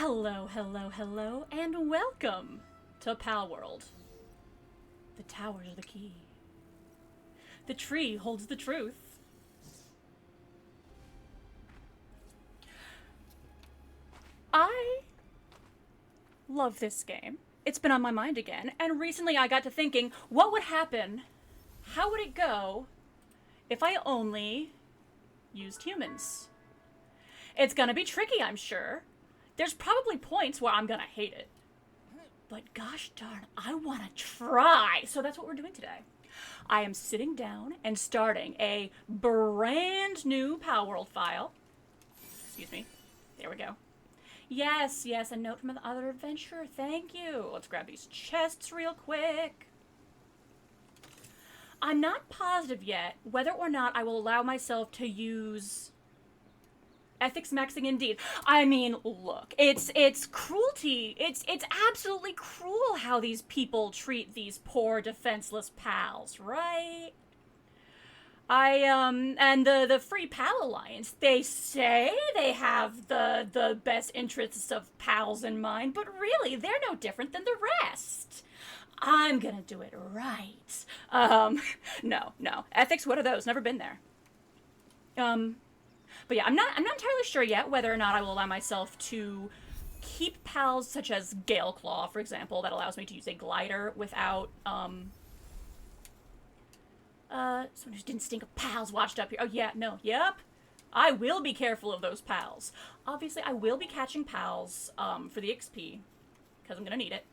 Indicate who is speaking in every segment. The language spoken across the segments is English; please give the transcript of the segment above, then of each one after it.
Speaker 1: Hello, hello, hello, and welcome to Palworld. The towers are the key. The tree holds the truth. I love this game. It's been on my mind again, and recently I got to thinking, what would happen? How would it go if I only used humans? It's gonna be tricky, I'm sure. There's probably points where I'm gonna hate it. But gosh darn, I wanna try! So that's what we're doing today. I am sitting down and starting a brand new Palworld file. Excuse me. There we go. Yes, yes, a note from another adventurer. Thank you. Let's grab these chests real quick. I'm not positive yet whether or not I will allow myself to use ethics maxing indeed. I mean, look, it's cruelty. It's absolutely cruel how these people treat these poor defenseless pals, right? And the Free Pal Alliance, they say they have the best interests of pals in mind, but really, they're no different than the rest. I'm gonna do it right. No. Ethics, what are those? Never been there. But yeah, I'm not entirely sure yet whether or not I will allow myself to keep pals such as Gale Claw, for example, that allows me to use a glider without, someone who didn't stink of pals watched up here. Oh yeah, no, yep. I will be careful of those pals. Obviously, I will be catching pals, for the XP, because I'm gonna need it.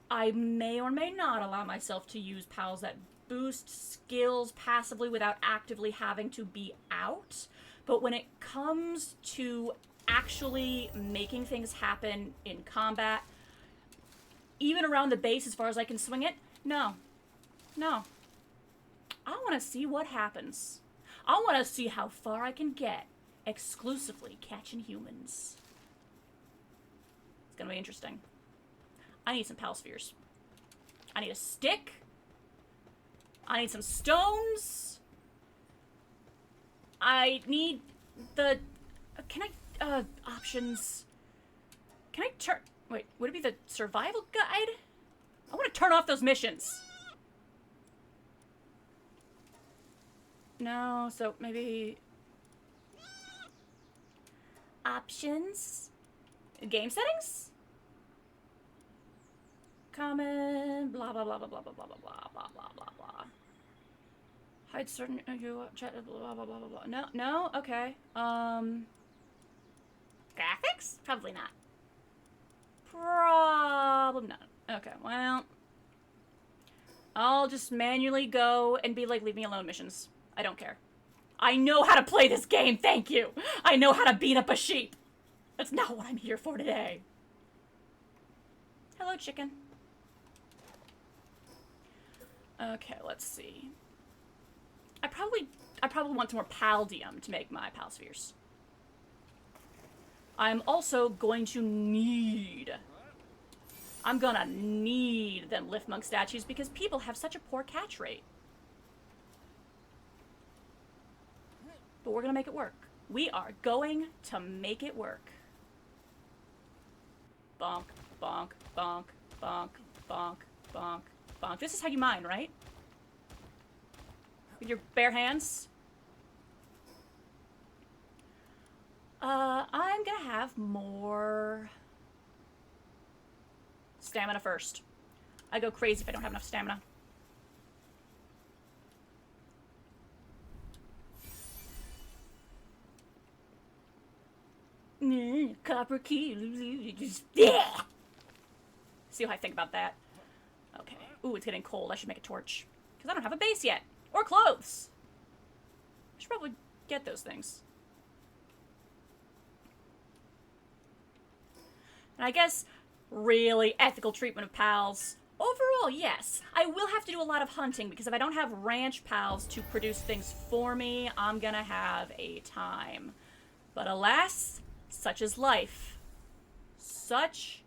Speaker 1: I may or may not allow myself to use pals that boost skills passively without actively having to be out. But when it comes to actually making things happen in combat, even around the base as far as I can swing it, no. I want to see what happens. I want to see how far I can get exclusively catching humans. It's going to be interesting. I need some pal spheres. I need a stick. I need some stones. I need the... Can I... options... Can I turn... Wait, would it be the survival guide? I want to turn off those missions. No, so maybe... Options? Game settings? Common, blah blah blah blah blah blah blah blah blah blah blah blah. Hide certain you chat blah blah blah blah blah. No, okay. Graphics? Probably not. Problem not. Okay, well, I'll just manually go and be like, leave me alone missions. I don't care. I know how to play this game, thank you! I know how to beat up a sheep! That's not what I'm here for today. Hello, chicken. Okay, let's see. I probably want some more Paldium to make my Pal Spheres. I'm also going to need... I'm gonna need them Lift Monk statues because people have such a poor catch rate. But we're gonna make it work. We are going to make it work. Bonk, bonk, bonk, bonk, bonk, bonk, bonk. This is how you mine, right? With your bare hands? I'm gonna have more stamina first. I go crazy if I don't have enough stamina. Copper key. Just, yeah. See how I think about that. Okay. Ooh, it's getting cold. I should make a torch. Because I don't have a base yet. Or clothes. I should probably get those things. And I guess, really ethical treatment of pals. Overall, yes. I will have to do a lot of hunting, because if I don't have ranch pals to produce things for me, I'm gonna have a time. But alas, such is life. Such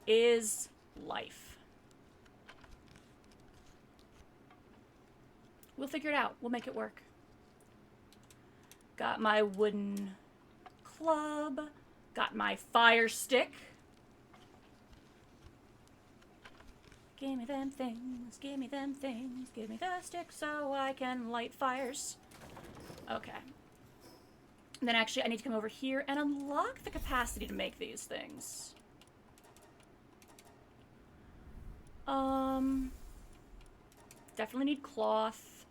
Speaker 1: is life. We'll figure it out. We'll make it work. Got my wooden club. Got my fire stick. Give me them things, give me them things, give me the stick so I can light fires. Okay. And then actually I need to come over here and unlock the capacity to make these things. Definitely need cloth.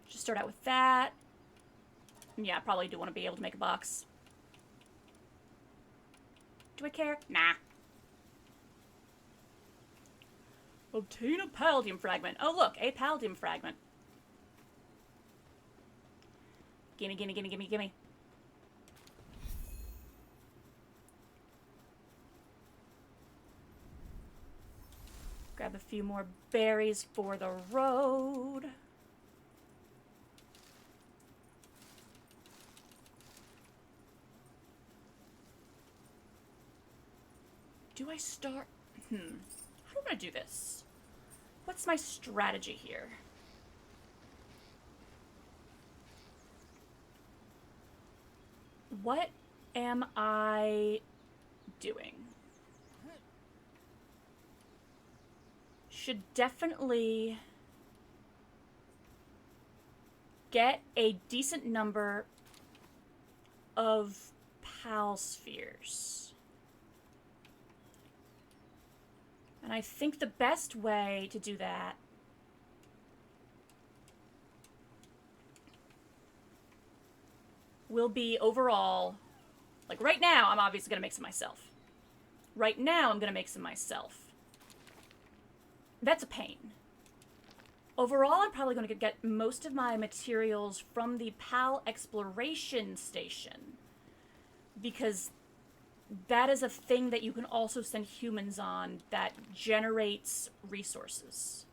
Speaker 1: Just start out with that. Yeah, probably do want to be able to make a box. Do I care? Nah. Obtain a palladium fragment. Oh, look, a palladium fragment. Gimme, gimme, gimme, gimme, gimme. Grab a few more berries for the road. Do I start? How do I want to do this? What's my strategy here? What am I doing? Should definitely get a decent number of pal spheres. And I think the best way to do that will be overall, like right now, I'm obviously going to make some myself. Right now, I'm going to make some myself. That's a pain. Overall, I'm probably going to get most of my materials from the PAL exploration station, because that is a thing that you can also send humans on that generates resources.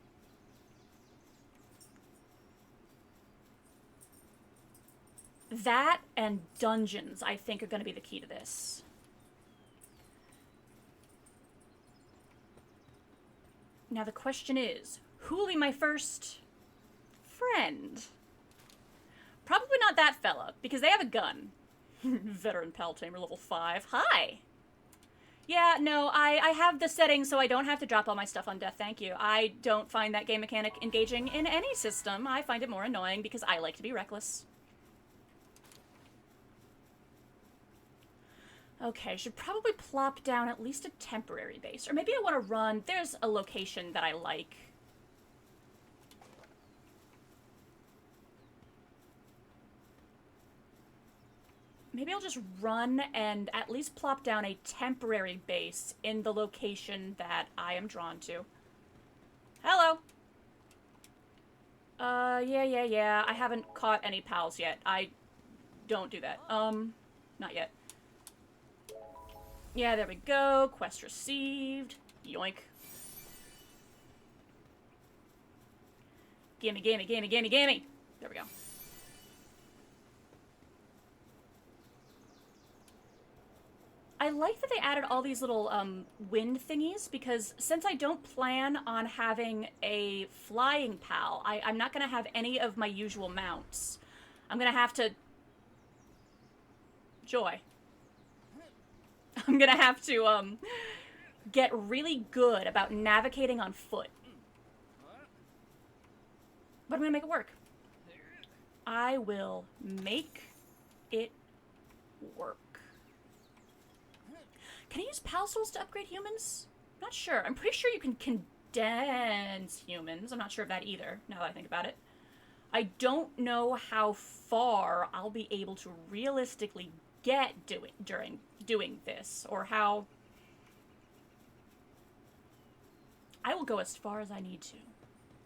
Speaker 1: That and dungeons, I think, are going to be the key to this. Now the question is, who will be my first friend? Probably not that fella, because they have a gun. Veteran Pal Tamer level 5. Hi! Yeah, no, I have the setting so I don't have to drop all my stuff on death, thank you. I don't find that game mechanic engaging in any system. I find it more annoying because I like to be reckless. Okay, should probably plop down at least a temporary base. Or maybe I want to run... There's a location that I like. Maybe I'll just run and at least plop down a temporary base in the location that I am drawn to. Hello! Yeah. I haven't caught any pals yet. I don't do that. Not yet. Yeah, there we go. Quest received. Yoink. Gimme, gimme, gimme, gimme, gimme! There we go. I like that they added all these little wind thingies, because since I don't plan on having a flying pal, I'm not going to have any of my usual mounts. I'm going to have to... Joy. I'm going to have to get really good about navigating on foot. But I'm going to make it work. I will make it work. Can I use Pal Souls to upgrade humans? I'm not sure. I'm pretty sure you can condense humans. I'm not sure of that either, now that I think about it. I don't know how far I'll be able to realistically get during doing this, or how... I will go as far as I need to.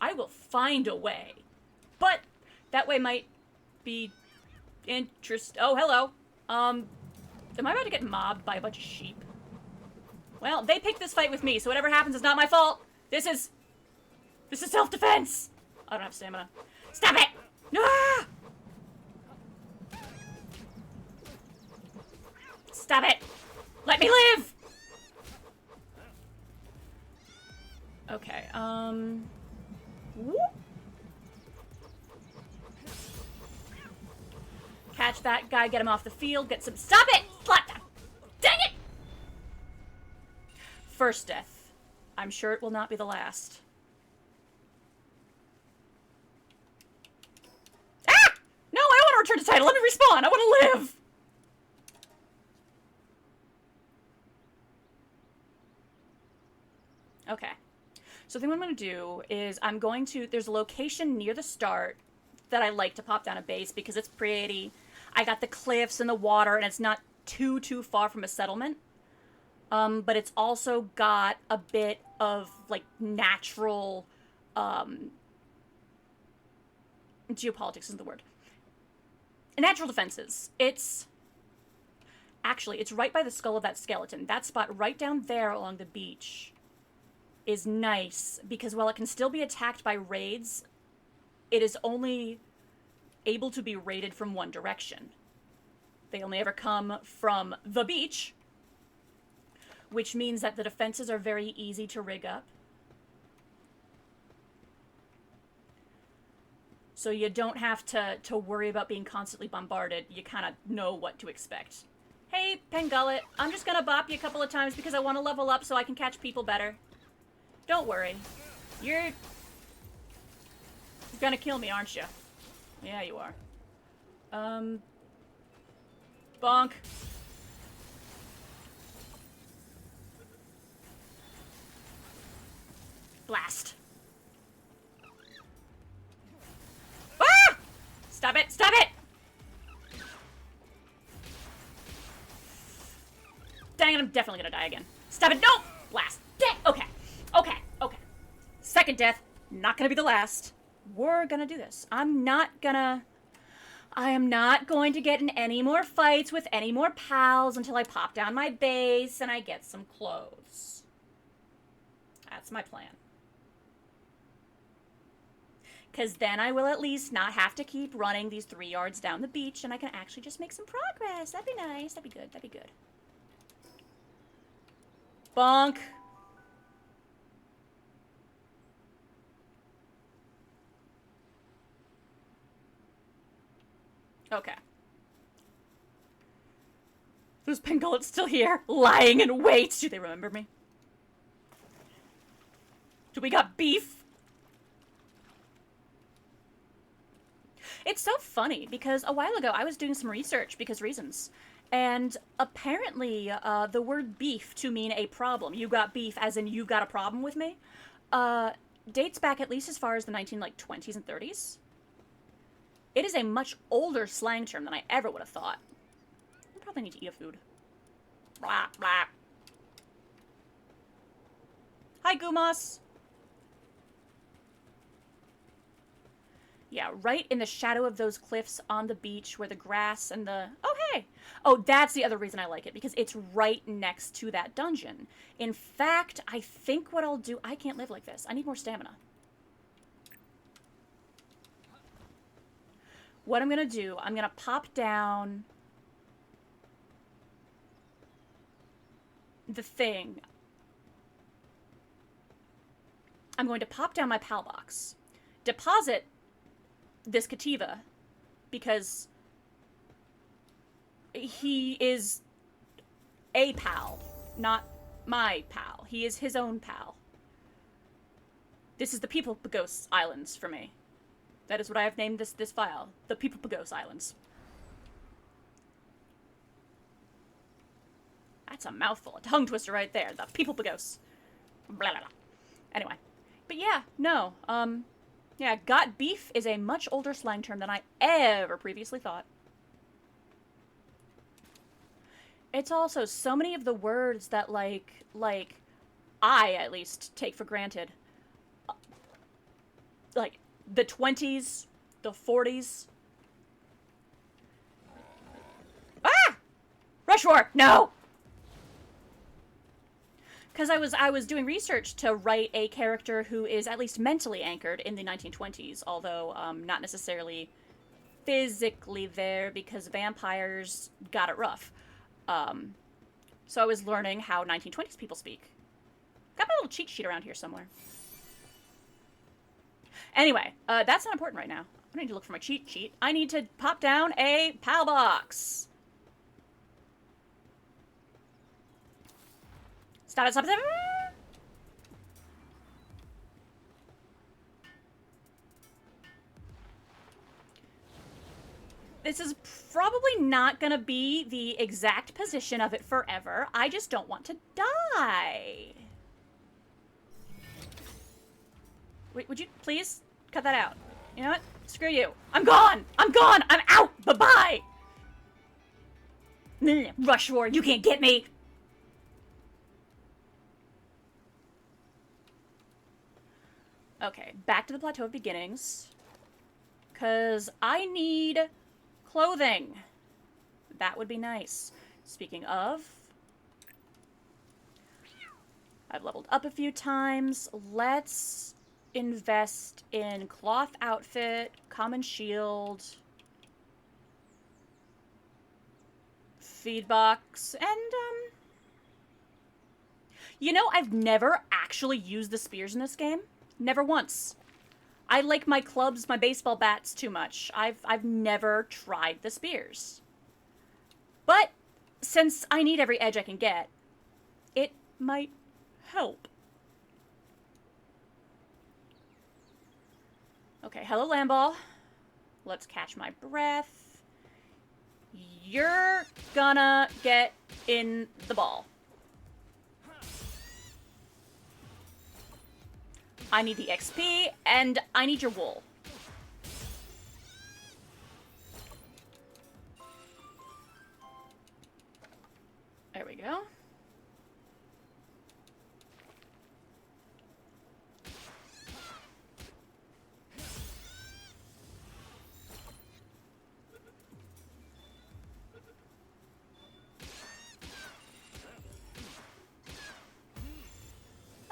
Speaker 1: I will find a way. But that way might be Oh, hello. Am I about to get mobbed by a bunch of sheep? Well, they picked this fight with me, so whatever happens is not my fault. This is self-defense. I don't have stamina. Stop it! Ah! Stop it! Let me live! Okay, whoop. Catch that guy, get him off the field, get some- Stop it! Slap that! Dang it! First death. I'm sure it will not be the last. Ah! No, I don't want to return to title. Let me respawn. I want to live. Okay. So the thing I'm going to do is I'm going to... There's a location near the start that I like to pop down a base because it's pretty. I got the cliffs and the water, and it's not too far from a settlement. But it's also got a bit of, like, natural... geopolitics isn't the word. Natural defenses. It's... Actually, it's right by the skull of that skeleton. That spot right down there along the beach is nice, because while it can still be attacked by raids, it is only able to be raided from one direction. They only ever come from the beach, which means that the defenses are very easy to rig up. So you don't have to worry about being constantly bombarded. You kind of know what to expect. Hey, Pengullet, I'm just gonna bop you a couple of times because I want to level up so I can catch people better. Don't worry. You're gonna kill me, aren't you? Yeah, you are. Bonk. Blast. Ah! Stop it! Stop it! Dang it, I'm definitely gonna die again. Stop it! No! Blast. Dang! Okay. Okay. Okay. Second death. Not gonna be the last. We're gonna do this. I am not going to get in any more fights with any more pals until I pop down my base and I get some clothes. That's my plan. Because then I will at least not have to keep running these 3 yards down the beach and I can actually just make some progress. That'd be nice. That'd be good. That'd be good. Bonk. Okay. Those Pengullets still here, lying in wait. Do they remember me? Do we got beef? It's so funny because a while ago I was doing some research because reasons. And apparently the word beef to mean a problem, you got beef as in you got a problem with me, dates back at least as far as the 1920s and 30s. It is a much older slang term than I ever would have thought. I probably need to eat a food. Blah, blah. Hi, Gumas. Yeah, right in the shadow of those cliffs on the beach where the grass and the... Oh, hey! Oh, that's the other reason I like it, because it's right next to that dungeon. In fact, I think what I'll do... I can't live like this. I need more stamina. What I'm going to do, I'm going to pop down the thing. I'm going to pop down my PAL box. Deposit this Kativa, because he is a pal, not my pal. He is his own pal. This is the People Pagos Islands for me. That is what I have named this file. The People Pagos Islands. That's a mouthful. A tongue twister right there. The People Pagos. Blah, blah, blah. Anyway. But yeah, no. Yeah, got beef is a much older slang term than I ever previously thought. It's also so many of the words that, like, I, at least, take for granted. Like, the 20s, the 40s. Ah! Rush War! No! Because I was doing research to write a character who is at least mentally anchored in the 1920s, although not necessarily physically there because vampires got it rough. So I was learning how 1920s people speak. Got my little cheat sheet around here somewhere. Anyway, that's not important right now. I need to look for my cheat sheet. I need to pop down a PAL box. Stop it, stop it, stop it. This is probably not gonna be the exact position of it forever. I just don't want to die. Wait, would you please cut that out? You know what? Screw you. I'm gone! I'm gone! I'm out! Bye-bye! Rush Roar, you can't get me! Okay, back to the Plateau of Beginnings. Because I need clothing. That would be nice. Speaking of, I've leveled up a few times. Let's invest in cloth outfit, common shield, feed box, and, you know, I've never actually used the spears in this game. Never once. I like my clubs, my baseball bats too much. I've never tried the spears. But since I need every edge I can get, it might help. Okay, hello Lamball. Let's catch my breath. You're gonna get in the ball. I need the XP, and I need your wool. There we go.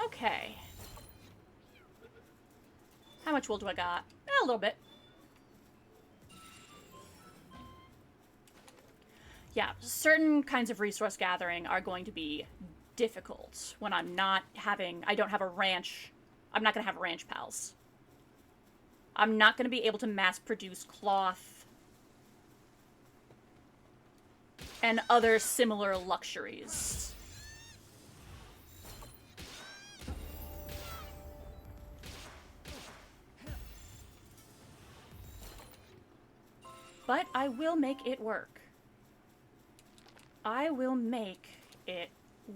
Speaker 1: Okay. How much wool do I got? A little bit. Yeah, certain kinds of resource gathering are going to be difficult when I'm not having... I don't have a ranch. I'm not going to have ranch pals. I'm not going to be able to mass produce cloth and other similar luxuries. But I will make it work. I will make it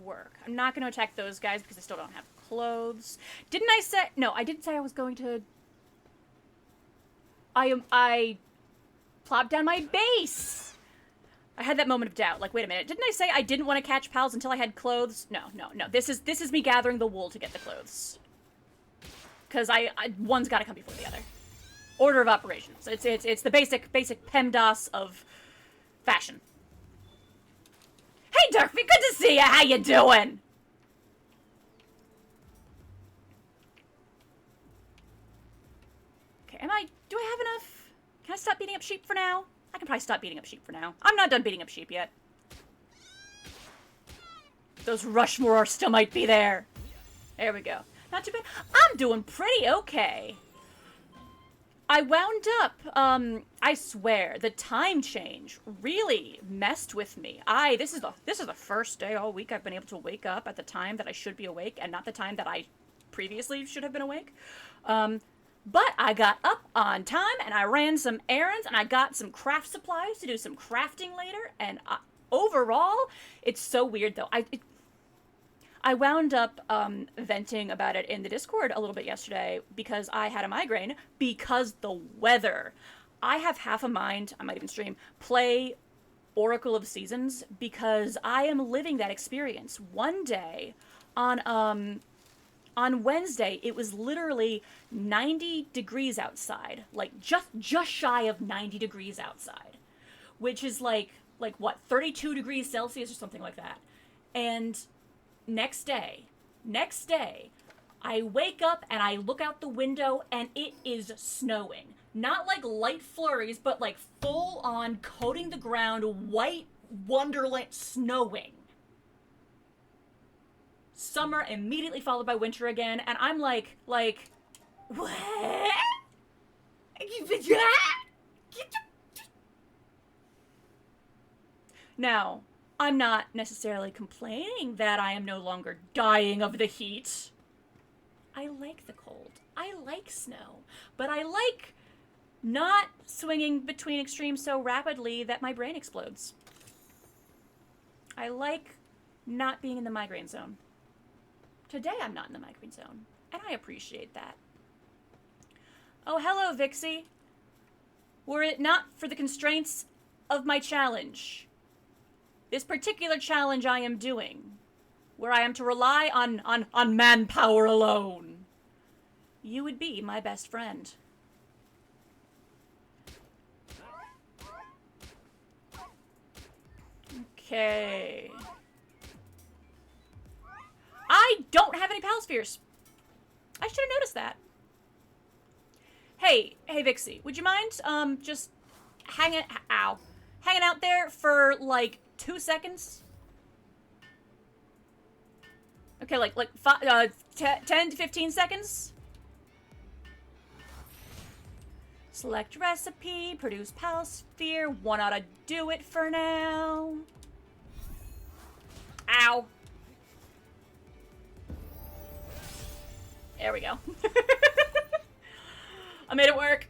Speaker 1: work. I'm not going to attack those guys because I still don't have clothes. Didn't I say... No, I didn't say I was going to... I plopped down my base! I had that moment of doubt. Like, wait a minute. Didn't I say I didn't want to catch pals until I had clothes? No. This is me gathering the wool to get the clothes. Because one's got to come before the other. Order of operations. It's the basic PEMDAS of fashion. Hey, Durfee, good to see ya. How you doing? Okay, do I have enough? Can I stop beating up sheep for now? I can probably stop beating up sheep for now. I'm not done beating up sheep yet. Those Rushmore still might be there. There we go. Not too bad. I'm doing pretty okay. I wound up, I swear, the time change really messed with me. This is the first day all week I've been able to wake up at the time that I should be awake and not the time that I previously should have been awake. But I got up on time and I ran some errands and I got some craft supplies to do some crafting later. And overall, it's so weird though. I wound up venting about it in the Discord a little bit yesterday because I had a migraine because the weather. I have half a mind, I might even stream, play Oracle of Seasons because I am living that experience. One day on Wednesday, it was literally 90 degrees outside, like just shy of 90 degrees outside, which is like what, 32 degrees Celsius or something like that. And next day, I wake up and I look out the window and it is snowing. Not like light flurries, but like full on coating the ground, white wonderland snowing. Summer immediately followed by winter again, and I'm like, what? Now, I'm not necessarily complaining that I am no longer dying of the heat. I like the cold. I like snow. But I like not swinging between extremes so rapidly that my brain explodes. I like not being in the migraine zone. Today I'm not in the migraine zone, and I appreciate that. Oh, hello, Vixie. Were it not for the constraints of my challenge, this particular challenge I am doing, where I am to rely on manpower alone, you would be my best friend. Okay. I don't have any pal spheres. I should have noticed that. Hey, Vixie, would you mind, just hanging out there for, like, 2 seconds? Okay, like 10 to 15 seconds? Select recipe, produce pal sphere, one ought to do it for now. Ow. There we go. I made it work.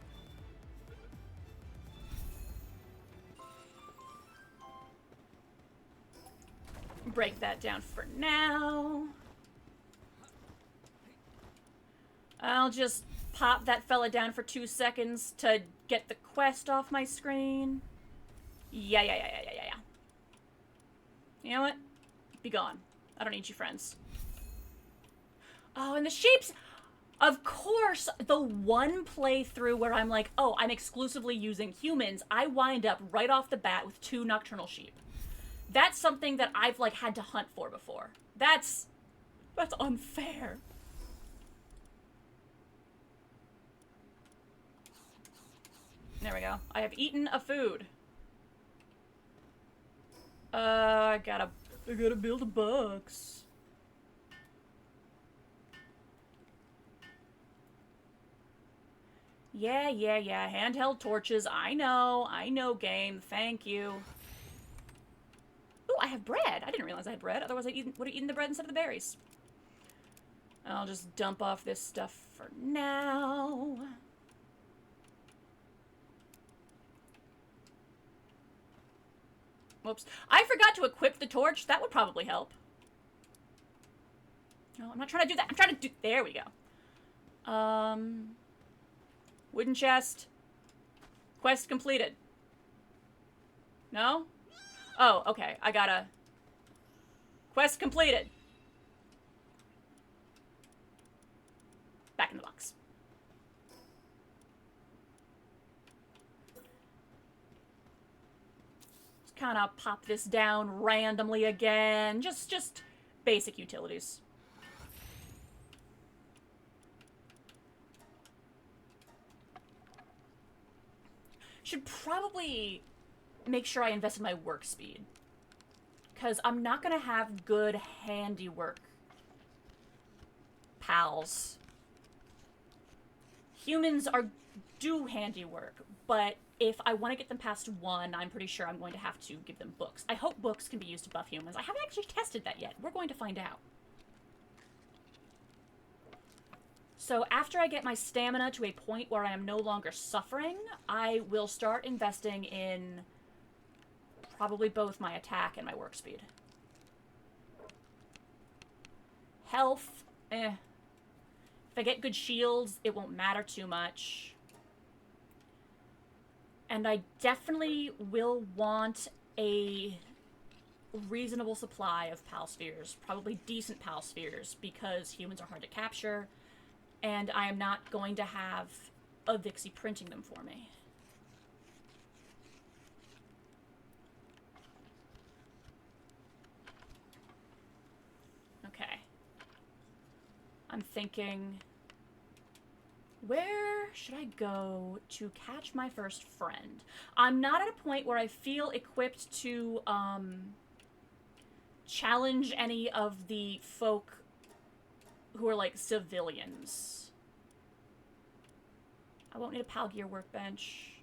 Speaker 1: Break that down for now. I'll just pop that fella down for 2 seconds to get the quest off my screen. Yeah. You know what? Be gone. I don't need you friends. Oh, and the sheeps! Of course, the one playthrough where I'm like, oh, I'm exclusively using humans, I wind up right off the bat with 2 nocturnal sheep. That's something that I've, like, had to hunt for before. That's unfair. There we go. I have eaten a food. I gotta build a box. Yeah. Handheld torches. I know, game. Thank you. Ooh, I have bread. I didn't realize I had bread. Otherwise, I would have eaten the bread instead of the berries. I'll just dump off this stuff for now. Whoops. I forgot to equip the torch. That would probably help. No, I'm not trying to do that. I'm trying to do... There we go. Wooden chest. Quest completed. No? Oh, okay. I gotta... Quest completed. Back in the box. Just kind of pop this down randomly again. Just basic utilities. Should probably make sure I invest in my work speed. Because I'm not going to have good handiwork pals. Humans do handiwork, but if I want to get them past 1, I'm pretty sure I'm going to have to give them books. I hope books can be used to buff humans. I haven't actually tested that yet. We're going to find out. So after I get my stamina to a point where I am no longer suffering, I will start investing in probably both my attack and my work speed. Health, eh. If I get good shields, it won't matter too much. And I definitely will want a reasonable supply of pal spheres. Probably decent pal spheres, because humans are hard to capture. And I am not going to have a Vixie printing them for me. Okay. I'm thinking, where should I go to catch my first friend? I'm not at a point where I feel equipped to challenge any of the folk who are like civilians. I won't need a Palgear workbench.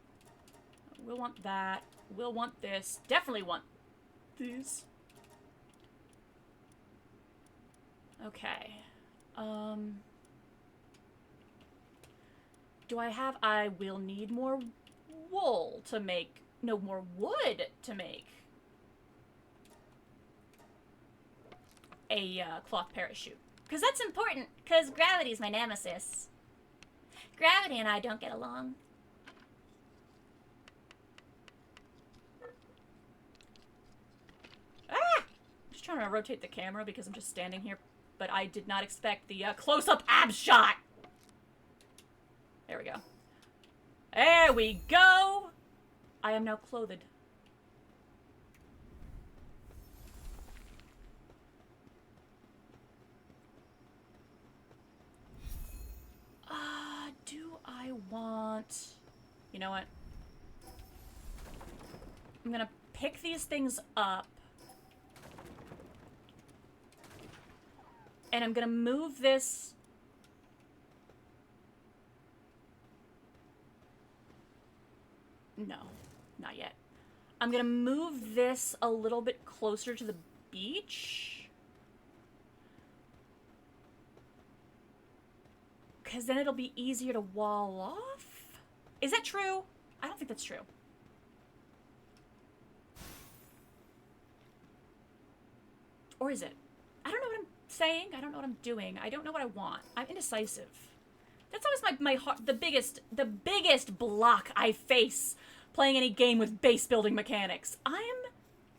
Speaker 1: We'll want that. We'll want this. Definitely want these. Okay. Do I have... I will need more wool to make... No, more wood to make a cloth parachute. Because that's important, because gravity's my nemesis. Gravity and I don't get along. Ah! I'm just trying to rotate the camera because I'm just standing here, but I did not expect the close-up abs shot! There we go. There we go! I am now clothed. Do I want... You know what? I'm gonna pick these things up. And I'm gonna move this... No, not yet. I'm gonna move this a little bit closer to the beach. Because then it'll be easier to wall off? Is that true? I don't think that's true. Or is it? I don't know what I'm saying. I don't know what I'm doing. I don't know what I want. I'm indecisive. That's always my heart, the biggest block I face playing any game with base building mechanics. I'm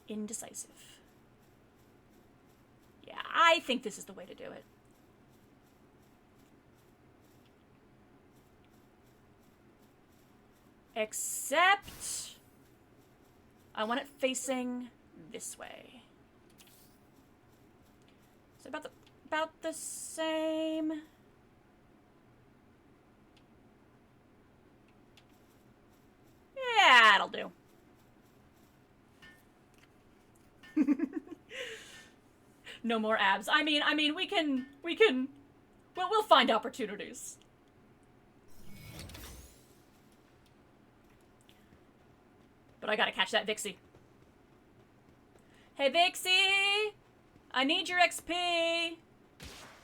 Speaker 1: indecisive. Yeah, I think this is the way to do it. Except I want it facing this way. So about the same. Yeah, it'll do. No more abs. I mean, we'll find opportunities. But I gotta catch that Vixie. Hey, Vixie! I need your XP!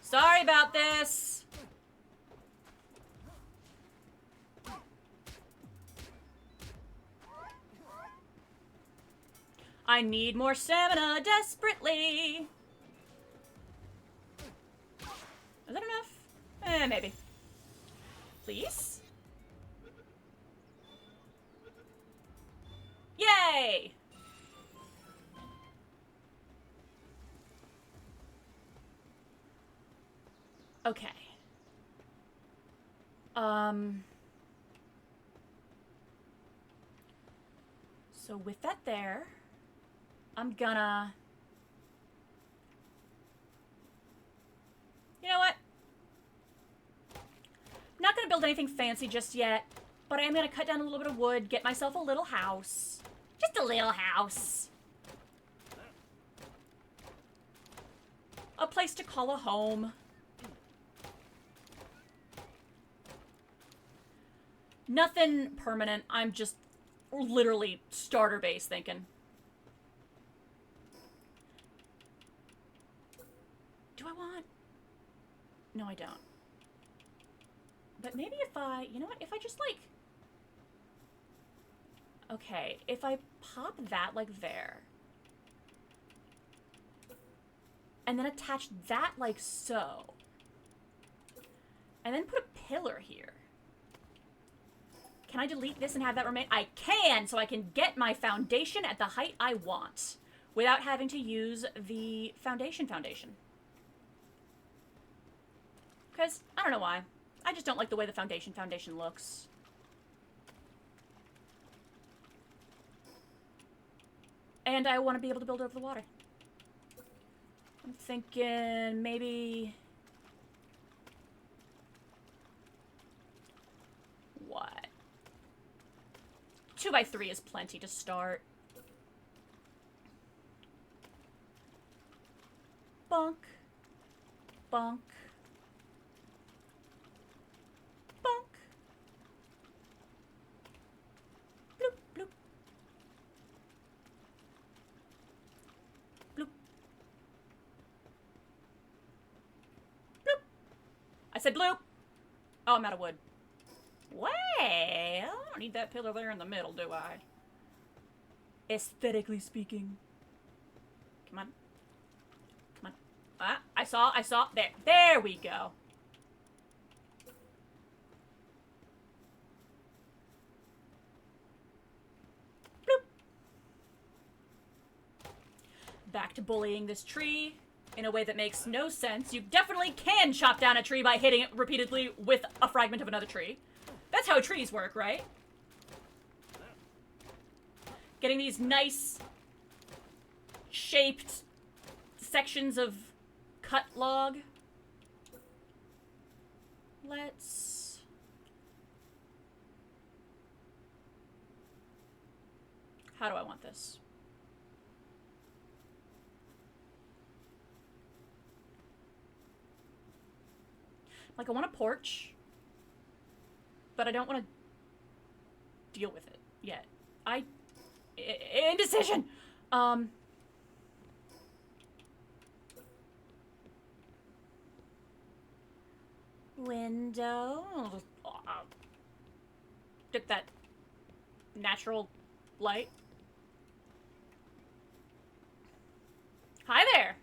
Speaker 1: Sorry about this! I need more stamina desperately! Is that enough? Maybe. Please? Yay! Okay. So with that there, I'm gonna... You know what? I'm not gonna build anything fancy just yet, but I am gonna cut down a little bit of wood, get myself a little house. Just a little house. A place to call a home. Nothing permanent. I'm just literally starter base thinking. Do I want... No, I don't. But maybe if I... You know what? If I just, like... Okay, if I pop that, like, there. And then attach that, like, so. And then put a pillar here. Can I delete this and have that remain? I can, so I can get my foundation at the height I want. Without having to use the foundation. Because, I don't know why. I just don't like the way the foundation looks. And I want to be able to build over the water. I'm thinking maybe... What? 2x3 is plenty to start. Bonk. Bonk. Bonk. said bloop. Oh, I'm out of wood. Well, I don't need that pillar there in the middle, do I? Aesthetically speaking. Come on. Come on. Ah, I saw. There we go. Bloop. Back to bullying this tree in a way that makes no sense. You definitely can chop down a tree by hitting it repeatedly with a fragment of another tree. That's how trees work, right? Getting these nice shaped sections of cut log. Let's... How do I want this? Like, I want a porch, but I don't want to deal with it yet. Indecision! Window. Get that natural light. Hi there!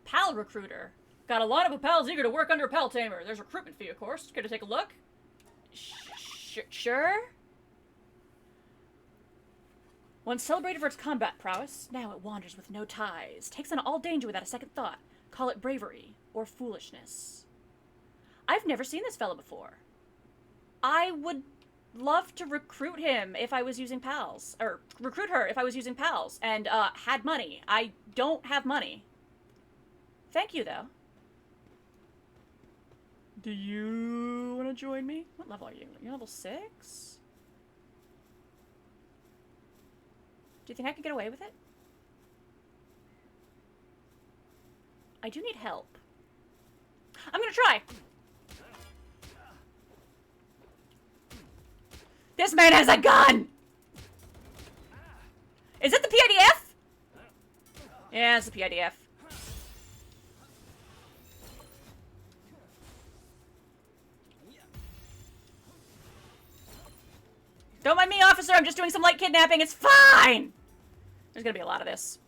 Speaker 1: Pal recruiter. Got a lot of pals eager to work under a pal tamer. There's a recruitment fee, of course. Care to take a look? Sure? Once celebrated for its combat prowess, now it wanders with no ties. Takes on all danger without a second thought. Call it bravery or foolishness. I've never seen this fella before. I would love to recruit him if I was using pals. Or recruit her if I was using pals and had money. I don't have money. Thank you, though. Do you want to join me? What level are you? You're level 6? Do you think I could get away with it? I do need help. I'm gonna try! This man has a gun! Is it the PIDF? Yeah, it's the PIDF. Don't mind me, officer. I'm just doing some light kidnapping. It's fine! There's gonna be a lot of this.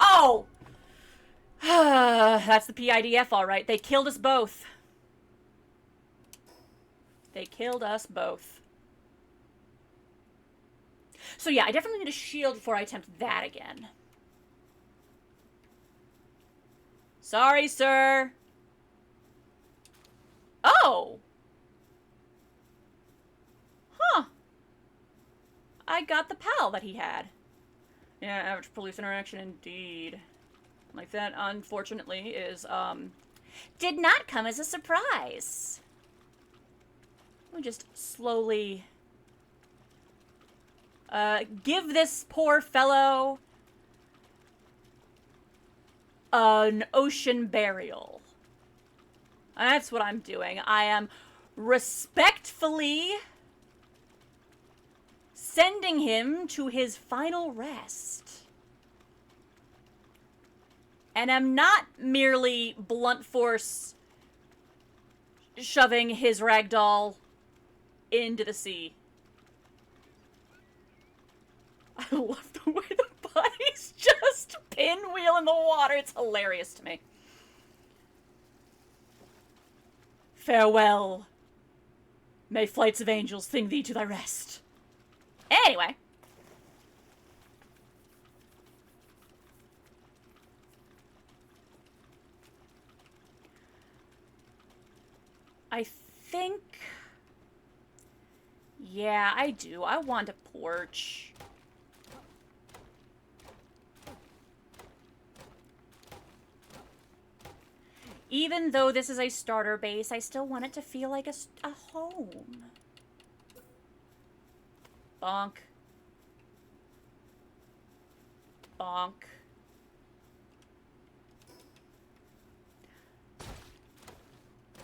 Speaker 1: Oh! That's the PIDF, all right. They killed us both. They killed us both. So yeah, I definitely need a shield before I attempt that again. Sorry, sir. Oh! Huh. I got the pal that he had. Yeah, average police interaction indeed. Like that, unfortunately, is, did not come as a surprise. We'll just slowly, give this poor fellow an ocean burial. That's what I'm doing. I am respectfully sending him to his final rest. And I'm not merely blunt force shoving his ragdoll into the sea. I love the way the body's just pinwheel in the water. It's hilarious to me. Farewell. May flights of angels sing thee to thy rest. Anyway. I think... Yeah, I do. I want a porch. Even though this is a starter base, I still want it to feel like a home. Bonk. Bonk.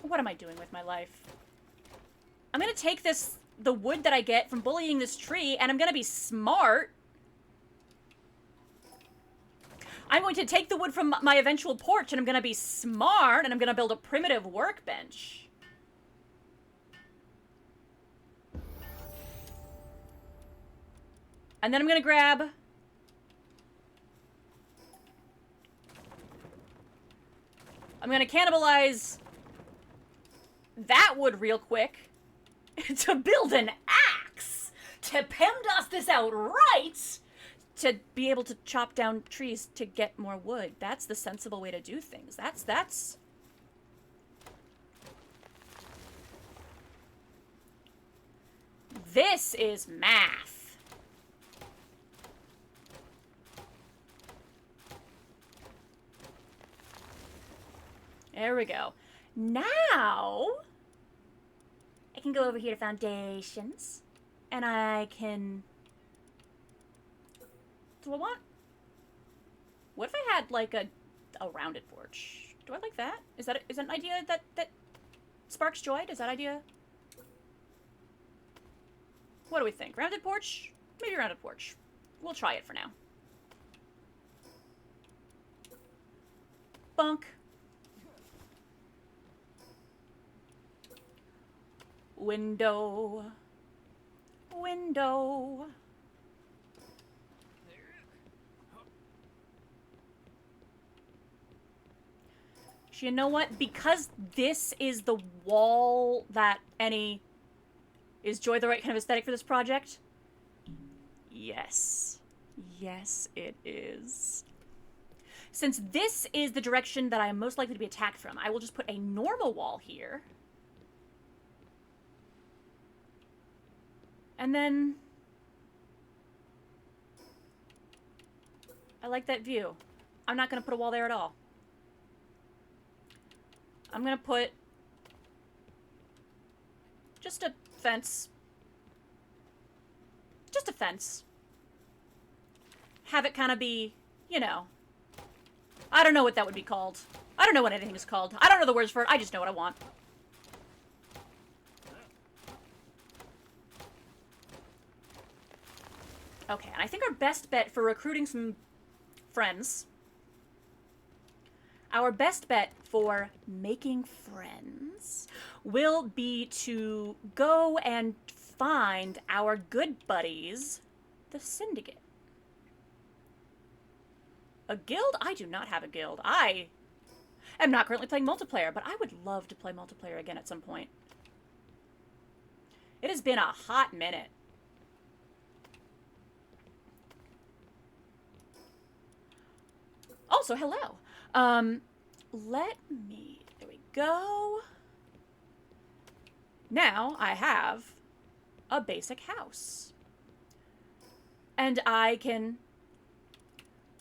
Speaker 1: What am I doing with my life? I'm gonna take the wood that I get from bullying this tree, and I'm gonna be smart. I'm going to take the wood from my eventual porch, and I'm going to be smart, and I'm going to build a primitive workbench. And then I'm going to grab... I'm going to cannibalize that wood real quick to build an axe. To PEMDAS this out right. To be able to chop down trees to get more wood. That's the sensible way to do things. That's... This is math. There we go. Now, I can go over here to foundations, and I can... Do I want... What if I had, like, a rounded porch? Do I like that? Is that an idea that sparks joy? Does that idea... What do we think? Rounded porch? Maybe rounded porch. We'll try it for now. Bunk. Window. Window. You know what? Because this is the wall that any... Is joy the right kind of aesthetic for this project? Yes. Yes, it is. Since this is the direction that I am most likely to be attacked from, I will just put a normal wall here. And then... I like that view. I'm not going to put a wall there at all. I'm going to put... just a fence. Just a fence. Have it kind of be, you know... I don't know what that would be called. I don't know what anything is called. I don't know the words for it. I just know what I want. Okay, and I think our best bet for recruiting some friends... Our best bet for making friends will be to go and find our good buddies, the Syndicate. A guild? I do not have a guild. I am not currently playing multiplayer, but I would love to play multiplayer again at some point. It has been a hot minute. Also, hello. Let me... There we go. Now I have a basic house. And I can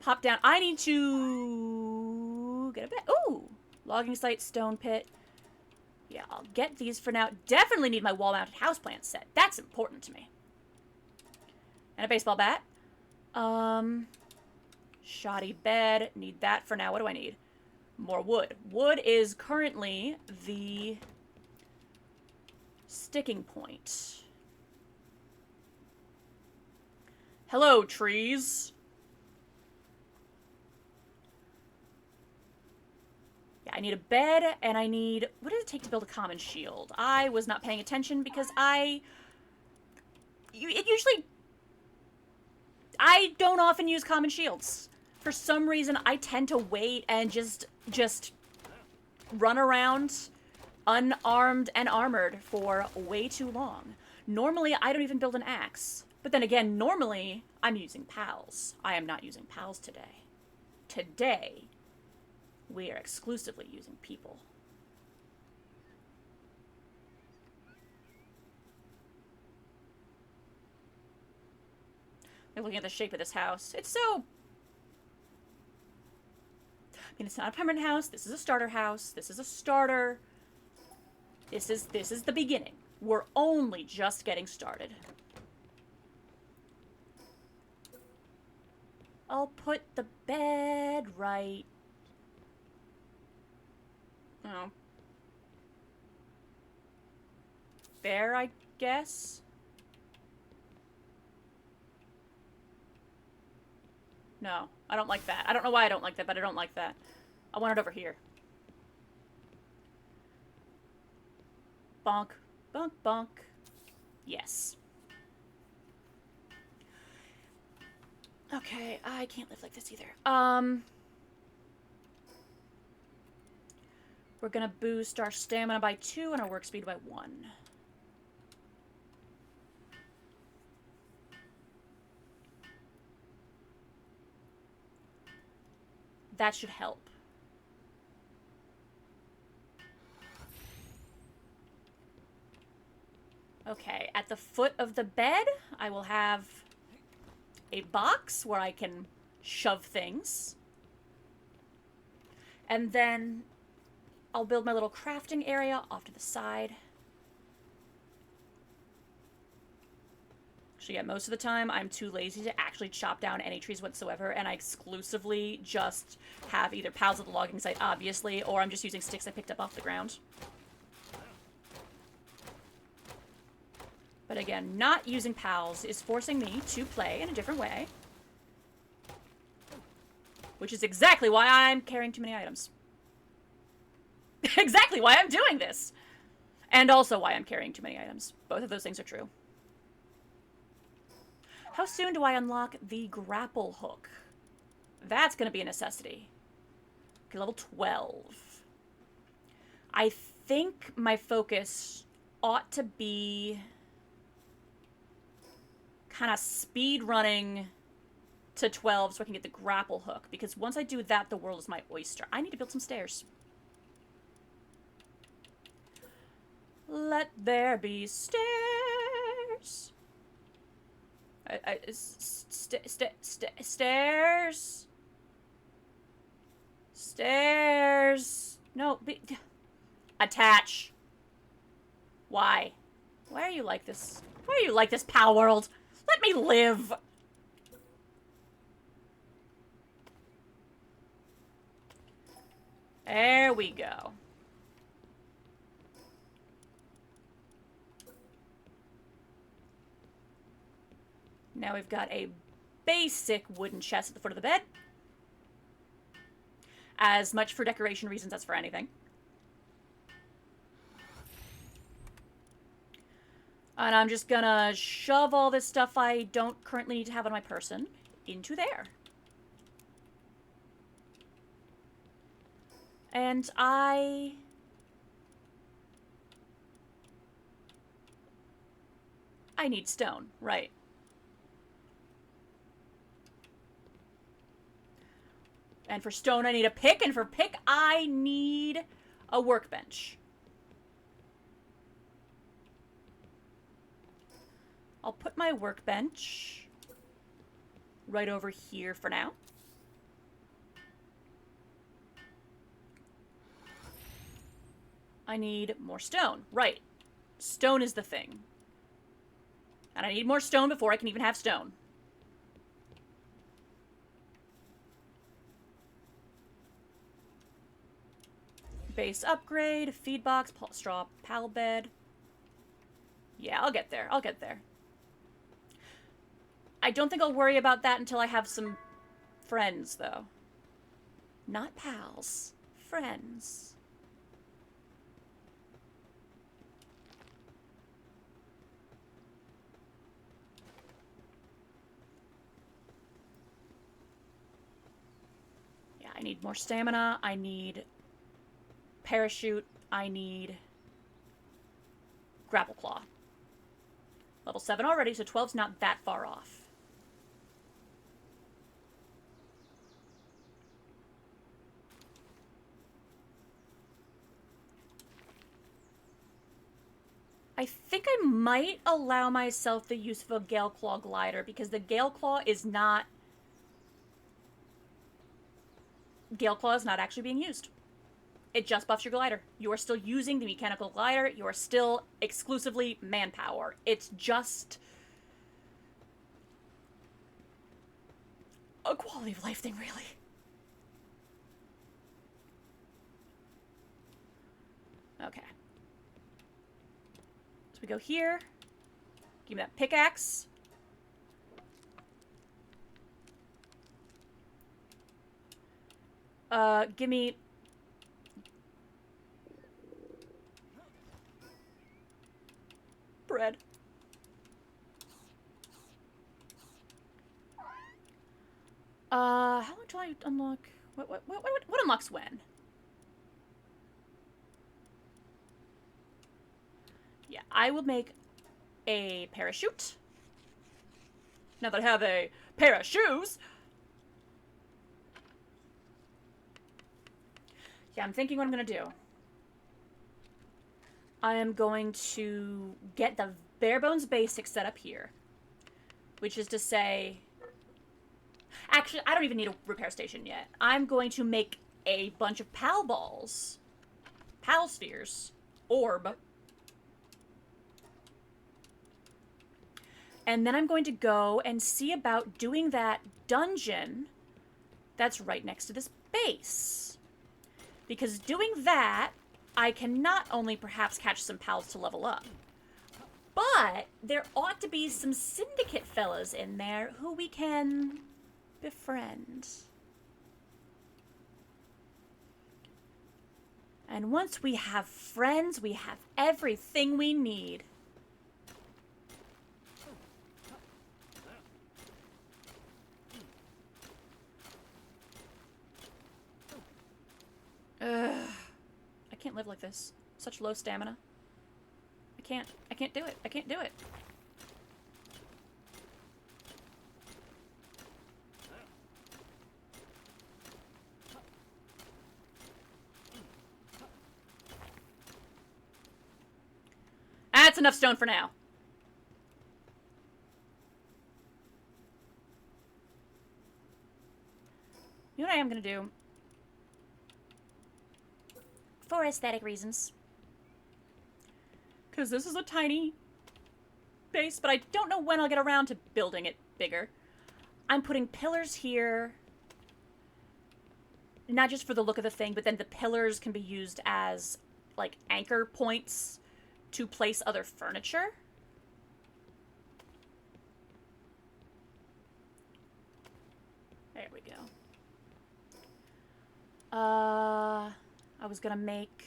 Speaker 1: pop down. I need to get a bed. Ooh! Logging site, stone pit. Yeah, I'll get these for now. Definitely need my wall-mounted houseplant set. That's important to me. And a baseball bat. Shoddy bed. Need that for now. What do I need? More wood. Wood is currently the sticking point. Hello, trees. Yeah, I need a bed, and I need... What does it take to build a common shield? I was not paying attention because it usually... I don't often use common shields. For some reason, I tend to wait and just run around unarmed and armored for way too long. Normally, I don't even build an axe. But then again, normally, I'm using pals. I am not using pals today. Today, we are exclusively using people. We're looking at the shape of this house. It's so... I mean, it's not a permanent house. This is a starter house. This is a starter. This is the beginning. We're only just getting started. I'll put the bed right... Oh. There, I guess. No, I don't like that. I don't know why I don't like that, but I don't like that. I want it over here. Bonk. Bonk, bonk. Yes. Okay, I can't live like this either. We're gonna boost our stamina by 2 and our work speed by 1. That should help. Okay, at the foot of the bed, I will have a box where I can shove things. And then I'll build my little crafting area off to the side. Actually, yeah, most of the time I'm too lazy to actually chop down any trees whatsoever, and I exclusively just have either pals at the logging site, obviously, or I'm just using sticks I picked up off the ground. But again, not using pals is forcing me to play in a different way. Which is exactly why I'm carrying too many items. Exactly why I'm doing this! And also why I'm carrying too many items. Both of those things are true. How soon do I unlock the grapple hook? That's going to be a necessity. Okay, level 12. I think my focus ought to be kind of speed running to 12 so I can get the grapple hook. Because once I do that, the world is my oyster. I need to build some stairs. Let there be stairs. Stairs. Stairs. No, attach. Why? Why are you like this? Why are you like this, Palworld? Let me live. There we go. Now we've got a basic wooden chest at the foot of the bed. As much for decoration reasons as for anything. And I'm just gonna shove all this stuff I don't currently need to have on my person into there. And I need stone, right. And for stone, I need a pick, and for pick, I need a workbench. I'll put my workbench right over here for now. I need more stone. Right. Stone is the thing. And I need more stone before I can even have stone. Base upgrade, feed box, straw pal bed. Yeah, I'll get there. I'll get there. I don't think I'll worry about that until I have some friends, though. Not pals. Friends. Yeah, I need more stamina. I need parachute. I need grapple claw. Level 7 already, so 12's not that far off. I think I might allow myself the use of a Gale Claw glider, because the Gale Claw is not... Gale Claw is not actually being used. It just buffs your glider. You are still using the mechanical glider. You are still exclusively manpower. It's just a quality of life thing, really. Okay. So we go here. Give me that pickaxe. Give me... bread. How do I unlock... What unlocks when? Yeah, I will make a parachute. Now that I have a pair of shoes. Yeah, I'm thinking what I'm gonna do. I am going to get the bare bones basics set up here. Which is to say... Actually, I don't even need a repair station yet. I'm going to make a bunch of pal balls. Pal spheres. Orb. And then I'm going to go and see about doing that dungeon that's right next to this base. Because doing that, I can not only perhaps catch some pals to level up, but there ought to be some syndicate fellas in there who we can befriend. And once we have friends, we have everything we need. I can't live like this. Such low stamina. I can't do it. I can't do it. That's enough stone for now. You know what I am gonna do? For aesthetic reasons. Because this is a tiny base, but I don't know when I'll get around to building it bigger. I'm putting pillars here. Not just for the look of the thing, but then the pillars can be used as, like, anchor points to place other furniture. There we go. I was gonna make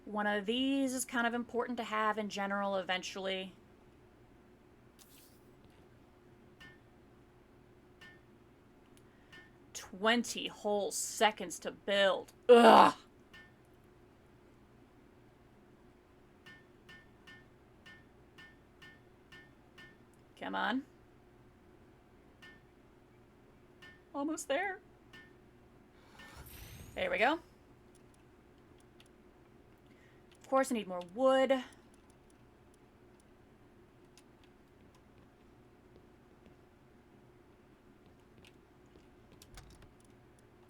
Speaker 1: one of these is kind of important to have in general eventually. $20 whole seconds to build. Ugh! Come on. Almost there. There we go. Of course, I need more wood.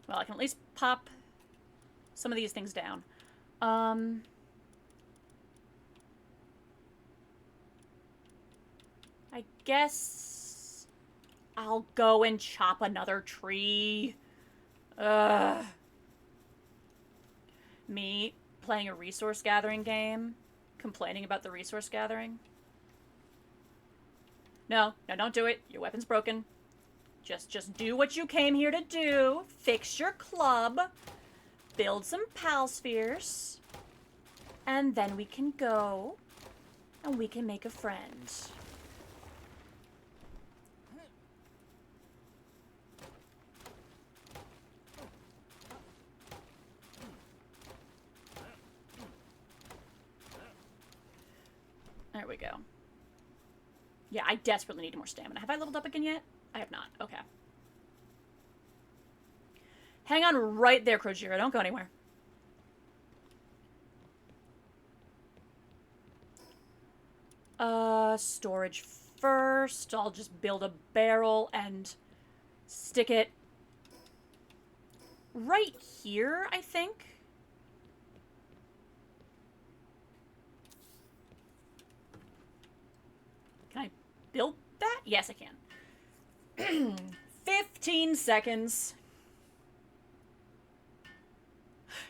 Speaker 1: Well, I can at least pop some of these things down. I guess I'll go and chop another tree. Me playing a resource gathering game, complaining about the resource gathering. No, don't do it. Your weapon's broken. Just do what you came here to do. Fix your club. Build some pal spheres. And then we can go and we can make a friend. There we go. Yeah, I desperately need more stamina. Have I leveled up again yet? I have not. Okay. Hang on right there, Krojira. Don't go anywhere. Storage first. I'll just build a barrel and stick it right here, I think. Can I build that? Yes, I can. 15 seconds.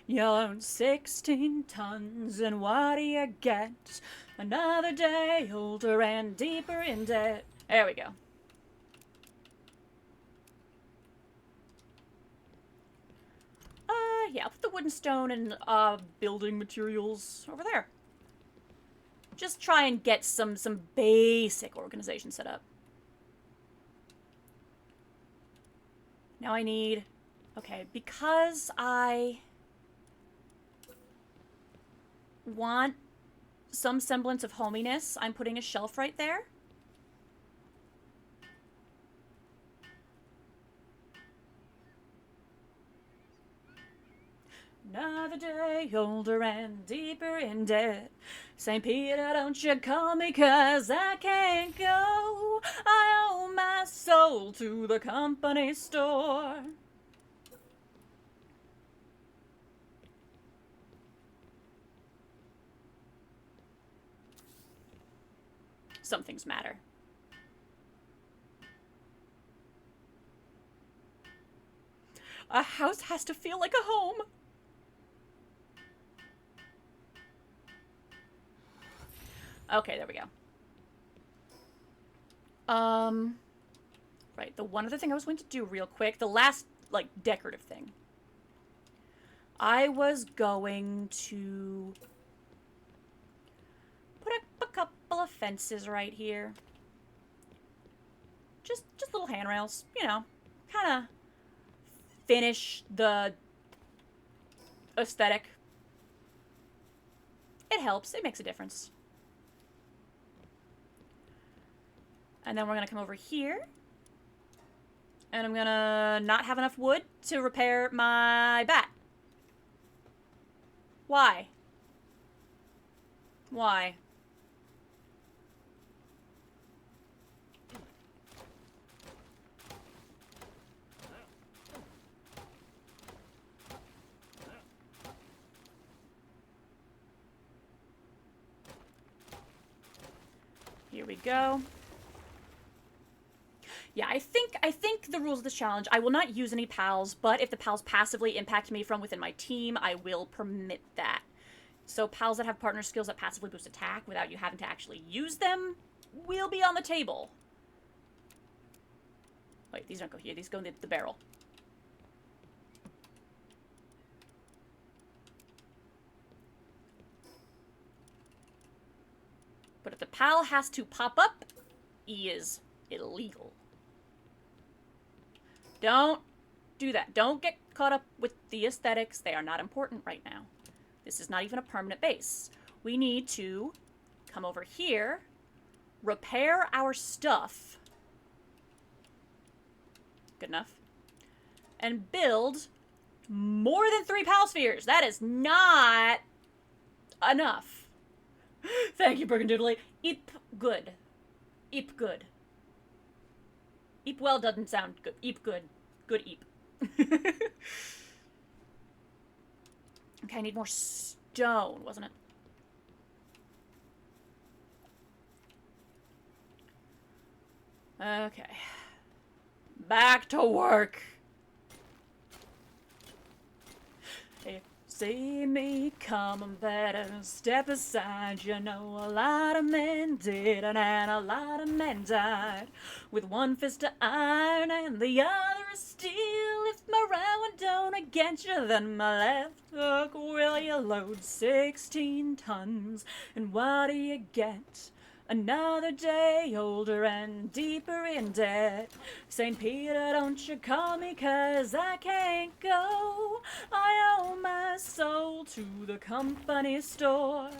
Speaker 1: You own 16 tons, and what do you get? Another day older and deeper in debt. There we go. Yeah, I'll put the wooden stone and, building materials over there. Just try and get some basic organization set up. Now I need... Okay, because I want some semblance of hominess, I'm putting a shelf right there. Another day older and deeper in debt. St. Peter, don't you call me 'cause I can't go. I owe my soul to the company store. Some things matter. A house has to feel like a home. Okay, there we go. Right, the one other thing I was going to do real quick, the last, like, decorative thing. I was going to put a couple of fences right here. Just little handrails, you know, kind of finish the aesthetic. It helps, it makes a difference. And then we're gonna come over here. And I'm gonna not have enough wood to repair my bat. Why? Why? Here we go. Yeah, I think the rules of this challenge, I will not use any pals, but if the pals passively impact me from within my team, I will permit that. So pals that have partner skills that passively boost attack without you having to actually use them will be on the table. Wait, these don't go here. These go in the barrel. But if the pal has to pop up, he is illegal. Don't do that. Don't get caught up with the aesthetics. They are not important right now. This is not even a permanent base. We need to come over here, repair our stuff. Good enough. And build more than 3 pal spheres. That is not enough. Thank you, Burgundoodly. Eep good. Eep good. Eep well doesn't sound good. Eep good. Good eep. Okay, I need more stone, wasn't it? Okay. Back to work. If you see me coming, better step aside. You know a lot of men did, and a lot of men died. With one fist of iron and the other is steel. If my right one don't get you, then my left hook will you load 16 tons. And what do you get? Another day older and deeper in debt. St. Peter, don't you call me 'cause I can't go. I owe my soul to the company store.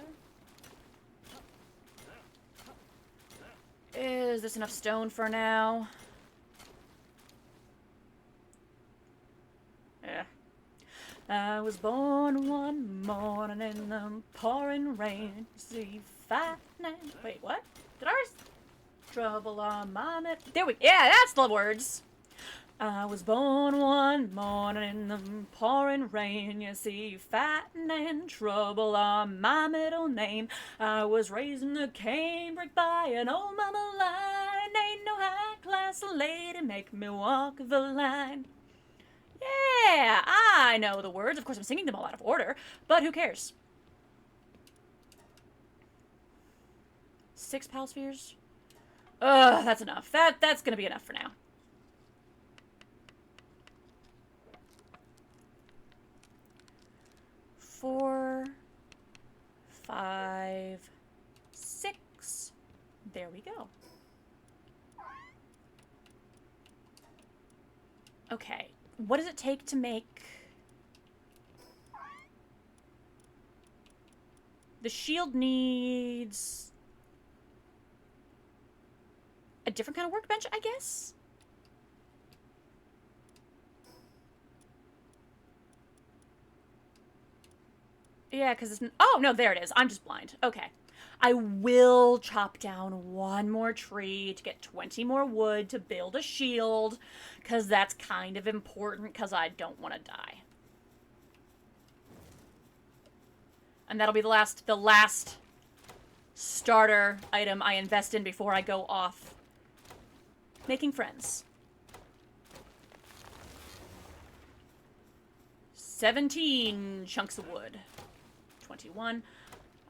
Speaker 1: Is this enough stone for now? Yeah. I was born one morning in the pouring rain. See, wait, what? Did I trouble on my neck? There we... Yeah, that's the words. I was born one morning in the pouring rain. You see, fighting and trouble are my middle name. I was raised in the canebrake by an old mama line. Ain't no high-class lady make me walk the line. Yeah, I know the words. Of course, I'm singing them all out of order, but who cares? 6 pal spheres? Ugh, that's enough. That's gonna be enough for now. 4, 5, 6. There we go. Okay, what does it take to make... The shield needs... a different kind of workbench, I guess? Yeah, because it's... Oh, no, there it is. I'm just blind. Okay. I will chop down one more tree to get 20 more wood to build a shield, because that's kind of important, because I don't want to die. And that'll be the last starter item I invest in before I go off making friends. 17 chunks of wood. 21.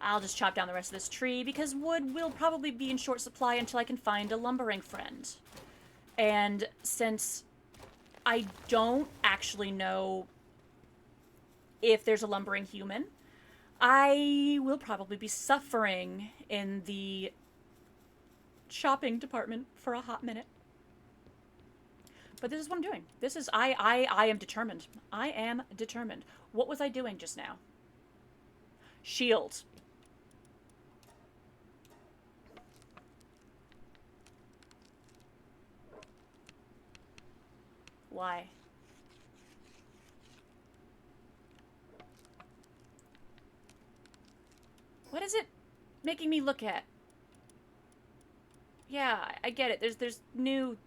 Speaker 1: I'll just chop down the rest of this tree because wood will probably be in short supply until I can find a lumbering friend. And since I don't actually know if there's a lumbering human, I will probably be suffering in the shopping department for a hot minute. But this is what I'm doing. This is, I am determined. I am determined. What was I doing just now? Shield. Why? What is it making me look at? Yeah, I get it. There's new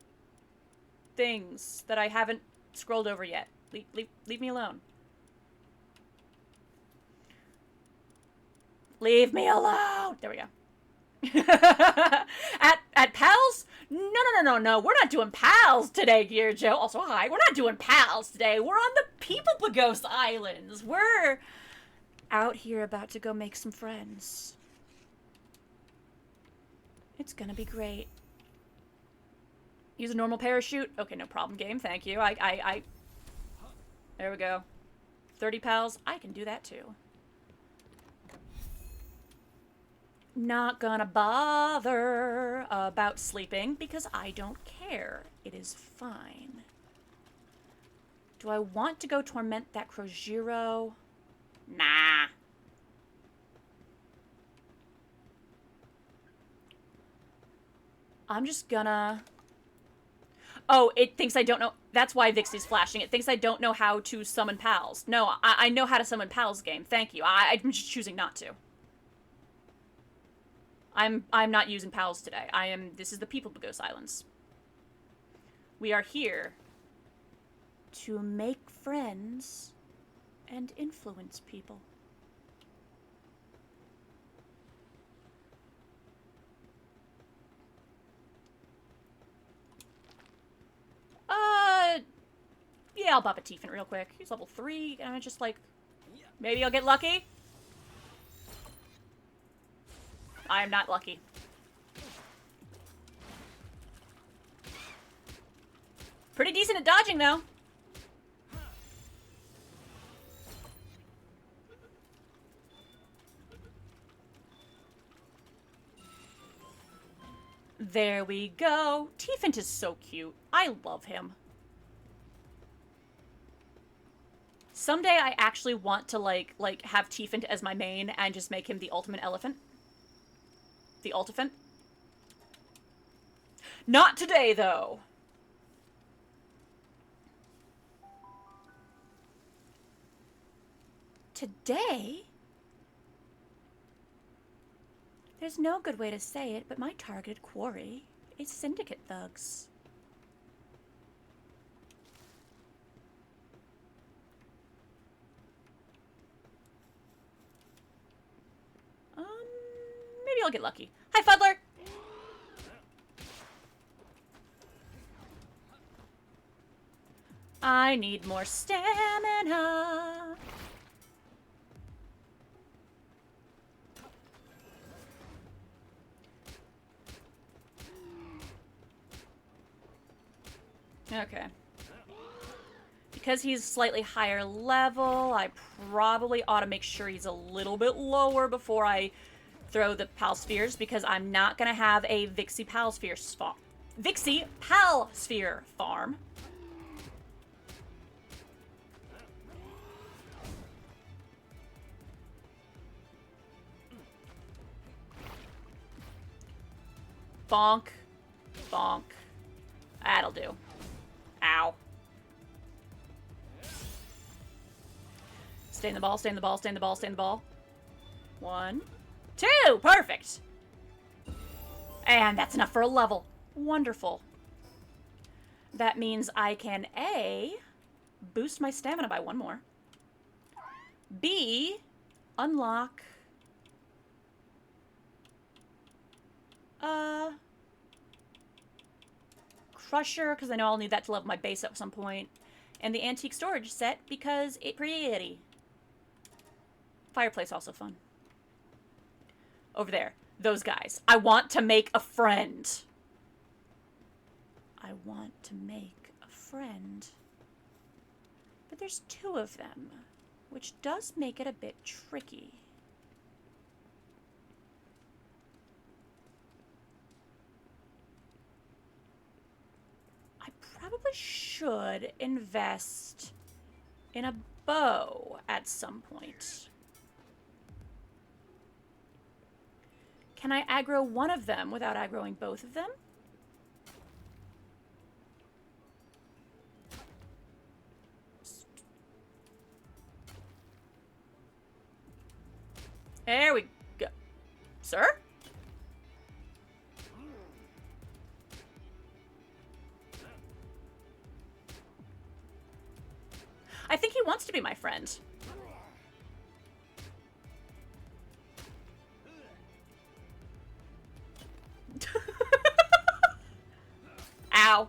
Speaker 1: things that I haven't scrolled over yet. Leave me alone. Leave me alone. There we go. At pals? No. We're not doing pals today, Gear Joe. Also, hi. We're not doing pals today. We're on the People Pagos Islands. We're out here about to go make some friends. It's gonna be great. Use a normal parachute? Okay, no problem, game. Thank you. There we go. 30 pals. I can do that too. Not gonna bother about sleeping because I don't care. It is fine. Do I want to go torment that Crojiro? Nah. I'm just gonna... Oh, it thinks I don't know... That's why Vixie's flashing. It thinks I don't know how to summon pals. No, I know how to summon pals, game. Thank you. I'm just choosing not to. I'm not using pals today. This is the People Pagos Islands. We are here to make friends and influence people. Yeah, I'll bop a Tiefin real quick. He's level 3, and I'm just like, maybe I'll get lucky? I am not lucky. Pretty decent at dodging, though. There we go. Tiefin is so cute. I love him. Someday I actually want to, like have Tiefin as my main and just make him the ultimate elephant. The ultifant. Not today, though. Today? There's no good way to say it, but my targeted quarry is syndicate thugs. Maybe I'll get lucky. Hi, Fuddler! I need more stamina. Okay. because he's slightly higher level, I probably ought to make sure he's a little bit lower before I throw the Pal Spheres, because I'm not going to have a Vixie Pal Sphere farm. Bonk. Bonk. That'll do. Ow. Stay in the ball, stay in the ball, stay in the ball, stay in the ball. 1, 2! Perfect! And that's enough for a level. Wonderful. That means I can A, boost my stamina by 1 more. B, unlock... Crusher, because I know I'll need that to level my base up at some point. And the antique storage set, because it's pretty. Fireplace, also fun. Over there. Those guys. I want to make a friend. I want to make a friend. But there's 2 of them, which does make it a bit tricky. Probably should invest in a bow at some point. Can I aggro one of them without aggroing both of them? There we go. Sir? I think he wants to be my friend. Ow.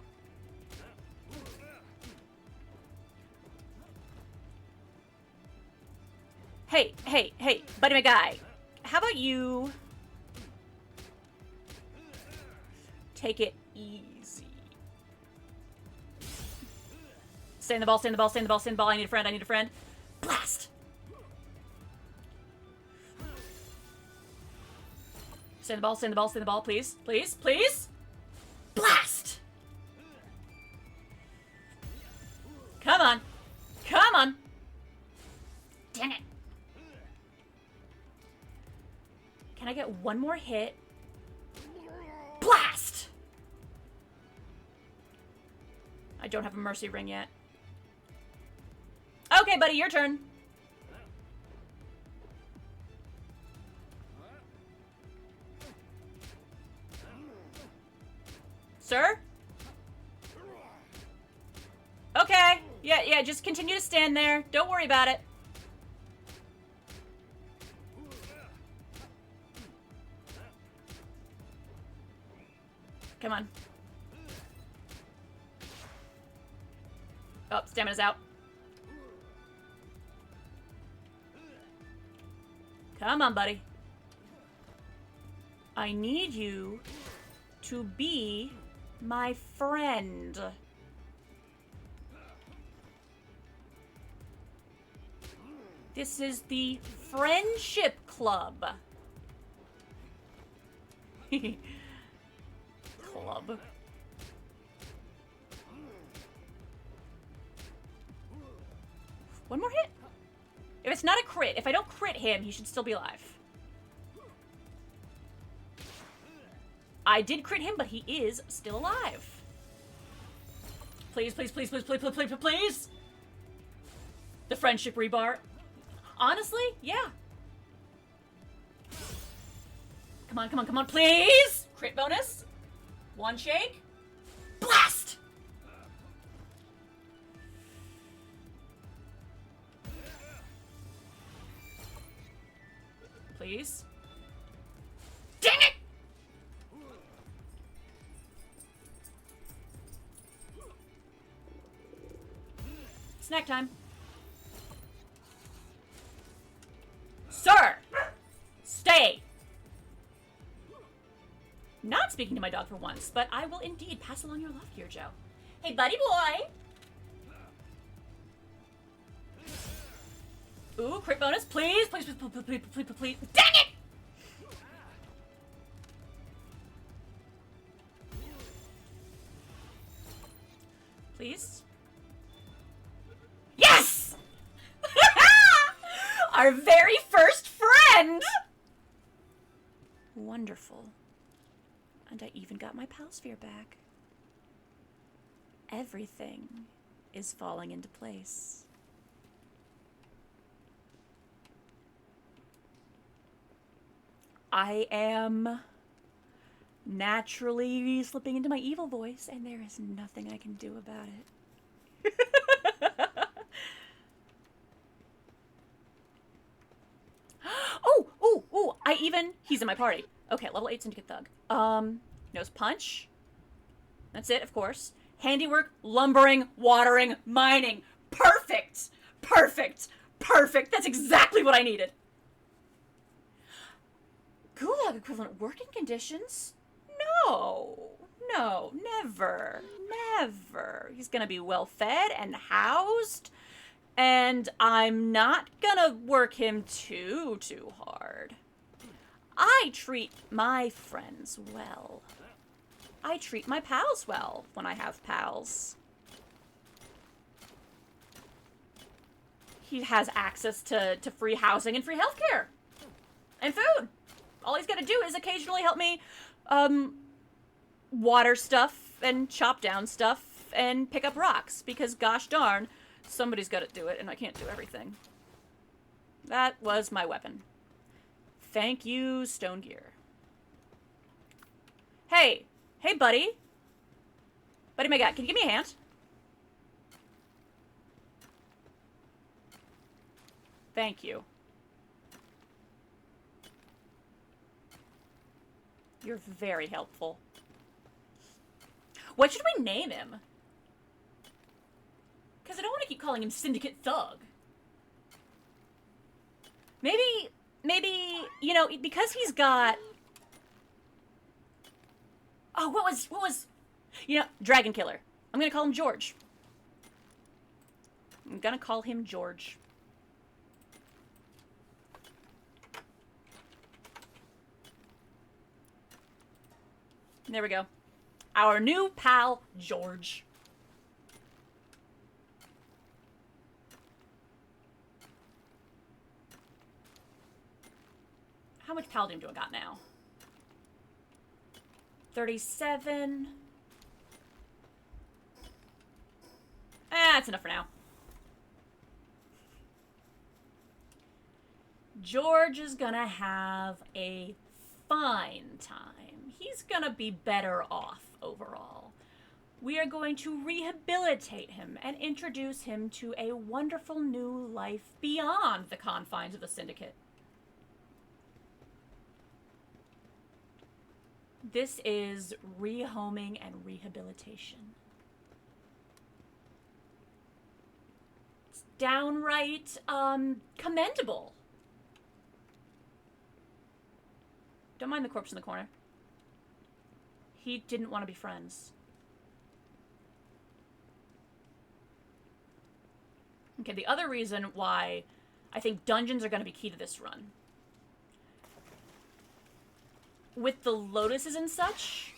Speaker 1: Hey, hey, hey, buddy my guy. How about you take it easy? Stay in the ball, stay in the ball, stay in the ball, stay in the ball. I need a friend, I need a friend. Blast! Stay in the ball, stay in the ball, stay in the ball, please. Please, please! Blast! Come on. Come on! Dang it. Can I get one more hit? Blast! I don't have a mercy ring yet. Okay, buddy, your turn. Sir? Okay. Yeah, just continue to stand there. Don't worry about it. Come on. Oh, stamina's out. Come on, buddy. I need you to be my friend. This is the Friendship Club. Club. One more hit? If it's not a crit, if I don't crit him, he should still be alive. I did crit him, but he is still alive. Please, please, please, please, please, please, please, please. The friendship rebar. Honestly, yeah. Come on, come on, come on, please! Crit bonus. One shake. Blast! Please. Dang it! Snack time. Sir! Stay! Not speaking to my dog for once, but I will indeed pass along your love here, Joe. Hey, buddy boy! Ooh, crit bonus, please, please, please, please, please, please, please, please. Dang it! Please. Yes! Our very first friend! Wonderful. And I even got my Palsphere back. Everything is falling into place. I am naturally slipping into my evil voice, and there is nothing I can do about it. He's in my party. Okay, level 8 Syndicate Thug. Knows Punch. That's it, of course. Handiwork, lumbering, watering, mining. Perfect! Perfect! Perfect! That's exactly what I needed. Gulag equivalent working conditions? No. No, never. Never. He's gonna be well fed and housed, and I'm not gonna work him too hard. I treat my friends well. I treat my pals well when I have pals. He has access to free housing and free healthcare. And food. All he's gotta do is occasionally help me, water stuff and chop down stuff and pick up rocks. Because gosh darn, somebody's gotta do it and I can't do everything. That was my weapon. Thank you, Stone Gear. Hey! Hey, buddy! Buddy, my god, can you give me a hand? Thank you. You're very helpful. What should we name him? Because I don't want to keep calling him Syndicate Thug. Maybe, you know, because he's got... Oh, what was... You know, Dragon Killer. I'm gonna call him George. I'm gonna call him George. There we go. Our new pal, George. How much Paladin do I got now? 37. That's enough for now. George is gonna have a fine time. He's gonna be better off overall. We are going to rehabilitate him and introduce him to a wonderful new life beyond the confines of the Syndicate. This is rehoming and rehabilitation. It's downright, commendable. Don't mind the corpse in the corner. He didn't want to be friends. Okay, the other reason why I think dungeons are going to be key to this run. With the lotuses and such,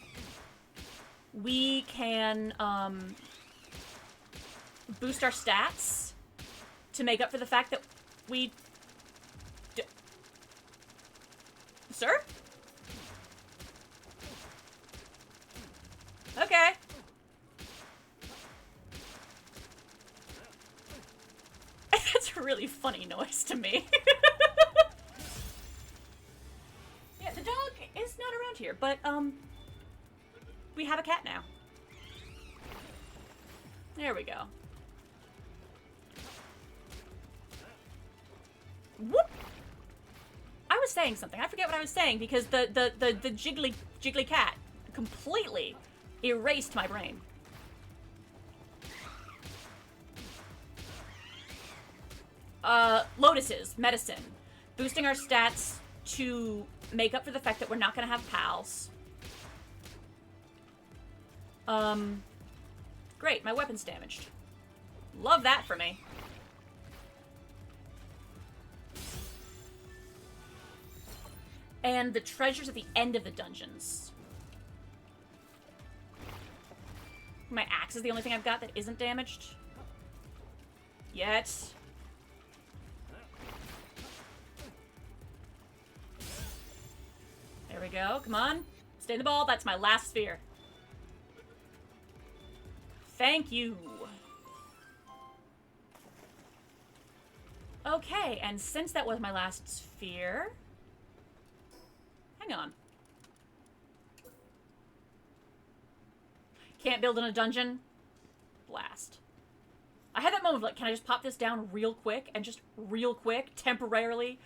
Speaker 1: we can boost our stats to make up for the fact that we... Sir? Okay. That's a really funny noise to me. Yeah, the dog is not around here, but, we have a cat now. There we go. Whoop! I was saying something. I forget what I was saying because the jiggly cat completely erased my brain. Lotuses, medicine. Boosting our stats to make up for the fact that we're not gonna have pals. Great, my weapon's damaged. Love that for me. And the treasures at the end of the dungeons. My axe is the only thing I've got that isn't damaged. Yet. There we go. Come on. Stay in the ball. That's my last sphere. Thank you. Okay, and since that was my last sphere... Hang on. Can't build in a dungeon? Blast. I had that moment of like, can I just pop this down real quick and just real quick, temporarily,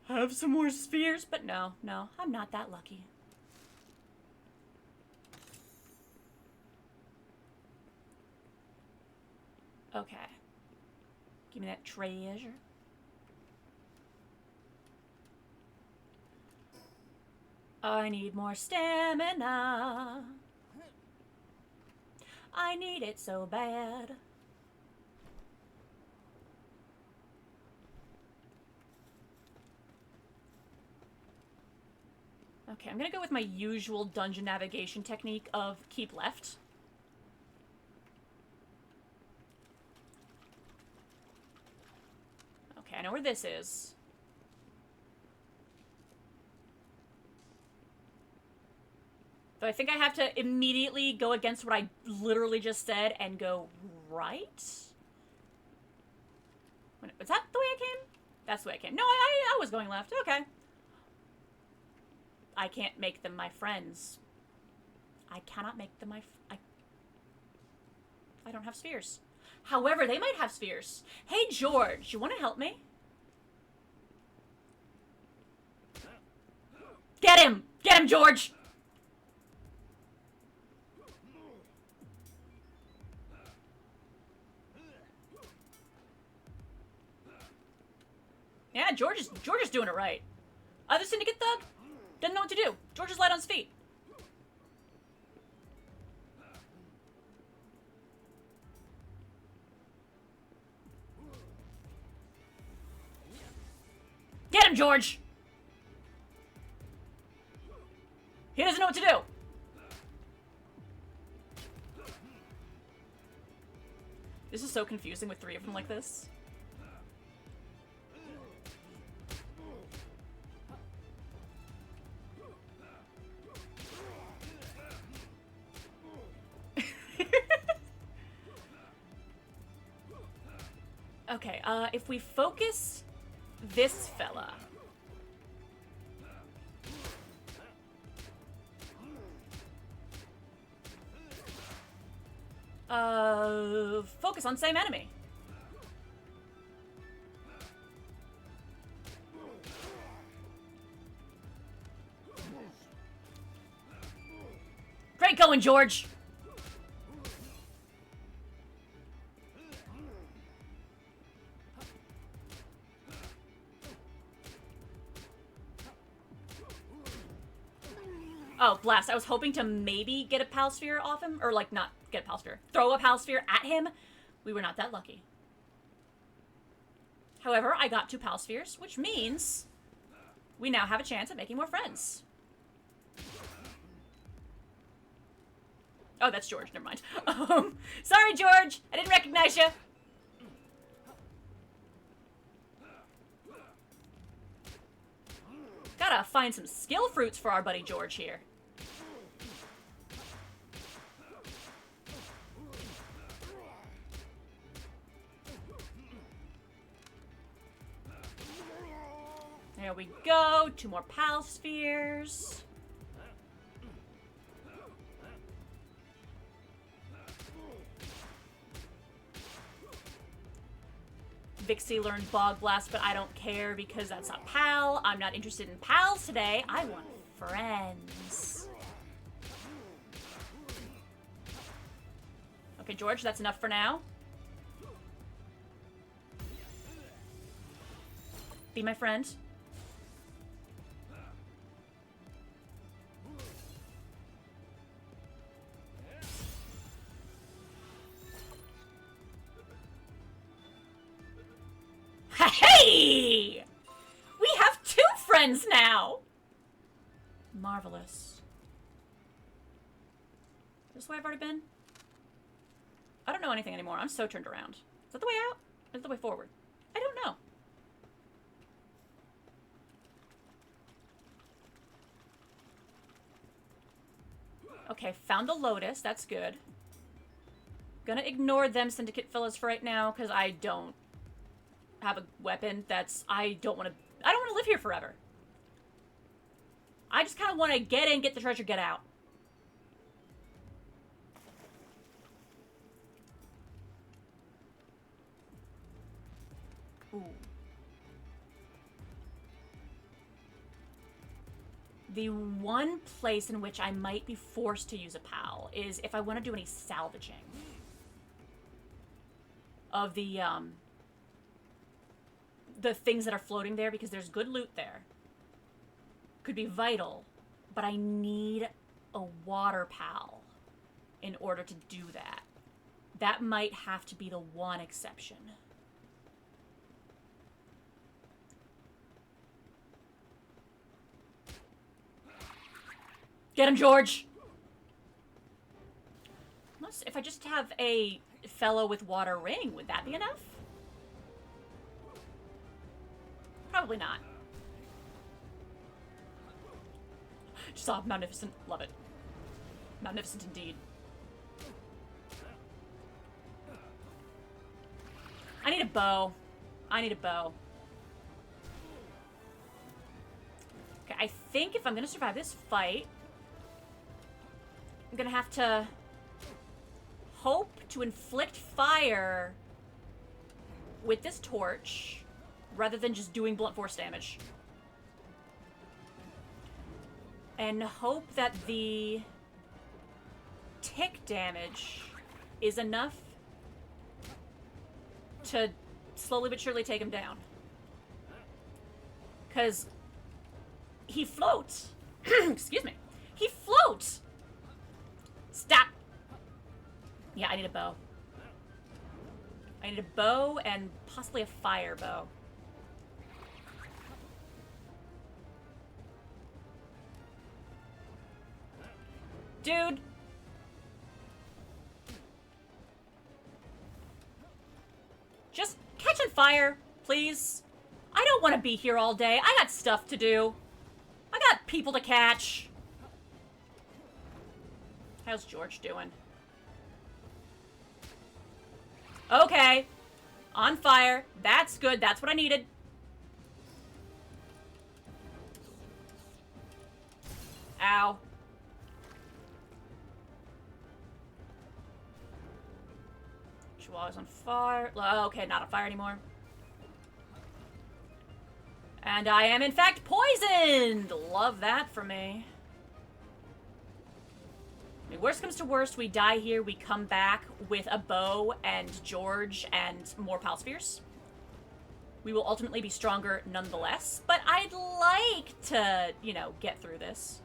Speaker 1: have some more spheres? But no, I'm not that lucky. Okay. Give me that treasure. I need more stamina. I need it so bad. Okay, I'm gonna go with my usual dungeon navigation technique of keep left. Okay, I know where this is. Though I think I have to immediately go against what I literally just said and go right? Was that the way I came? That's the way I came. No, I was going left. Okay. I can't make them my friends. I cannot make them I don't have spheres. However, they might have spheres. Hey, George, you want to help me? Get him! Get him, George! Yeah, George is doing it right. Other syndicate thug doesn't know what to do. George is light on his feet. Get him, George! He doesn't know what to do. This is so confusing with three of them like this. Okay, if we focus this fella. Focus on same enemy. Great going, George! Oh, blast. I was hoping to maybe get a Pal Sphere off him. Or, like, not get a Pal Sphere. Throw a Pal Sphere at him. We were not that lucky. However, I got 2 Pal Spheres, which means we now have a chance at making more friends. Oh, that's George. Never mind. Sorry, George. I didn't recognize you. Gotta find some skill fruits for our buddy George here. There we go. 2 more Pal Spheres. Vixie learned Bog Blast, but I don't care because that's not Pal. I'm not interested in pals today. I want friends. Okay, George, that's enough for now. Be my friend. Hey! We have 2 friends friends now! Marvelous. Is this the way I've already been? I don't know anything anymore. I'm so turned around. Is that the way out? Or is it the way forward? I don't know. Okay, found the Lotus. That's good. Gonna ignore them Syndicate fellas for right now, because I don't have a weapon that's... I don't want to live here forever. I just kind of want to get in, get the treasure, get out. Ooh. The one place in which I might be forced to use a PAL is if I want to do any salvaging of the things that are floating there, because there's good loot there. Could be vital, but I need a water PAL in order to do that. That might have to be the one exception. Get him, George! Unless, if I just have a fellow with water ring, would that be enough? Probably not. Just saw magnificent. Love it. Magnificent indeed. I need a bow. I need a bow. Okay, I think if I'm gonna survive this fight, I'm gonna have to hope to inflict fire with this torch rather than just doing blunt force damage. And hope that the tick damage is enough to slowly but surely take him down. Because he floats. Excuse me. He floats! Stop! Yeah, I need a bow. I need a bow and possibly a fire bow. Dude! Just catch on fire, please. I don't want to be here all day. I got stuff to do. I got people to catch. How's George doing? Okay. On fire. That's good. That's what I needed. Ow. Chihuahua's on fire. Oh, okay, not on fire anymore. And I am, in fact, poisoned! Love that for me. I mean, worst comes to worst, we die here, we come back with a bow and George and more Pal Spheres. We will ultimately be stronger nonetheless, but I'd like to, you know, get through this.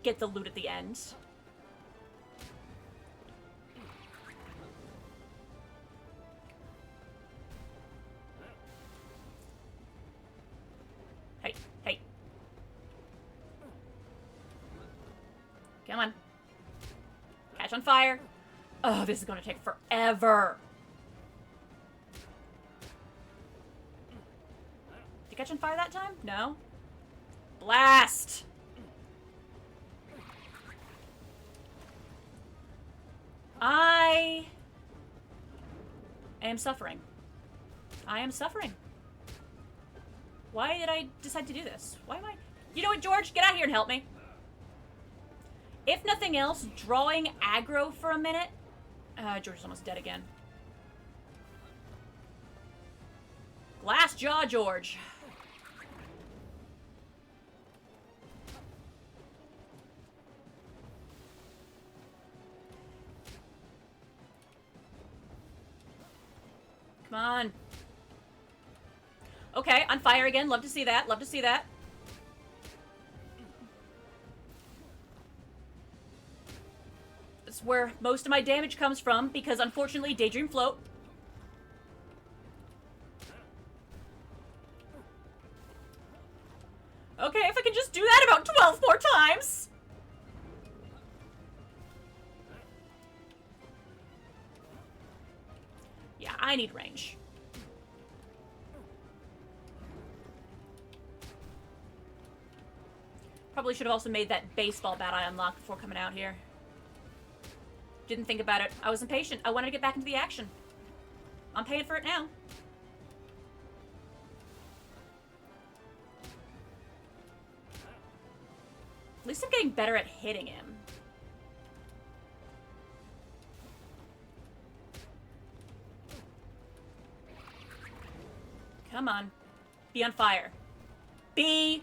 Speaker 1: Get the loot at the end. Hey, hey. Come on. Catch on fire. Oh, this is gonna take forever. Did you catch on fire that time? No? Blast! I am suffering. I am suffering. Why did I decide to do this? Why am I... You know what, George? Get out here and help me. If nothing else, drawing aggro for a minute... George is almost dead again. Glass jaw, George. Come on. Okay, on fire again. Love to see that. Love to see that. That's where most of my damage comes from, because unfortunately, Daydream Float. Okay, if I can just do that about 12 more times. Yeah, I need range. Probably should have also made that baseball bat I unlocked before coming out here. Didn't think about it. I was impatient. I wanted to get back into the action. I'm paying for it now. At least I'm getting better at hitting him. Come on. Be on fire. Be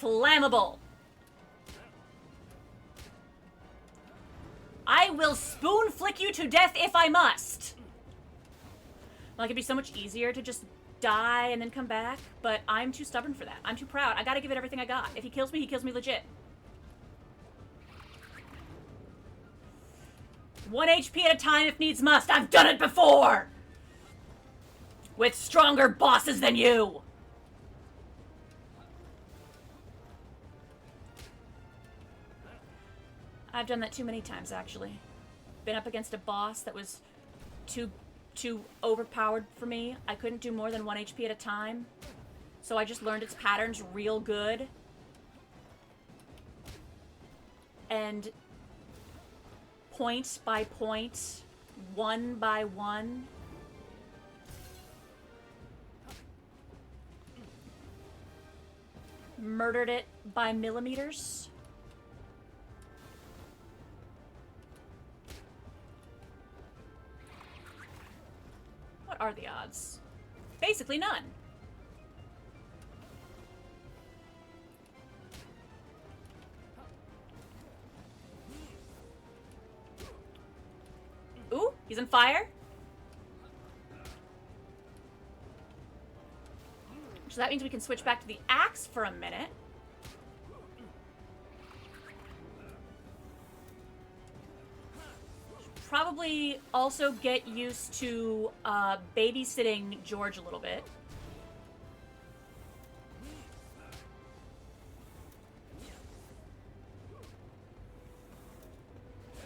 Speaker 1: flammable. I will spoon flick you to death if I must. Like, it'd be so much easier to just die and then come back, but I'm too stubborn for that. I'm too proud. I gotta give it everything I got. If he kills me legit. 1 HP at a time if needs must. I've done it before! With stronger bosses than you! I've done that too many times, actually. Been up against a boss that was too overpowered for me. I couldn't do more than 1 HP at a time. So I just learned its patterns real good. And point by point, one by one, murdered it by millimeters. What are the odds? Basically none. Ooh, he's on fire. So that means we can switch back to the axe for a minute. Probably also get used to babysitting George a little bit.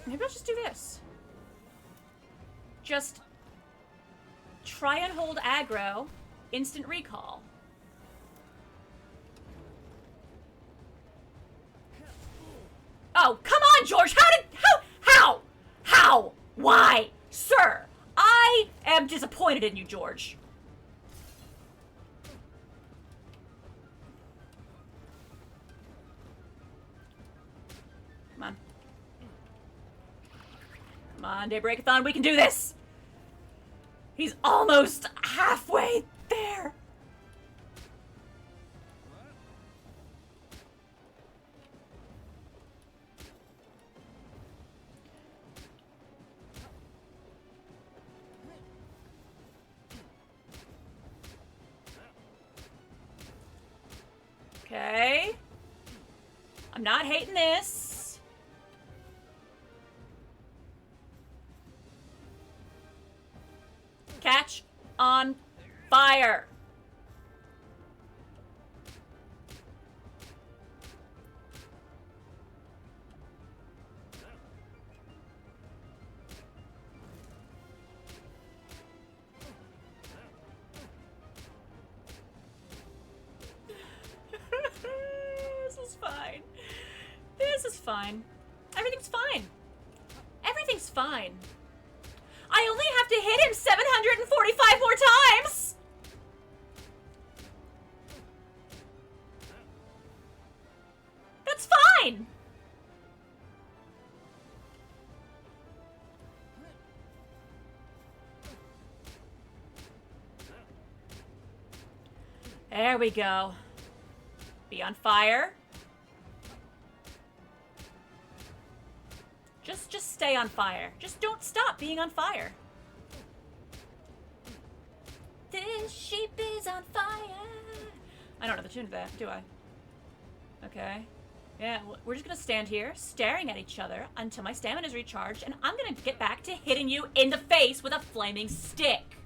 Speaker 1: Maybe I'll just do this. Just try and hold aggro, instant recall. Oh, come on, George! How? Why? Sir, I am disappointed in you, George. Come on. Come on, Daybreakathon, we can do this! He's almost halfway there! Okay. I'm not hating this. Catch on fire. This is fine. Everything's fine. Everything's fine. I only have to hit him 745 more times! That's fine! There we go. Be on fire. Just stay on fire. Just don't stop being on fire. This sheep is on fire. I don't know the tune of that, do I? Okay. Yeah, we're just gonna stand here, staring at each other until my stamina's recharged, and I'm gonna get back to hitting you in the face with a flaming stick.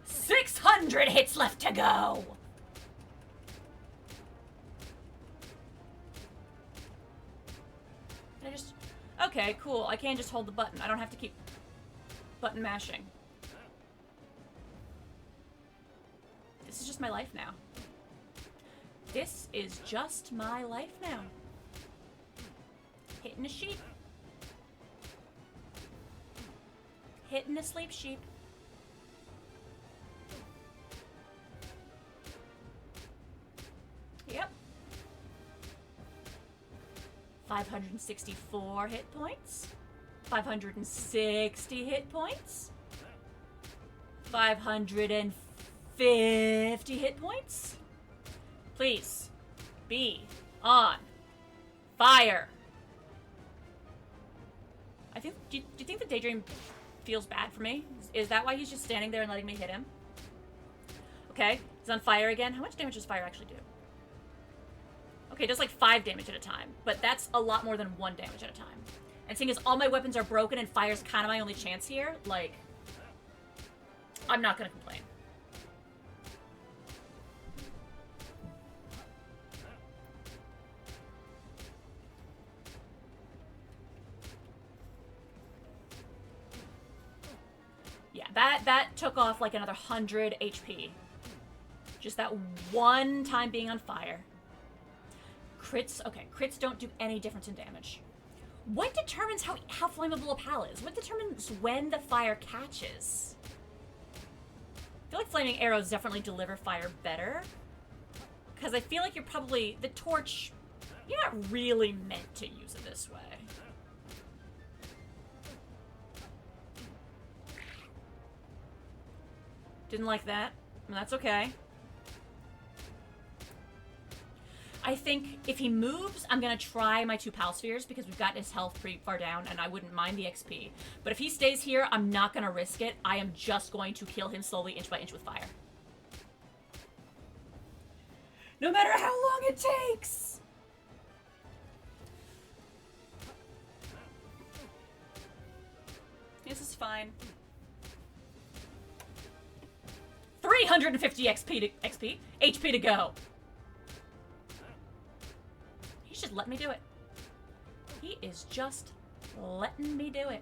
Speaker 1: 600 hits left to go. just... Okay, cool. I can just hold the button. I don't have to keep button mashing. This is just my life now. This is just my life now. Hitting a sheep. Hitting a sleep sheep. Yep. 564 hit points. 560 hit points. 550 hit points. Please be on fire. I think. Do you think the Daydream feels bad for me? Is that why he's just standing there and letting me hit him? Okay, he's on fire again. How much damage does fire actually do? Okay, it does like 5 damage at a time, but that's a lot more than 1 damage at a time. And seeing as all my weapons are broken and fire's kind of my only chance here, like, I'm not gonna complain. Yeah, that took off like another 100 HP. Just that one time being on fire. Crits, okay, crits don't do any difference in damage. What determines how flammable a pal is? What determines when the fire catches? I feel like flaming arrows definitely deliver fire better. Because I feel like you're probably, the torch, you're not really meant to use it this way. Didn't like that. That's okay. I think if he moves, I'm gonna try my 2 pal spheres because we've got his health pretty far down and I wouldn't mind the XP. But if he stays here, I'm not gonna risk it. I am just going to kill him slowly, inch by inch with fire. No matter how long it takes! This is fine. 350 HP to go. He's just letting me do it. He is just letting me do it.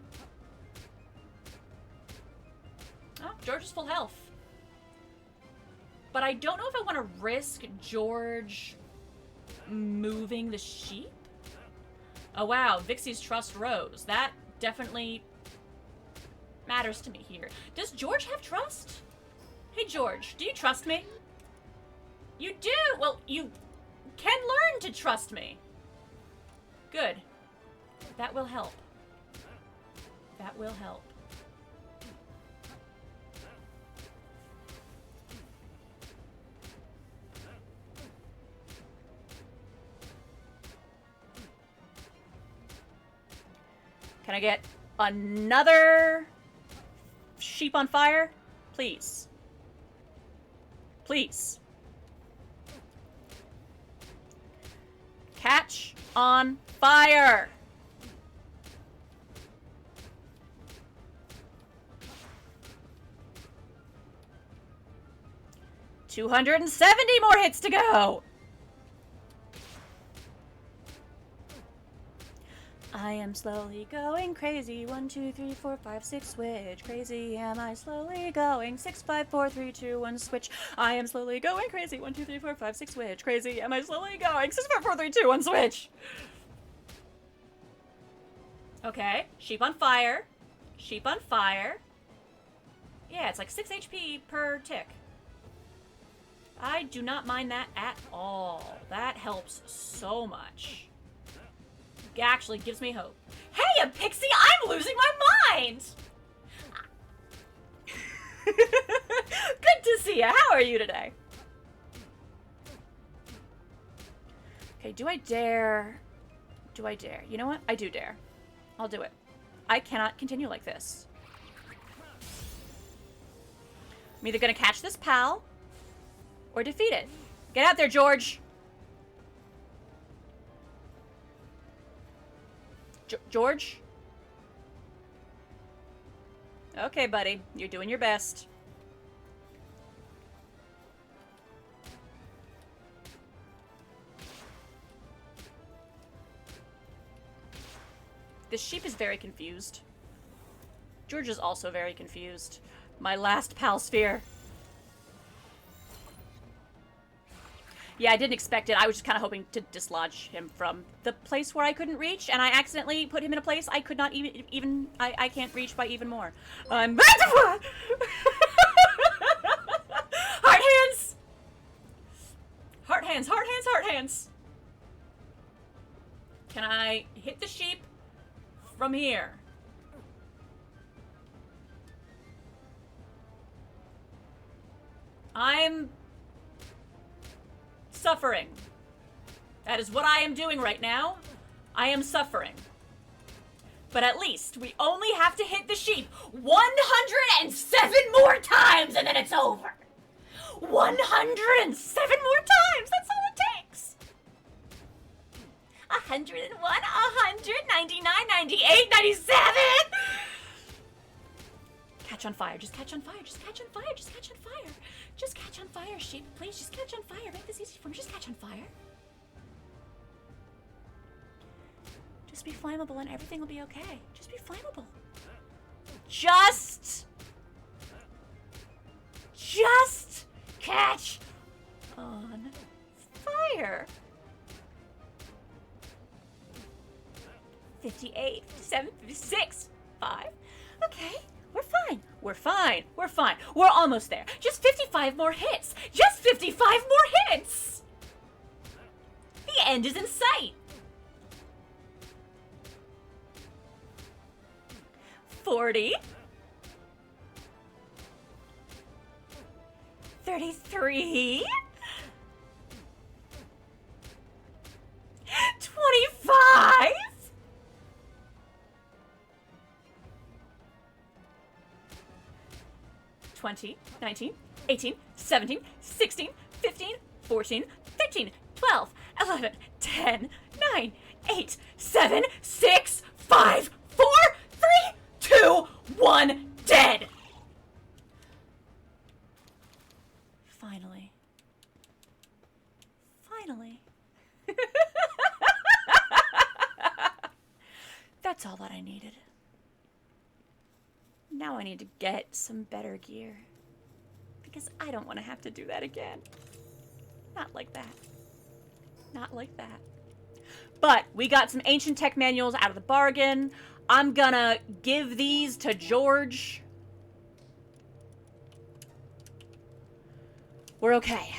Speaker 1: Oh, George is full health. But I don't know if I want to risk George moving the sheep. Oh wow, Vixie's trust rose. That definitely matters to me here. Does George have trust? Hey George, do you trust me? You do! Well, you can learn to trust me. Good. That will help. That will help. Can I get another sheep on fire? Please. Please. Catch on fire. $270 more hits to go. I am slowly going crazy. 1, 2, 3, 4, 5, 6, switch. Crazy am I slowly going. 6, 5, 4, 3, 2, 1, switch. I am slowly going crazy. 1, 2, 3, 4, 5, 6, switch. Crazy am I slowly going. 6, 5, 4, 3, 2, 1, switch. Okay, sheep on fire. Sheep on fire. Yeah, it's like 6 HP per tick. I do not mind that at all. That helps so much. Actually gives me hope. Hey, a pixie! I'm losing my mind! Good to see you. How are you today? Okay, do I dare? Do I dare? You know what? I do dare. I'll do it. I cannot continue like this. I'm either gonna catch this pal or defeat it. Get out there, George! George? Okay, buddy. You're doing your best. This sheep is very confused. George is also very confused. My last pal sphere. Yeah, I didn't expect it. I was just kind of hoping to dislodge him from the place where I couldn't reach, and I accidentally put him in a place I could not even I can't reach by even more. I'm Heart hands! Heart hands, heart hands, heart hands! Can I hit the sheep from here? I'm suffering. That is what I am doing right now. I am suffering. But at least we only have to hit the sheep 107 more times and then it's over. 107 more times. That's all it takes. 101, 100, 99, 98, 97. Catch on fire. Just catch on fire. Just catch on fire. Just catch on fire. Just catch on fire, sheep. Please, just catch on fire. Make this easy for me. Just catch on fire. Just be flammable and everything will be okay. Just be flammable. Just catch on fire. 58, 57, 56, 5. Okay. We're fine. We're fine. We're fine. We're almost there. Just 55 more hits. Just 55 more hits. The end is in sight. 40. 33. 25. 20, 19, 18, 17, 16, 15, 14, 13, 12, 11, 10, 9, 8, 7, 6, 5, 4, 3, 2, 1, dead! Finally. Finally. That's all that I needed. Now I need to get some better gear. Because I don't want to have to do that again. Not like that. Not like that. But we got some ancient tech manuals out of the bargain. I'm gonna give these to George. We're okay.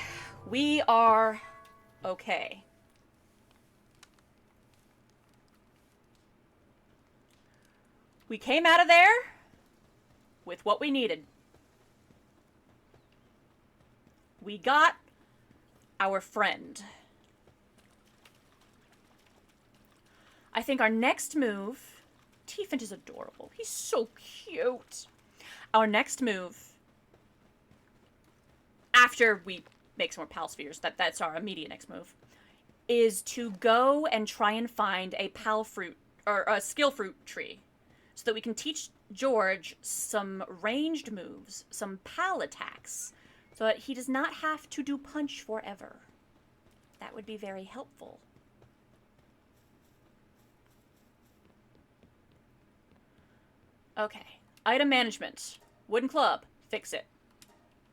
Speaker 1: We are okay. We came out of there with what we needed. We got our friend. I think our next move... T-Finch is adorable. He's so cute. Our next move, after we make some more pal spheres, that's our immediate next move, is to go and try and find a pal fruit, or a skill fruit tree, so that we can teach George some ranged moves, some pal attacks, so that he does not have to do punch forever. That would be very helpful. Okay. Item management. Wooden club. Fix it.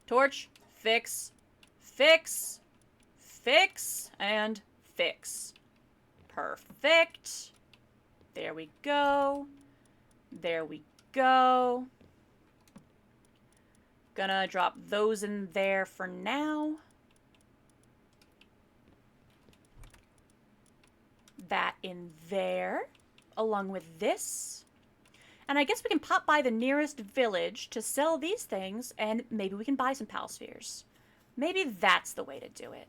Speaker 1: Torch. Fix. Fix. Fix. And fix. Perfect. There we go. There we go. Gonna drop those in there for now. That in there, along with this. And I guess we can pop by the nearest village to sell these things, and maybe we can buy some pal spheres. Maybe that's the way to do it.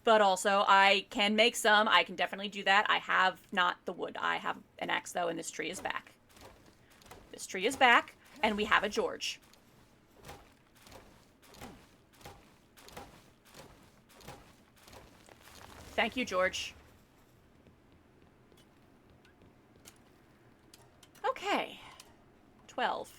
Speaker 1: But also, I can make some. I can definitely do that. I have not the wood. I have an axe, though, and this tree is back. This tree is back, and we have a George. Thank you, George. Okay. 12.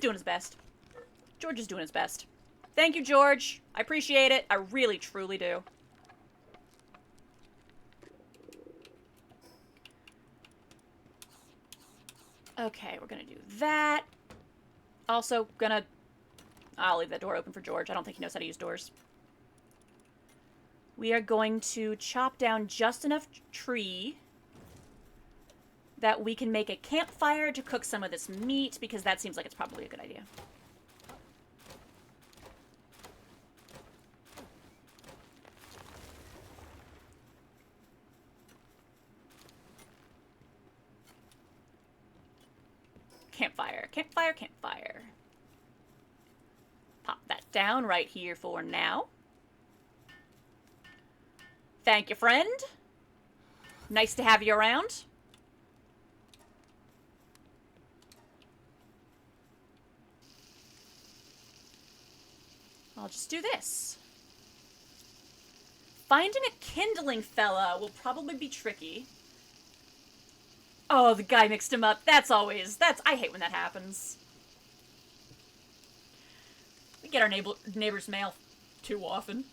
Speaker 1: doing his best. George is doing his best. Thank you, George. I appreciate it. I really, truly do. Okay, we're gonna do that. Also, I'll leave that door open for George. I don't think he knows how to use doors. We are going to chop down just enough tree that we can make a campfire to cook some of this meat, because that seems like it's probably a good idea. Campfire, campfire, campfire. Pop that down right here for now. Thank you, friend. Nice to have you around. I'll just do this. Finding a kindling fella will probably be tricky. Oh, the guy mixed him up. I hate when that happens. We get our neighbor's mail too often.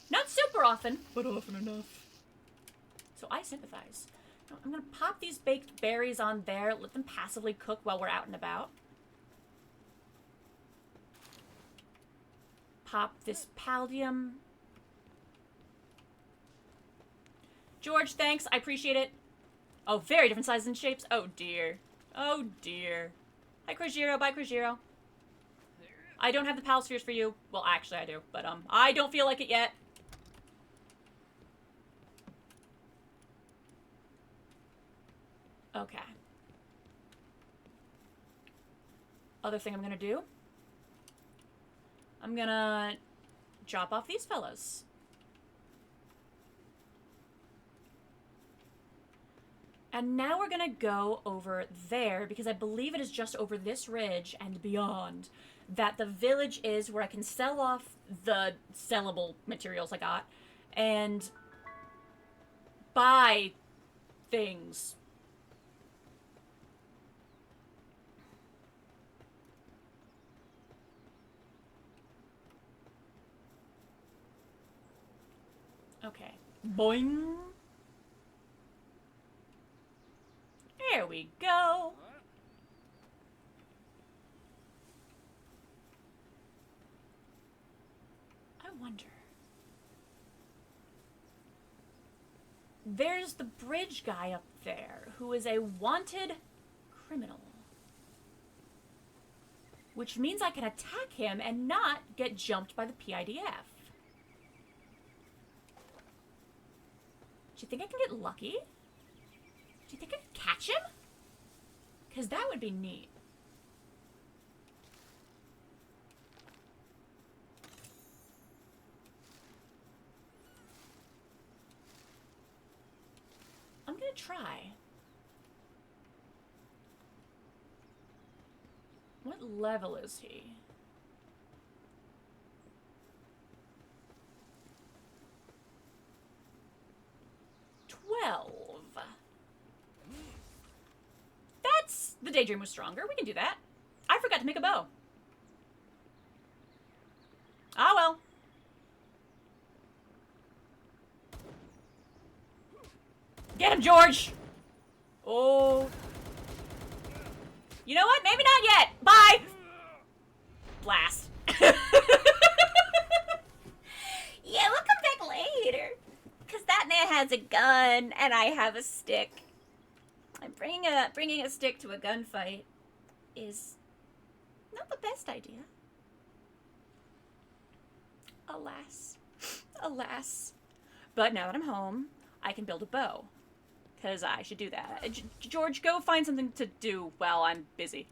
Speaker 1: Not super often, but often enough. So I sympathize. Now, I'm gonna pop these baked berries on there, let them passively cook while we're out and about. Pop this paldium. George, thanks. I appreciate it. Oh, very different sizes and shapes. Oh, dear. Oh, dear. Hi, Krajiro. Bye, Krajiro. I don't have the pal spheres for you. Well, actually, I do. But, I don't feel like it yet. Okay. Other thing I'm gonna do. I'm gonna drop off these fellas. And now we're gonna go over there, because I believe it is just over this ridge and beyond that the village is, where I can sell off the sellable materials I got and buy things. Okay. Boing. There we go. I wonder. There's the bridge guy up there, who is a wanted criminal. Which means I can attack him and not get jumped by the PIDF. Do you think I can get lucky? Do you think I can catch him? Because that would be neat. I'm gonna try. What level is he? The Daydream was stronger. We can do that. I forgot to make a bow. Ah, well. Get him, George! Oh. You know what? Maybe not yet. Bye! Blast. Yeah, we'll come back later. Because that man has a gun, and I have a stick. And bringing a stick to a gunfight is not the best idea. Alas. Alas. But now that I'm home, I can build a bow. Because I should do that. George, go find something to do while I'm busy.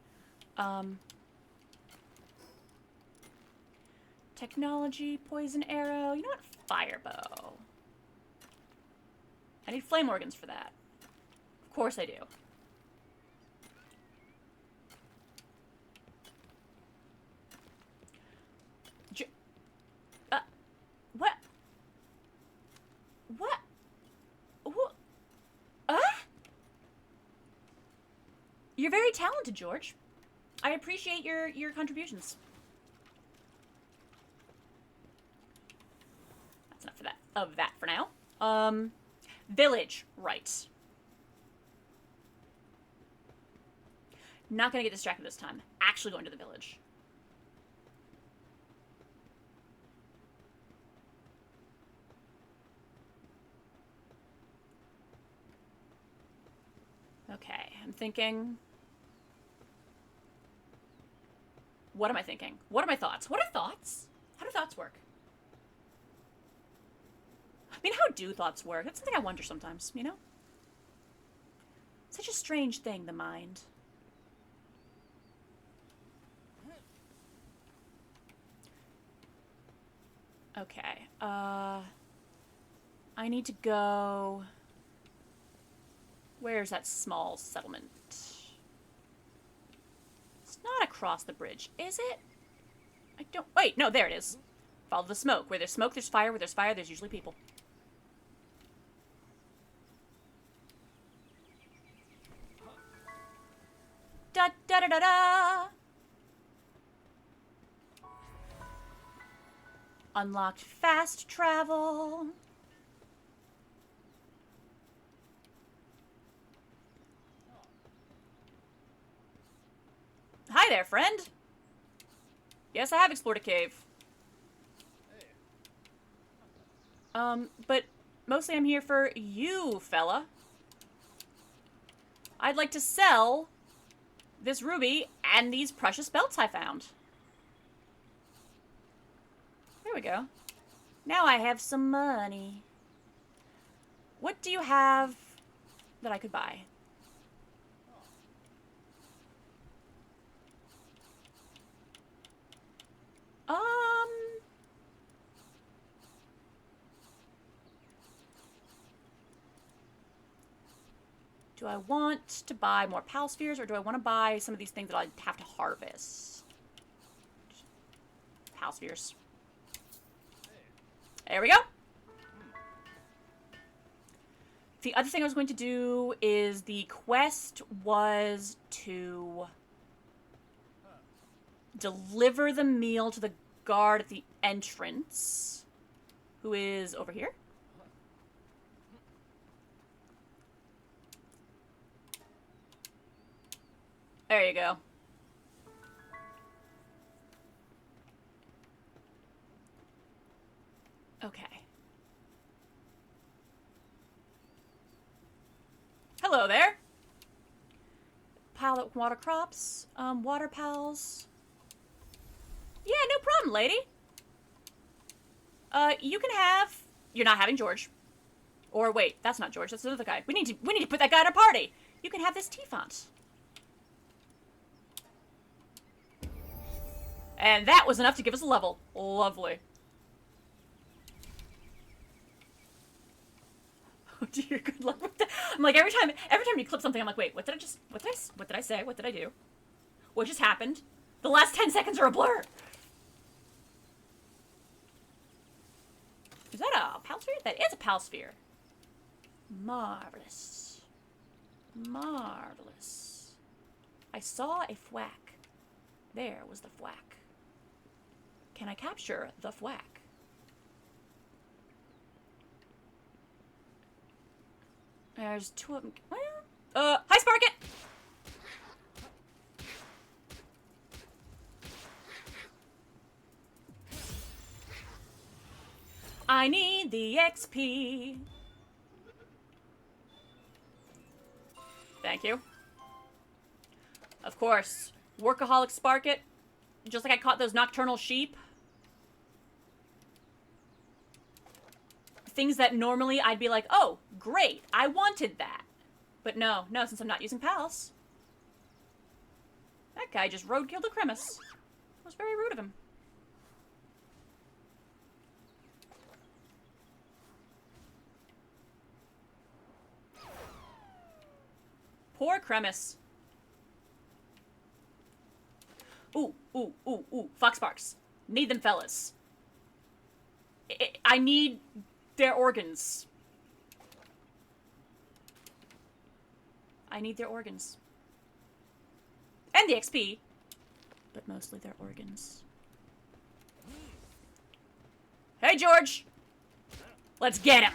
Speaker 1: Technology, poison arrow. You know what? Fire bow. I need flame organs for that. Of course I do. What? What? What? You're very talented, George. I appreciate your contributions. That's enough for that. Of that for now. Village, right. Not gonna get distracted this time. Actually going to the village. Okay, I'm thinking... What am I thinking? What are my thoughts? What are thoughts? How do thoughts work? I mean, how do thoughts work? That's something I wonder sometimes, you know? Such a strange thing, the mind. Okay, I need to go... Where's that small settlement? It's not across the bridge, is it? I don't... Wait, no, there it is. Follow the smoke. Where there's smoke, there's fire. Where there's fire, there's usually people. Da da da da da! Unlocked fast travel. Hi there, friend. Yes, I have explored a cave. But mostly I'm here for you, fella. I'd like to sell this ruby and these precious belts I found. There we go. Now I have some money. What do you have that I could buy? Do I want to buy more pal spheres, or do I want to buy some of these things that I have to harvest? Pal spheres. There we go. The other thing I was going to do is the quest was to deliver the meal to the guard at the entrance, who is over here. There you go. Okay. Hello there. Pilot water crops. Water pals. Yeah, no problem, lady. You can have... You're not having George. Or wait, that's not George. That's another guy. We need to put that guy in a party. You can have this tea font. And that was enough to give us a level. Lovely. Oh dear, good luck with that. I'm like, every time you clip something, I'm like, wait, what did I say? What did I do? What just happened? The last 10 seconds are a blur. Is that a pal sphere? That is a pal sphere. Marvelous. Marvelous. I saw a thwack. There was the thwack. Can I capture the thwack? There's two of them. Well, hi, Sparket! I need the XP. Thank you. Of course. Workaholic Sparket. Just like I caught those nocturnal sheep. Things that normally I'd be like, oh, great, I wanted that. But no, since I'm not using pals. That guy just roadkilled a Cremus. That was very rude of him. Poor Cremus. Ooh. Foxparks. Need them fellas. I need their organs. I need their organs. and the XP, but mostly their organs. Hey, George! Let's get him!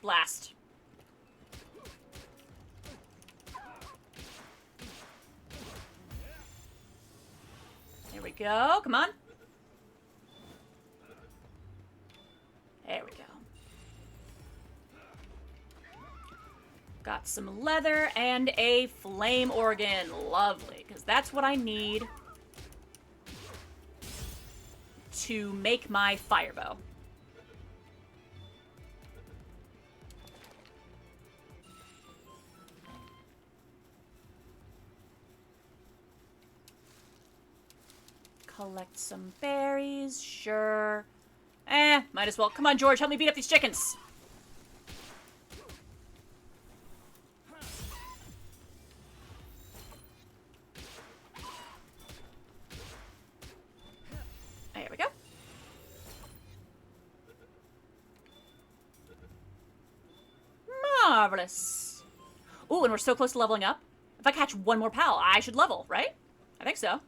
Speaker 1: Blast. There we go. Come on. There we go. Got some leather and a flame organ. Lovely, because that's what I need to make my fire bow. Collect some berries, sure. Might as well. Come on, George, help me beat up these chickens. There we go. Marvelous. Ooh, and we're so close to leveling up. If I catch one more pal, I should level, right? I think so.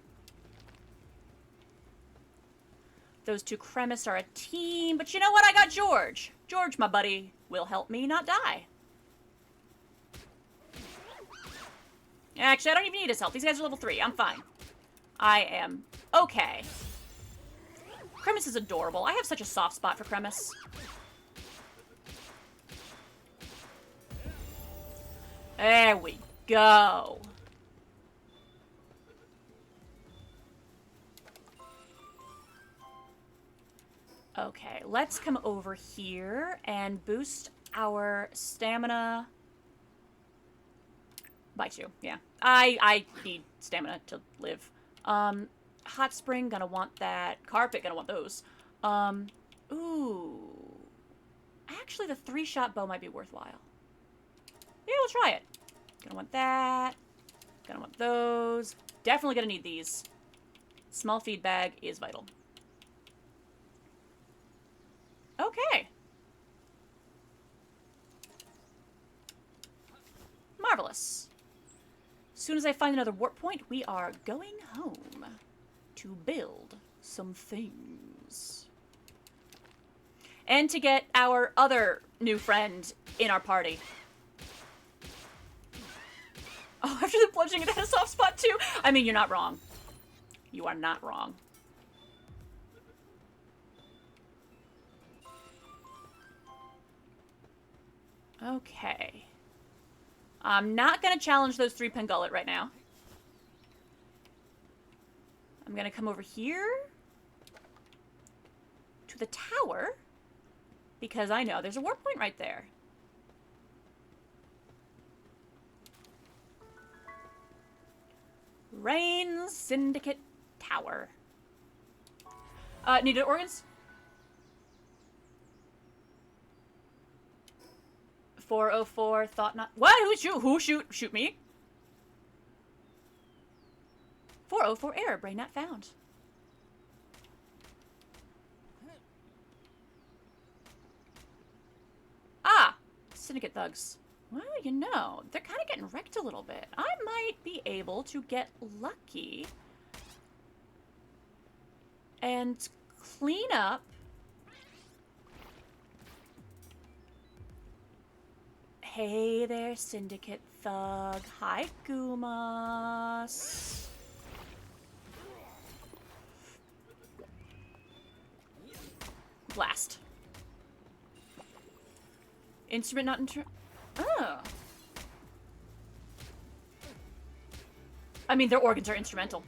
Speaker 1: Those two Cremis are a team, but you know what? I got George. George, my buddy, will help me not die. Actually, I don't even need his help. These guys are level 3. I'm fine. I am okay. Cremis is adorable. I have such a soft spot for Cremis. There we go. Okay, let's come over here and boost our stamina by 2. Yeah, I need stamina to live. Hot spring, gonna want that. Carpet, gonna want those. Ooh. Actually, the 3-shot bow might be worthwhile. Yeah, we'll try it. Gonna want that. Gonna want those. Definitely gonna need these. Small feed bag is vital. Okay. Marvelous. As soon as I find another warp point, we are going home to build some things. And to get our other new friend in our party. Oh, after the bludgeoning, it had a soft spot too? I mean, you're not wrong. You are not wrong. Okay. I'm not going to challenge those 3 Pengullet right now. I'm going to come over here to the tower because I know there's a warp point right there. Rain Syndicate Tower. Needed organs? 404, thought not. What? Who shoot me? 404 error, brain not found. Ah, Syndicate thugs. Well, you know, they're kind of getting wrecked a little bit. I might be able to get lucky and clean up Hey there, Syndicate Thug. Hi, Gumas. Blast. Instrument not Oh. I mean, their organs are instrumental.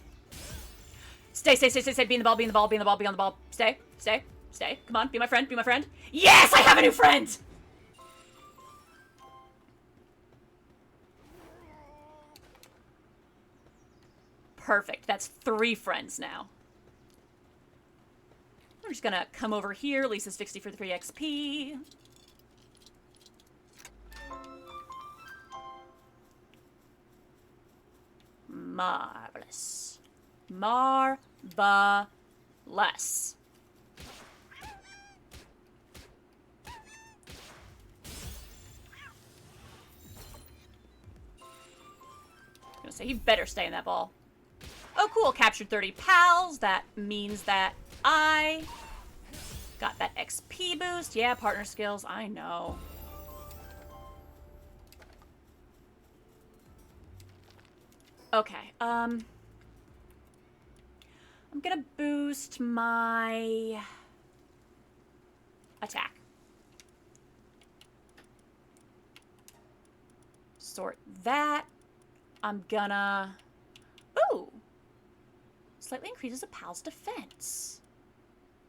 Speaker 1: Stay. Be in the ball, be in the ball, be in the ball, be on the ball. Stay. Come on, be my friend, be my friend. Yes, I have a new friend! Perfect. That's 3 friends now. We're just gonna come over here. Lisa's 60 for 3 XP. Marvelous. Marvelous. gonna say, he better stay in that ball. Oh, cool. Captured 30 pals. That means that I got that XP boost. Yeah, partner skills. I know. Okay, I'm gonna boost my attack. Sort that. I'm gonna... Ooh! Slightly increases a pal's defense.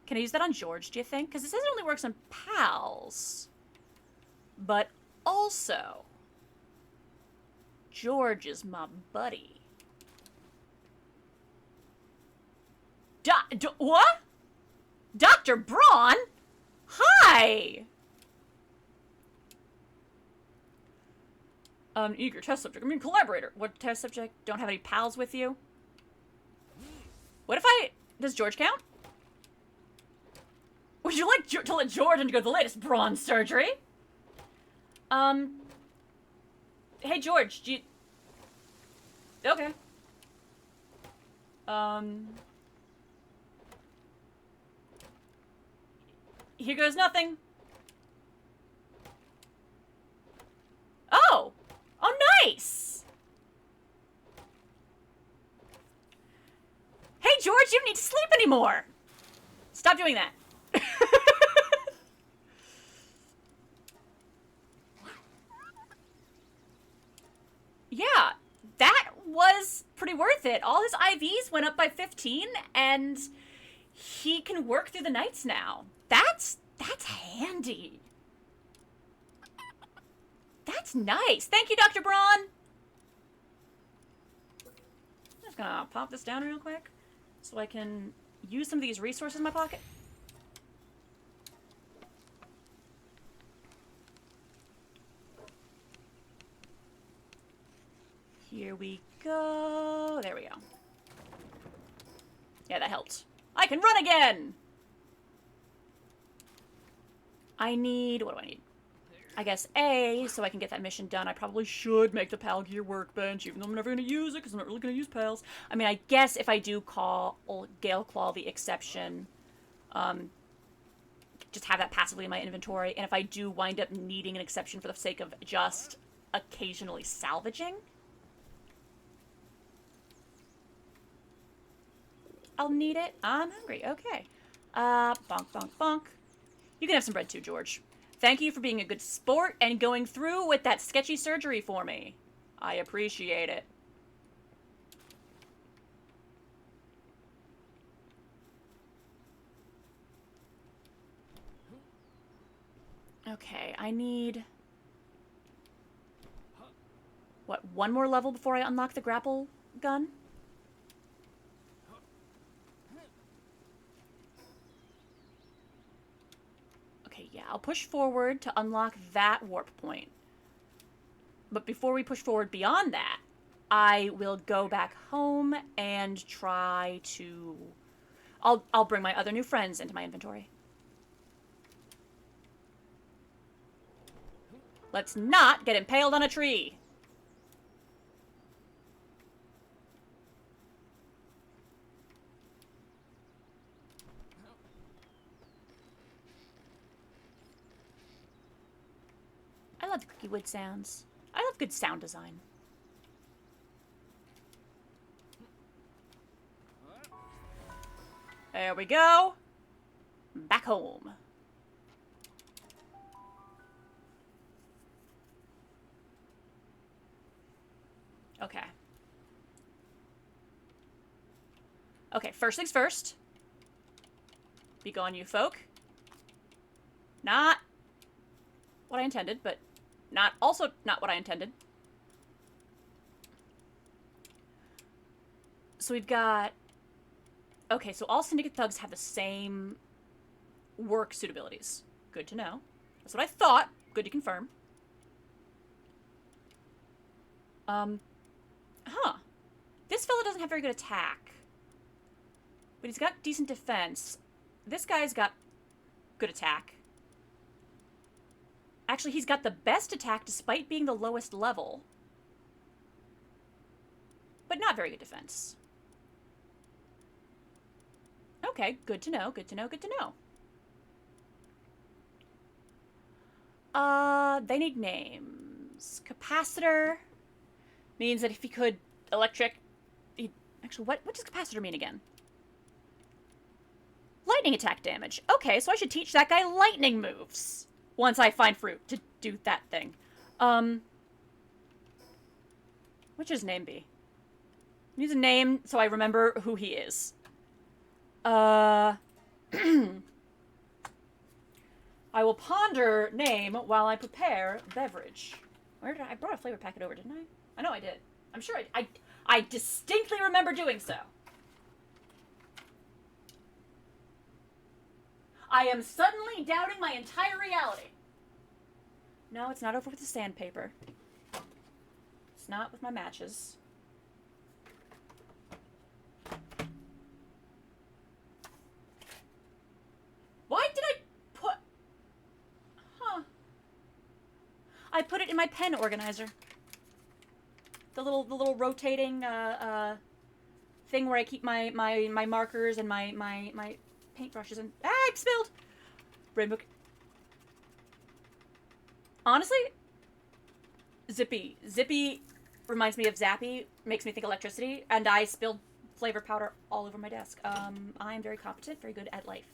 Speaker 1: Can I use that on George, do you think? Because it says it only works on pals. But also, George is my buddy. What? Dr. Braun? Hi! Eager test subject. I mean, collaborator. What test subject? Don't have any pals with you? What if I... Does George count? Would you like to let George undergo the latest brawn surgery? Hey, George, do you... Okay. Here goes nothing. Oh! Oh, nice! Hey, George, you don't need to sleep anymore! Stop doing that. Yeah, that was pretty worth it. All his IVs went up by 15, and he can work through the nights now. That's handy. That's nice. Thank you, Dr. Braun. I'm just gonna pop this down real quick so I can use some of these resources in my pocket. Here we go. There we go. Yeah, that helped. I can run again! I need... What do I need? I guess A, so I can get that mission done. I probably should make the Pal Gear workbench, even though I'm never going to use it, because I'm not really going to use pals. I mean, I guess if I do call Gale Claw the exception, just have that passively in my inventory, and if I do wind up needing an exception for the sake of just occasionally salvaging, I'll need it. I'm hungry. Okay. Bonk, bonk, bonk. You can have some bread too, George. Thank you for being a good sport and going through with that sketchy surgery for me. I appreciate it. Okay, I need... What, one more level before I unlock the grapple gun? Yeah, I'll push forward to unlock that warp point. But before we push forward beyond that, I will go back home and try to... I'll bring my other new friends into my inventory. Let's not get impaled on a tree. I love the creaky wood sounds. I love good sound design. There we go. Back home. Okay. Okay, first things first. Be gone, you folk. Not what I intended, but also not what I intended. So we've got... Okay, so all Syndicate thugs have the same work suitabilities. Good to know. That's what I thought. Good to confirm. This fella doesn't have very good attack. But he's got decent defense. This guy's got good attack. Actually, he's got the best attack despite being the lowest level. but not very good defense. Okay, good to know, good to know, good to know. They need names. Capacitor means that if he could electric... Actually, what does capacitor mean again? Lightning attack damage. Okay, so I should teach that guy lightning moves once I find fruit to do that thing. What should his name be? He needs a name so I remember who he is. I will ponder name while I prepare beverage. Where did I brought a flavor packet over, didn't I? I know I did. I'm sure I distinctly remember doing so. I am suddenly doubting my entire reality. No, it's not over with the sandpaper. It's not with my matches. Why did I put... Huh. I put it in my pen organizer. The little rotating thing where I keep my markers and my paintbrushes and... Ah, I spilled! Rainbow... Honestly, Zippy. Zippy reminds me of Zappy, makes me think electricity, and I spilled flavor powder all over my desk. I am very competent, very good at life.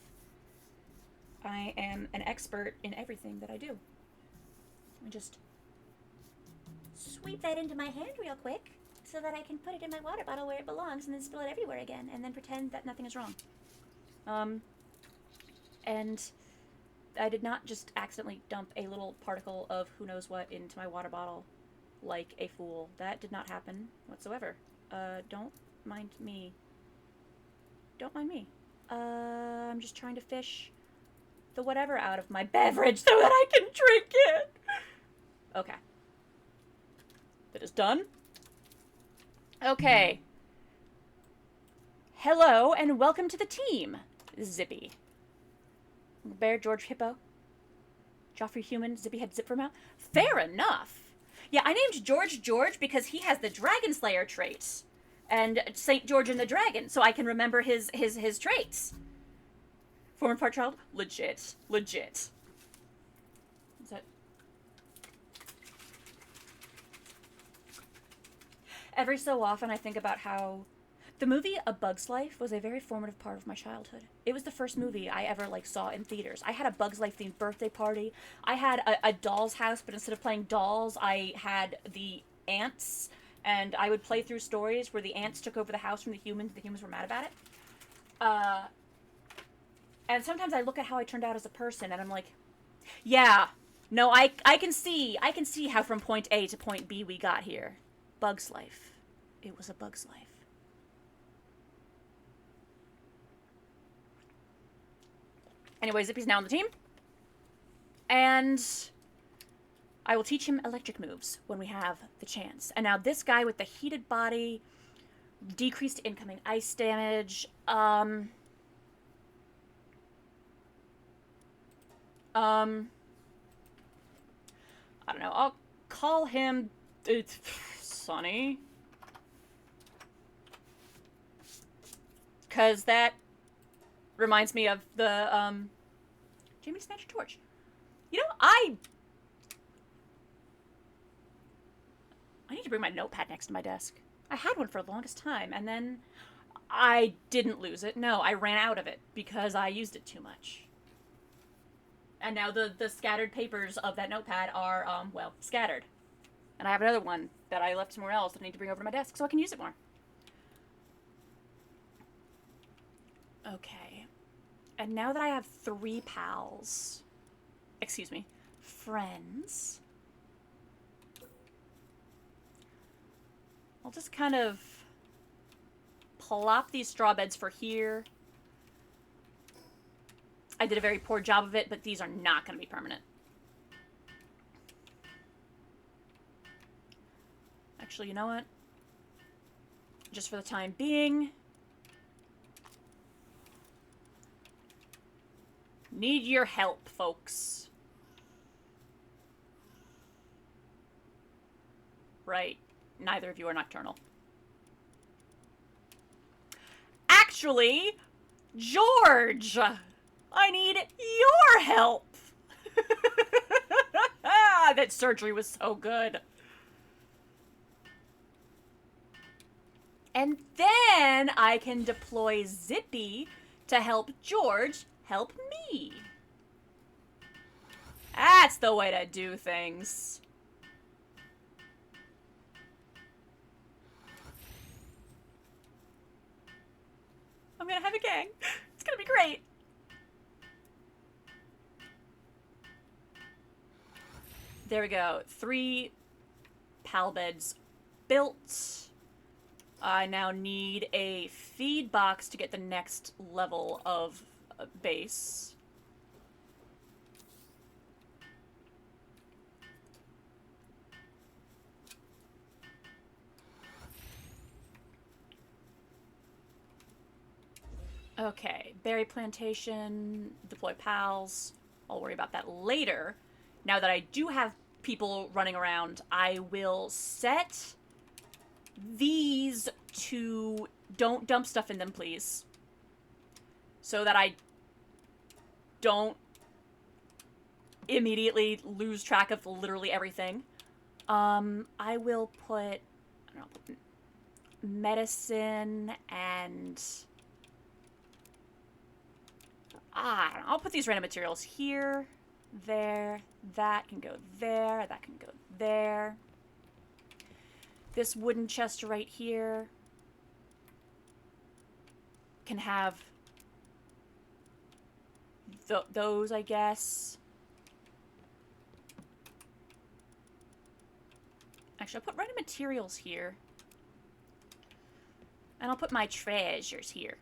Speaker 1: I am an expert in everything that I do. Let me just sweep that into my hand real quick so that I can put it in my water bottle where it belongs and then spill it everywhere again and then pretend that nothing is wrong. And I did not just accidentally dump a little particle of who knows what into my water bottle like a fool. That did not happen whatsoever. Don't mind me. Don't mind me. I'm just trying to fish the whatever out of my beverage so that I can drink it. Okay. That is done. Okay. Hello and welcome to the team, Zippy. Bear, George Hippo. Joffrey Human, Zippy had Zip for mouth. Fair enough. Yeah, I named George because he has the Dragon Slayer trait. And St. George and the Dragon, so I can remember his traits. Former part child? Legit. Legit. Is that... Every so often I think about how the movie A Bug's Life was a very formative part of my childhood. It was the first movie I ever saw in theaters. I had a Bug's Life themed birthday party. I had a doll's house, but instead of playing dolls, I had the ants, and I would play through stories where the ants took over the house from the humans. The humans were mad about it. And sometimes I look at how I turned out as a person, and I'm like, yeah, no, I can see how from point A to point B we got here. Bug's Life. It was a Bug's Life. Anyway, Zippy's now on the team. And I will teach him electric moves when we have the chance. And now this guy with the heated body, decreased incoming ice damage, I don't know, I'll call him Sonny. Because that reminds me of the, Jamie smash your torch. You know, I need to bring my notepad next to my desk. I had one for the longest time, and then I didn't lose it. No, I ran out of it because I used it too much. And now the scattered papers of that notepad are, well, scattered. And I have another one that I left somewhere else that I need to bring over to my desk so I can use it more. Okay. And now that I have 3 pals, excuse me, friends, I'll just kind of plop these straw beds for here. I did a very poor job of it, but these are not going to be permanent. Actually, you know what? Just for the time being, need your help, folks. Right. Neither of you are nocturnal. actually, George, I need your help. That surgery was so good. And then I can deploy Zippy to help George help me. That's the way to do things. I'm gonna have a gang. It's gonna be great. There we go. 3 pal beds built. I now need a feed box to get the next level of base. Okay, berry plantation, deploy pals. I'll worry about that later. Now that I do have people running around, I will set these to... Don't dump stuff in them, please. So that I don't immediately lose track of literally everything. I will put... I don't know, put medicine and... I'll put these random materials here, there, that can go there, that can go there. This wooden chest right here can have those, I guess. Actually, I'll put random materials here. And I'll put my treasures here.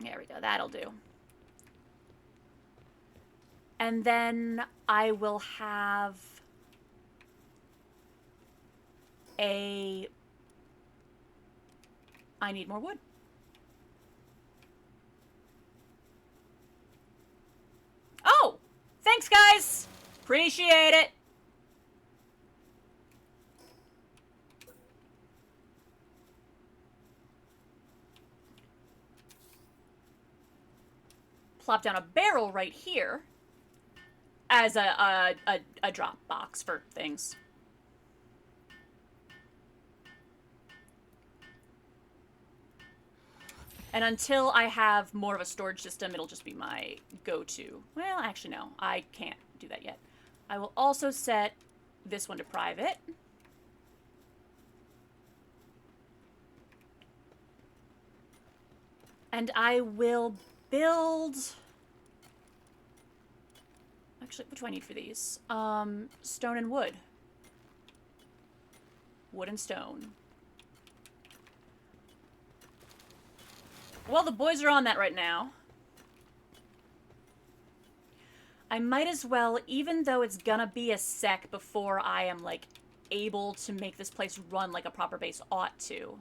Speaker 1: There we go, that'll do. And then I will have a... I need more wood. Oh! Thanks, guys! Appreciate it! Plop down a barrel right here as a drop box for things. And until I have more of a storage system, it'll just be my go-to. Well, actually, no. I can't do that yet. I will also set this one to private. And I will build... Actually, what do I need for these? Stone and wood. Wood and stone. Well, the boys are on that right now. I might as well, even though it's gonna be a sec before I am, like, able to make this place run like a proper base ought to.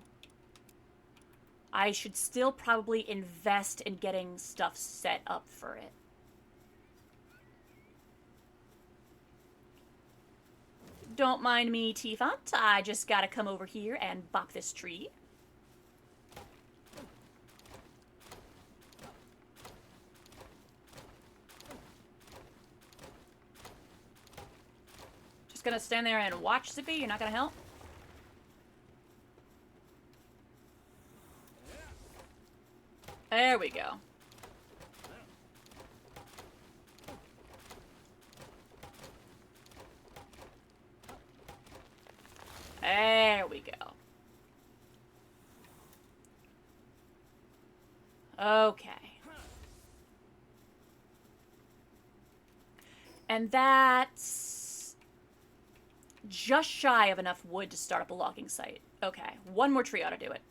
Speaker 1: I should still probably invest in getting stuff set up for it. Don't mind me, T-Font. I just gotta come over here and bop this tree. Just gonna stand there and watch, Zippy? You're not gonna help? There we go. There we go. Okay. And that's just shy of enough wood to start up a logging site. Okay, one more tree ought to do it.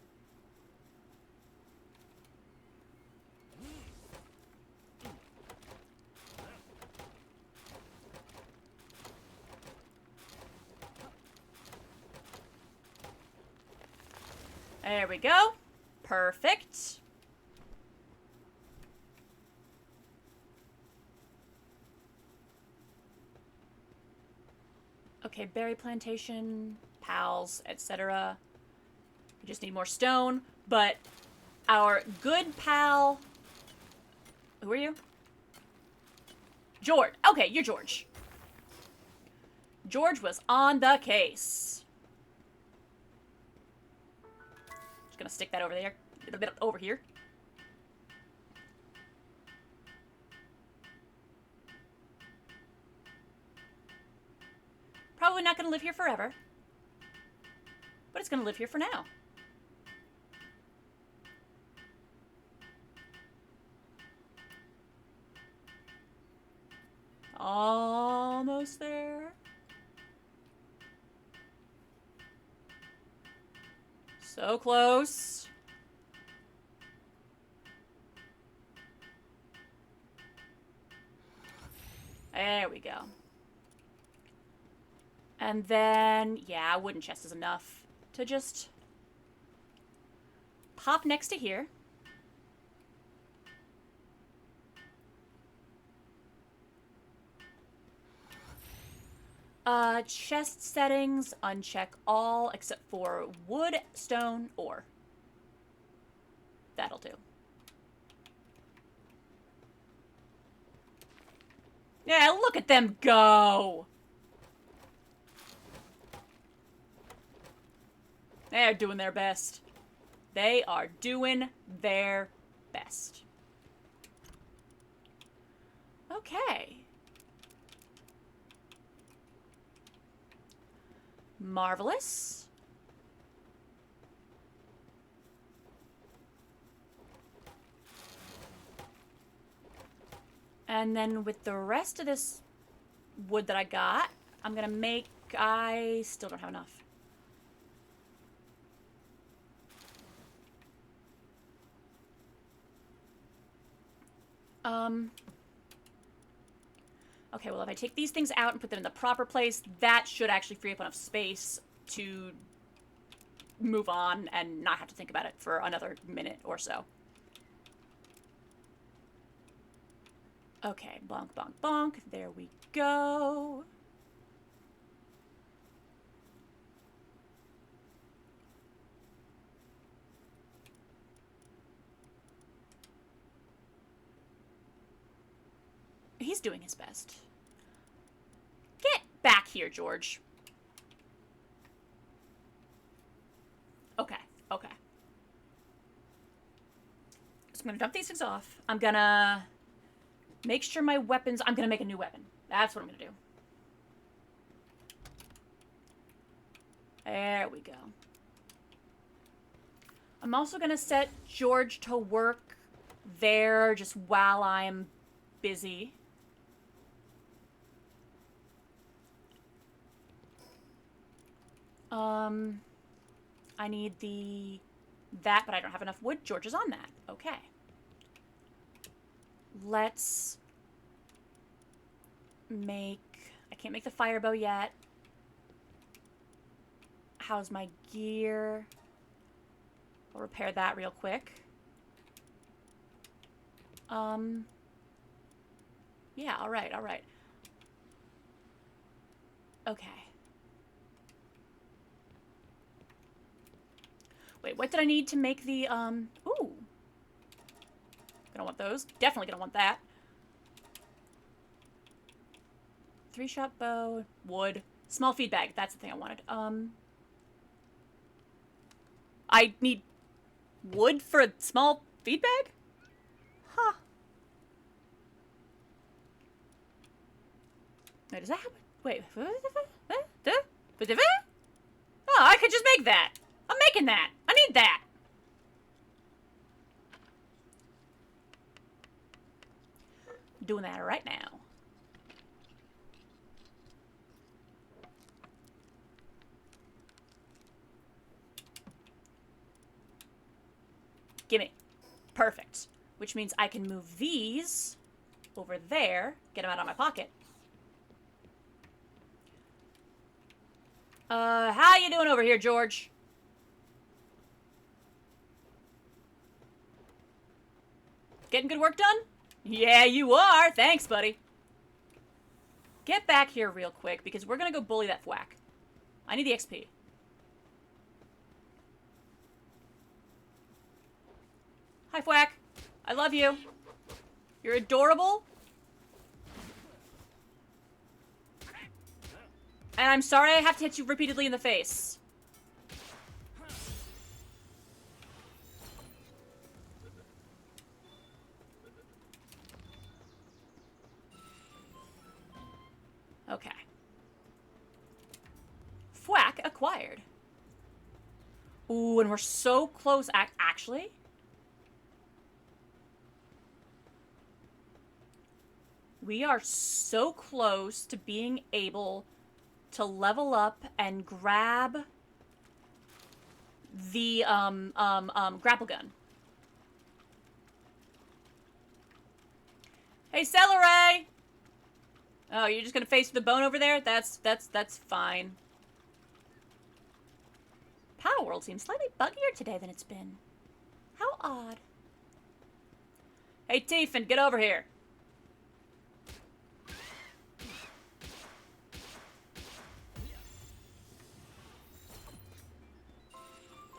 Speaker 1: There we go. Perfect. Okay, berry plantation, pals, etc. We just need more stone, but our good pal... Who are you? George. Okay, you're George. George was on the case. Just gonna stick that over there. A little bit over here. Probably not gonna live here forever. But it's gonna live here for now. Almost there. So close. There we go. And then, yeah, wooden chest is enough to just pop next to here. Chest settings, uncheck all except for wood, stone, ore. That'll do. Yeah, look at them go! They're doing their best. They are doing their best. Okay. Marvelous. And then with the rest of this wood that I got, I'm gonna make... I still don't have enough. Okay, well, if I take these things out and put them in the proper place, that should actually free up enough space to move on and not have to think about it for another minute or so. Okay, bonk, bonk, bonk. There we go. He's doing his best. Get back here, George. Okay, okay. So I'm gonna dump these things off. I'm gonna make sure my weapons... I'm gonna make a new weapon. That's what I'm gonna do. There we go. I'm also gonna set George to work there just while I'm busy. I need that, but I don't have enough wood. George is on that. Okay. Let's make... I can't make the fire bow yet. How's my gear? I'll repair that real quick. Yeah, alright, alright. Okay. Wait, what did I need to make the, ooh. Gonna want those. Definitely gonna want that. 3-shot bow, wood. Small feed bag, that's the thing I wanted. I need wood for a small feed bag? Huh. Wait, does that happen? Wait. Oh, I could just make that. I'm making that. I need that. Doing that right now. Gimme. Perfect. Which means I can move these over there, get them out of my pocket. How you doing over here, George? Getting good work done? Yeah, you are. Thanks, buddy. Get back here real quick, because we're gonna go bully that thwack. I need the XP. Hi, Fwack. I love you. You're adorable. And I'm sorry I have to hit you repeatedly in the face. Okay. Fwack acquired. Ooh, and we're so close. Actually? We are so close to being able to level up and grab the, grapple gun. Hey, Celery! Oh, you're just gonna face the bone over there? That's fine. Palworld seems slightly buggier today than it's been. How odd. Hey, Tiefin, get over here.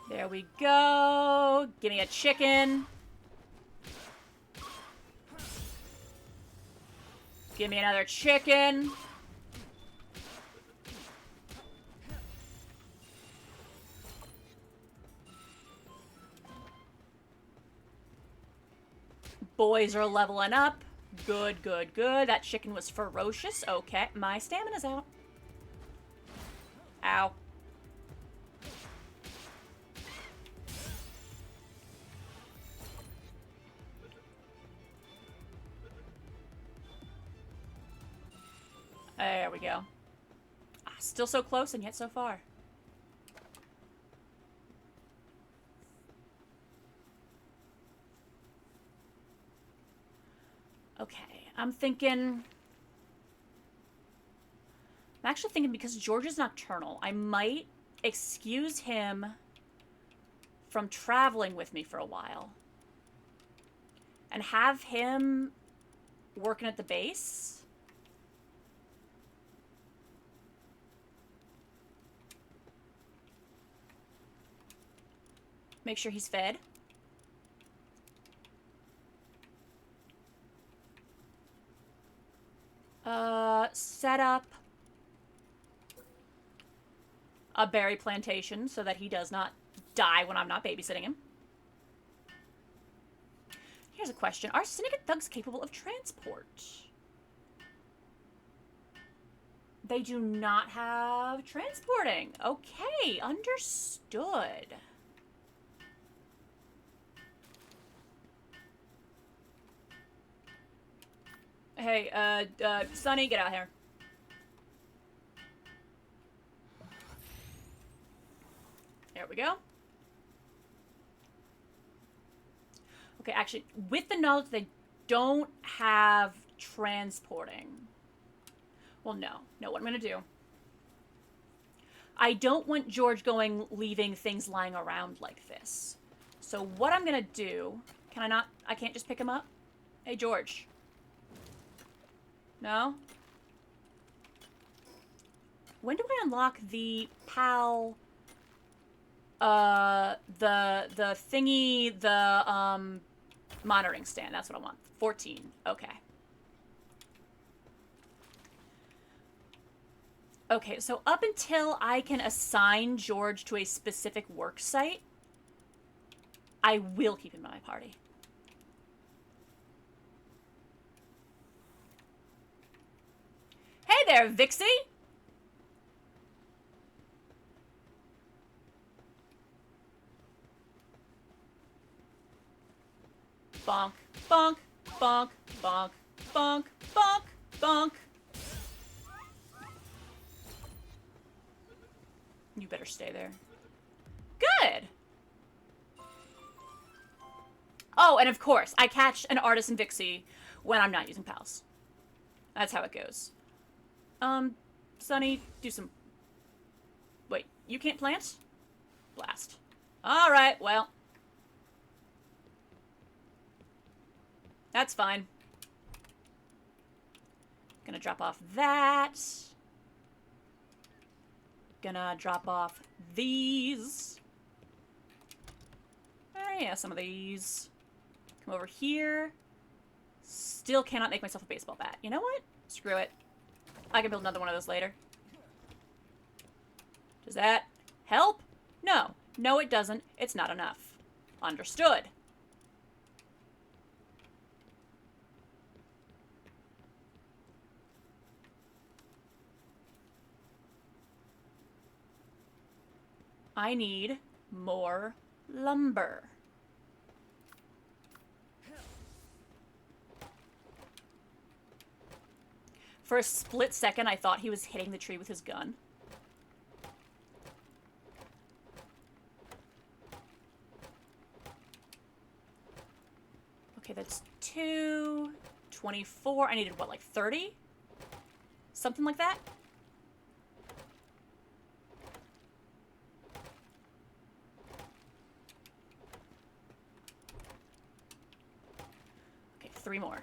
Speaker 1: There we go. Give me a chicken. Give me another chicken. Boys are leveling up. Good, good, good. That chicken was ferocious. Okay, my stamina's out. Ow. There we go. Still so close and yet so far. Okay, I'm actually thinking because George is nocturnal, I might excuse him from traveling with me for a while. And have him working at the base. Make sure he's fed. Set up a berry plantation so that he does not die when I'm not babysitting him. Here's a question. Are syndicate thugs capable of transport? They do not have transporting. Okay, understood. Hey, Sonny, get out here. There we go. Okay, actually, with the knowledge they don't have transporting. Well, no. No, what I'm going to do. I don't want George leaving things lying around like this. So what I'm going to do... Can I not... I can't just pick him up? Hey, George. No? When do I unlock the PAL... the thingy, the, monitoring stand. That's what I want. 14. Okay. Okay, so up until I can assign George to a specific work site, I will keep him in my party. Hey there, Vixie! Bonk, bonk, bonk, bonk, bonk, bonk, bonk. You better stay there. Good! Oh, and of course, I catch an Artisan Vixie when I'm not using pals. That's how it goes. Sonny, do some... Wait, you can't plant? Blast. Alright, well... That's fine. Gonna drop off that. Gonna drop off these. Yeah, some of these. Come over here. Still cannot make myself a baseball bat. You know what? Screw it. I can build another one of those later. Does that help? No. No, it doesn't. It's not enough. Understood. I need more lumber. For a split second, I thought he was hitting the tree with his gun. Okay, that's 2, 24. I needed, what, like 30? Something like that? Okay, 3 more.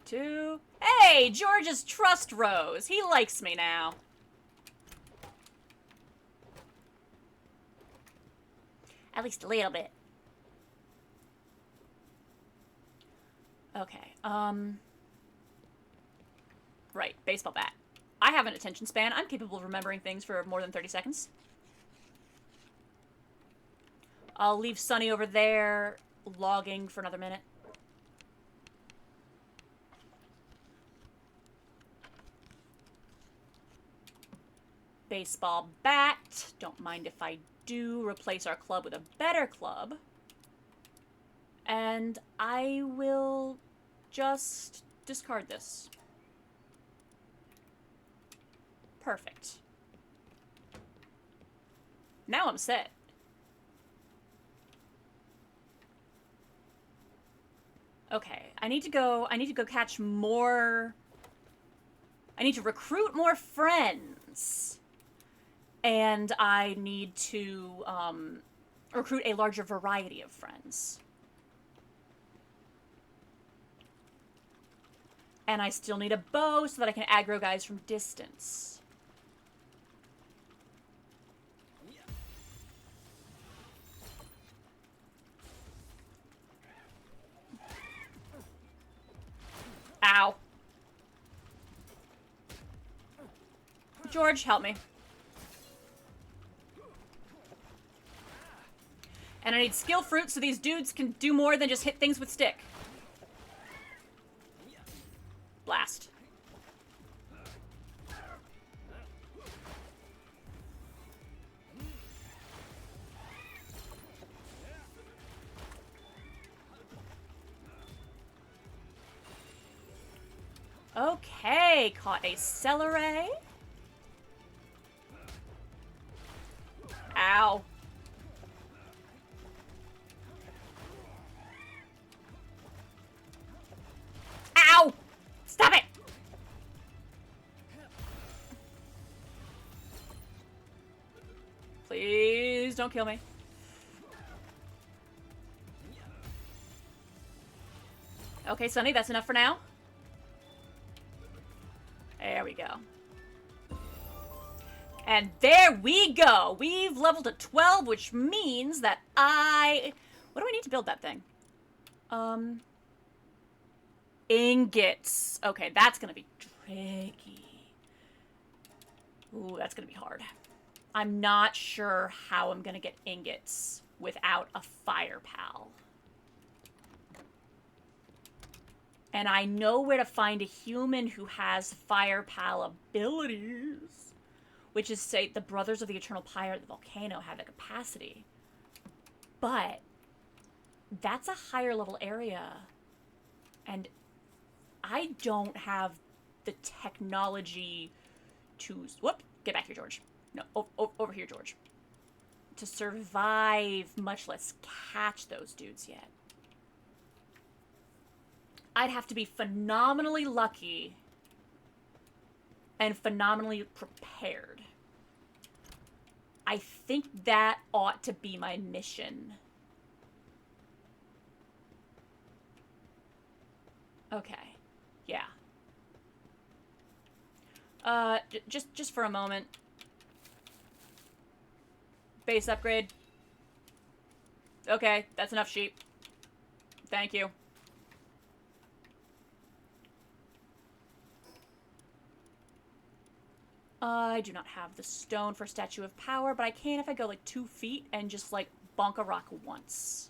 Speaker 1: Two. Hey, George's trust rose. He likes me now. At least a little bit. Okay, right, baseball bat. I have an attention span. I'm capable of remembering things for more than 30 seconds. I'll leave Sunny over there logging for another minute. Baseball bat. Don't mind if I do replace our club with a better club. And I will just discard this. Perfect. Now I'm set. Okay, I need to go catch more. I need to recruit more friends. And I need to recruit a larger variety of friends. And I still need a bow so that I can aggro guys from distance. Ow. George, help me. And I need skill fruit so these dudes can do more than just hit things with stick. Blast. Okay, caught a celery. Ow. Ow! Stop it! Please don't kill me. Okay, Sunny, that's enough for now. There we go. And there we go! We've leveled to 12, which means that what do I need to build that thing? Ingots. Okay, that's gonna be tricky. Ooh, that's gonna be hard. I'm not sure how I'm gonna get ingots without a fire pal. And I know where to find a human who has fire pal abilities. Which is, say, the Brothers of the Eternal Pyre at the Volcano have the capacity. But that's a higher level area. And I don't have the technology to... Whoop! Get back here, George. No, over here, George. To survive, much less catch those dudes yet. I'd have to be phenomenally lucky and phenomenally prepared. I think that ought to be my mission. Okay. Yeah. Just for a moment. Base upgrade. Okay, that's enough sheep. Thank you. I do not have the stone for Statue of Power, but I can if I go like 2 feet and just like bonk a rock once.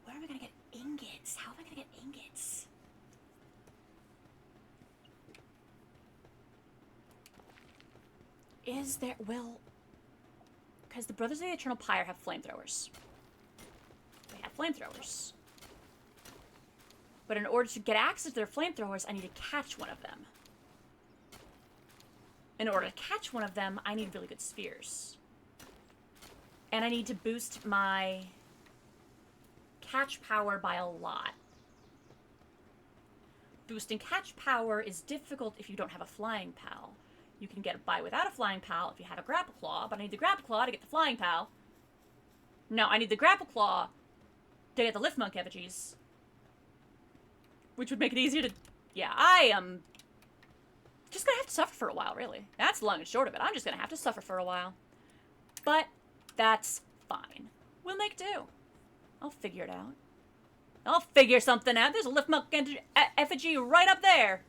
Speaker 1: Where am I gonna get ingots? How am I gonna get ingots? Is there... Well... Because the Brothers of the Eternal Pyre have flamethrowers. They have flamethrowers. But in order to get access to their flamethrowers, I need to catch one of them. In order to catch one of them, I need really good spears. And I need to boost my catch power by a lot. Boosting catch power is difficult if you don't have a flying pal. You can get by without a flying pal if you have a grapple claw, but I need the grapple claw to get the flying pal. No, I need the grapple claw to get the lift monk effigies. Which would make it easier to... Yeah, I am just gonna have to suffer for a while, really. That's the long and short of it. I'm just gonna have to suffer for a while. But that's fine. We'll make do. I'll figure it out. I'll figure something out. There's a lift monk effigy right up there.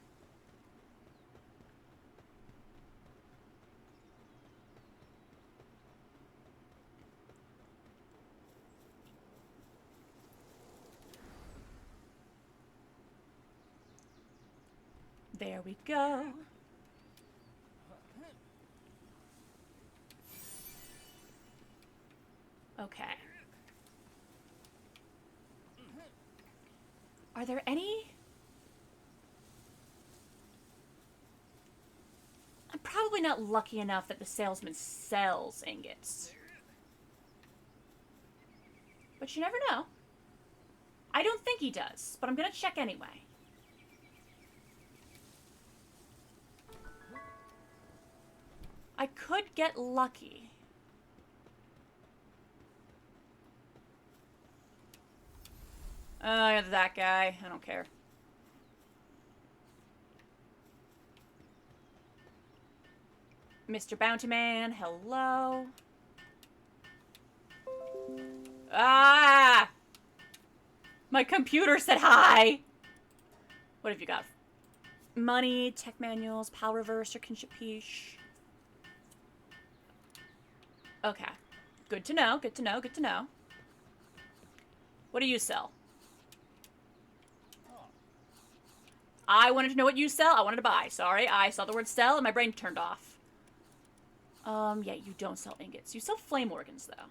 Speaker 1: There we go. Okay. Are there any... I'm probably not lucky enough that the salesman sells ingots. But you never know. I don't think he does, but I'm gonna check anyway. I could get lucky. Oh, that guy. I don't care. Mr. Bounty Man, hello. Ah! My computer said hi! What have you got? Money, tech manuals, PAL reverse, or kinship piece. Okay. Good to know, good to know, good to know. What do you sell? I wanted to know what you sell. I wanted to buy. Sorry, I saw the word sell and my brain turned off. Yeah, you don't sell ingots. You sell flame organs, though.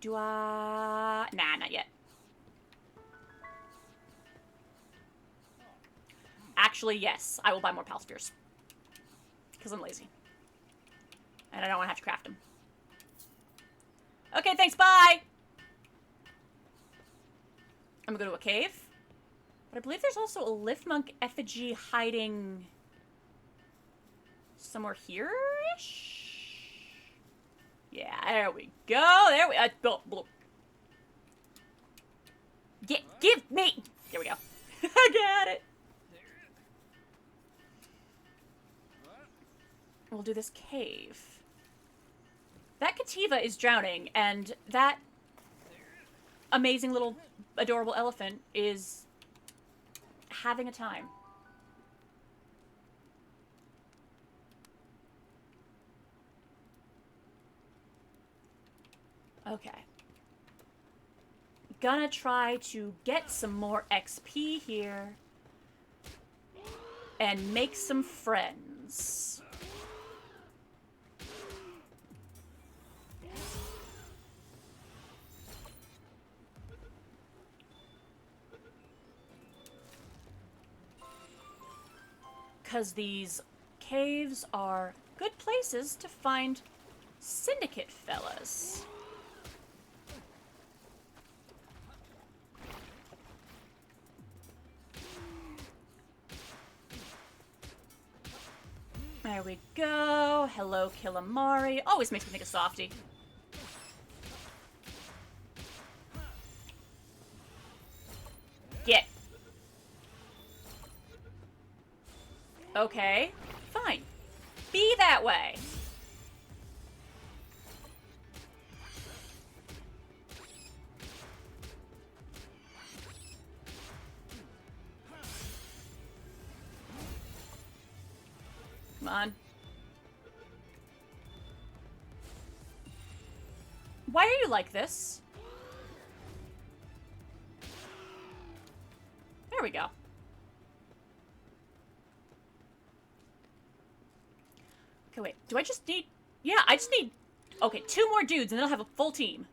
Speaker 1: Do I... Nah, not yet. Actually, yes. I will buy more pal spears. Because I'm lazy. And I don't want to have to craft them. Okay, thanks, bye! I'm gonna go to a cave. But I believe there's also a lift monk effigy hiding... somewhere here-ish? Yeah, there we go. There we go. Give me! There we go. I got it. We'll do this cave. That Kativa is drowning, and that amazing little adorable elephant is having a time. Okay. Gonna try to get some more XP here and make some friends. Because these caves are good places to find syndicate fellas. There we go. Hello, Killamari. Always makes me think of Softy. Hit. Okay. Fine. Be that way. Come on. Why are you like this? There we go. Okay, wait. Do I just need... Yeah, I just need... Okay, 2 more dudes and then I'll have a full team.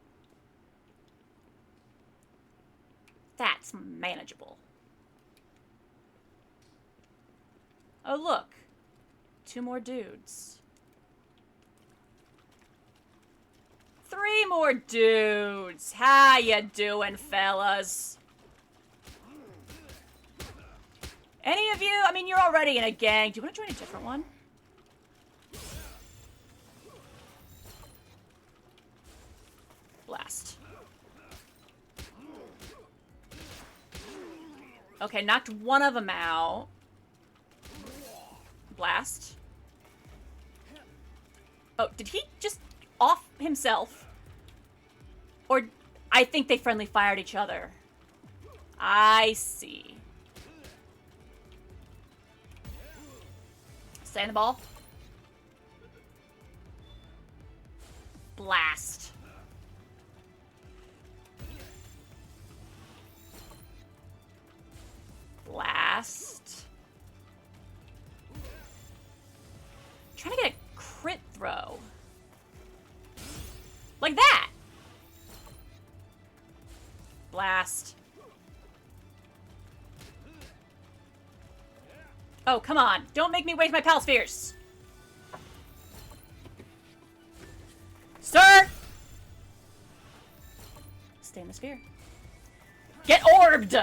Speaker 1: That's manageable. Oh, look. 2 more dudes. 3 more dudes. How you doing, fellas? Any of you? I mean, you're already in a gang. Do you want to join a different one? Blast. Okay, knocked one of them out. Blast. Oh, did he just off himself? Or I think they friendly fired each other. I see. Stay in the ball. Blast. Blast. Trying to get a crit throw. Like that. Blast. Oh, come on. Don't make me waste my pal spheres. Sir! Stay in the sphere. Get orbed!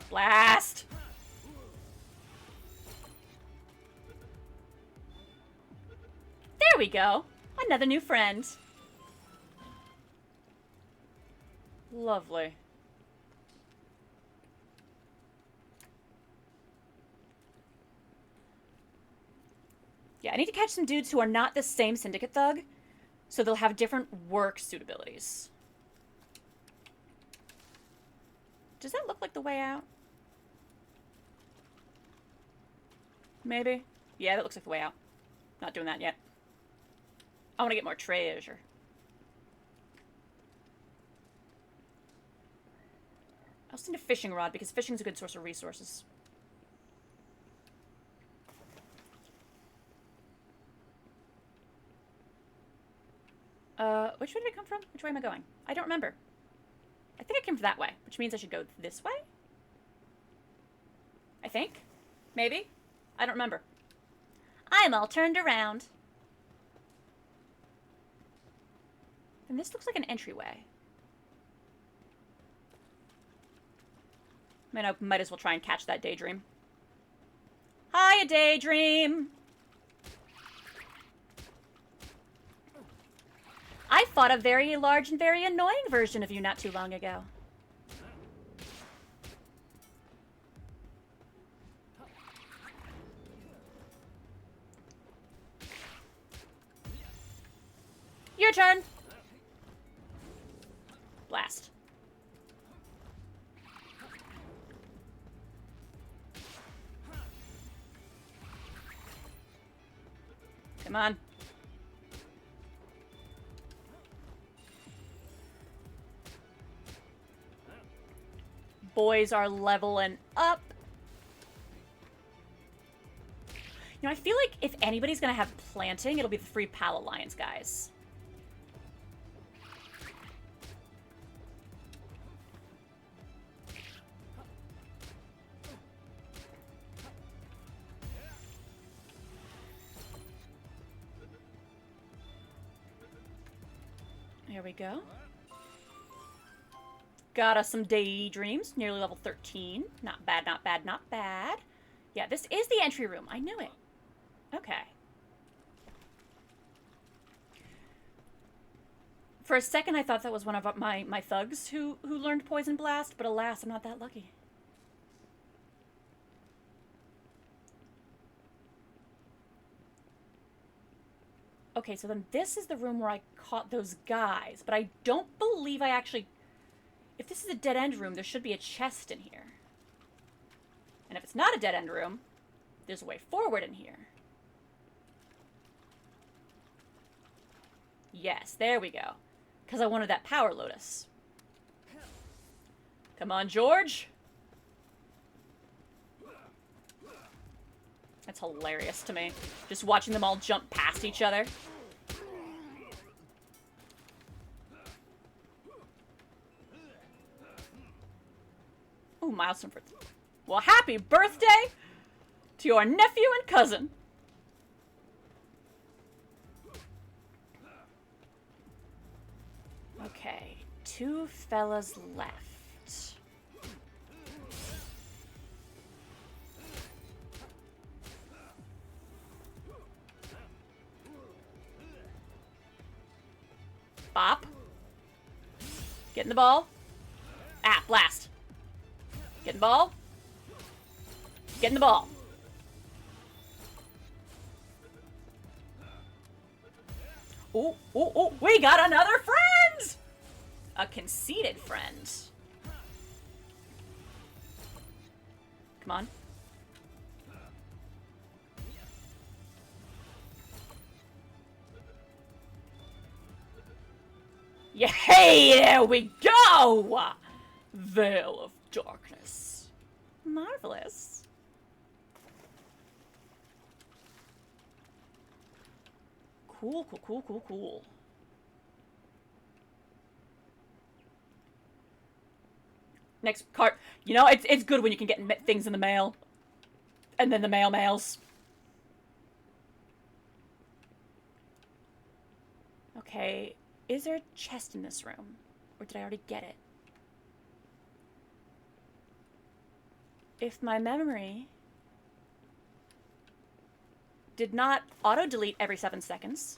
Speaker 1: Blast. There we go. Another new friend. Lovely. Yeah, I need to catch some dudes who are not the same Syndicate thug, so they'll have different work suitabilities. Does that look like the way out? Maybe? Yeah, that looks like the way out. Not doing that yet. I want to get more treasure. I also need a fishing rod because fishing is a good source of resources. Which way did I come from? Which way am I going? I don't remember. I think I came from that way, which means I should go this way? I think? Maybe? I don't remember. I'm all turned around. And this looks like an entryway. I mean, I might as well try and catch that daydream. Hiya, daydream! I fought a very large and very annoying version of you not too long ago. Your turn! Blast. Come on. Boys are leveling up. You know, I feel like if anybody's gonna have planting, it'll be the Free Pal Alliance guys. There we go. Got us some daydreams. Nearly level 13. Not bad, not bad, not bad. Yeah, this is the entry room. I knew it. Okay. For a second, I thought that was one of my thugs who learned Poison Blast, but alas, I'm not that lucky. Okay, so then this is the room where I caught those guys, but I don't believe I actually... If this is a dead-end room, there should be a chest in here. And if it's not a dead-end room, there's a way forward in here. Yes, there we go. Because I wanted that power lotus. Come on, George. That's hilarious to me. Just watching them all jump past each other. Ooh, milestone for... Well, happy birthday to your nephew and cousin. Okay, 2 fellas left. Bop. Getting the ball. Ah, blast. Getting the ball. Getting the ball. Ooh, ooh, ooh. We got another friend! A conceited friend. Come on. Yeah, hey, there we go! Veil of Darkness. Marvelous. Cool, cool, cool, cool, cool. Next card. You know, it's good when you can get things in the mail. And then the mail mails. Okay. Is there a chest in this room? Or did I already get it? If my memory did not auto-delete every 7 seconds,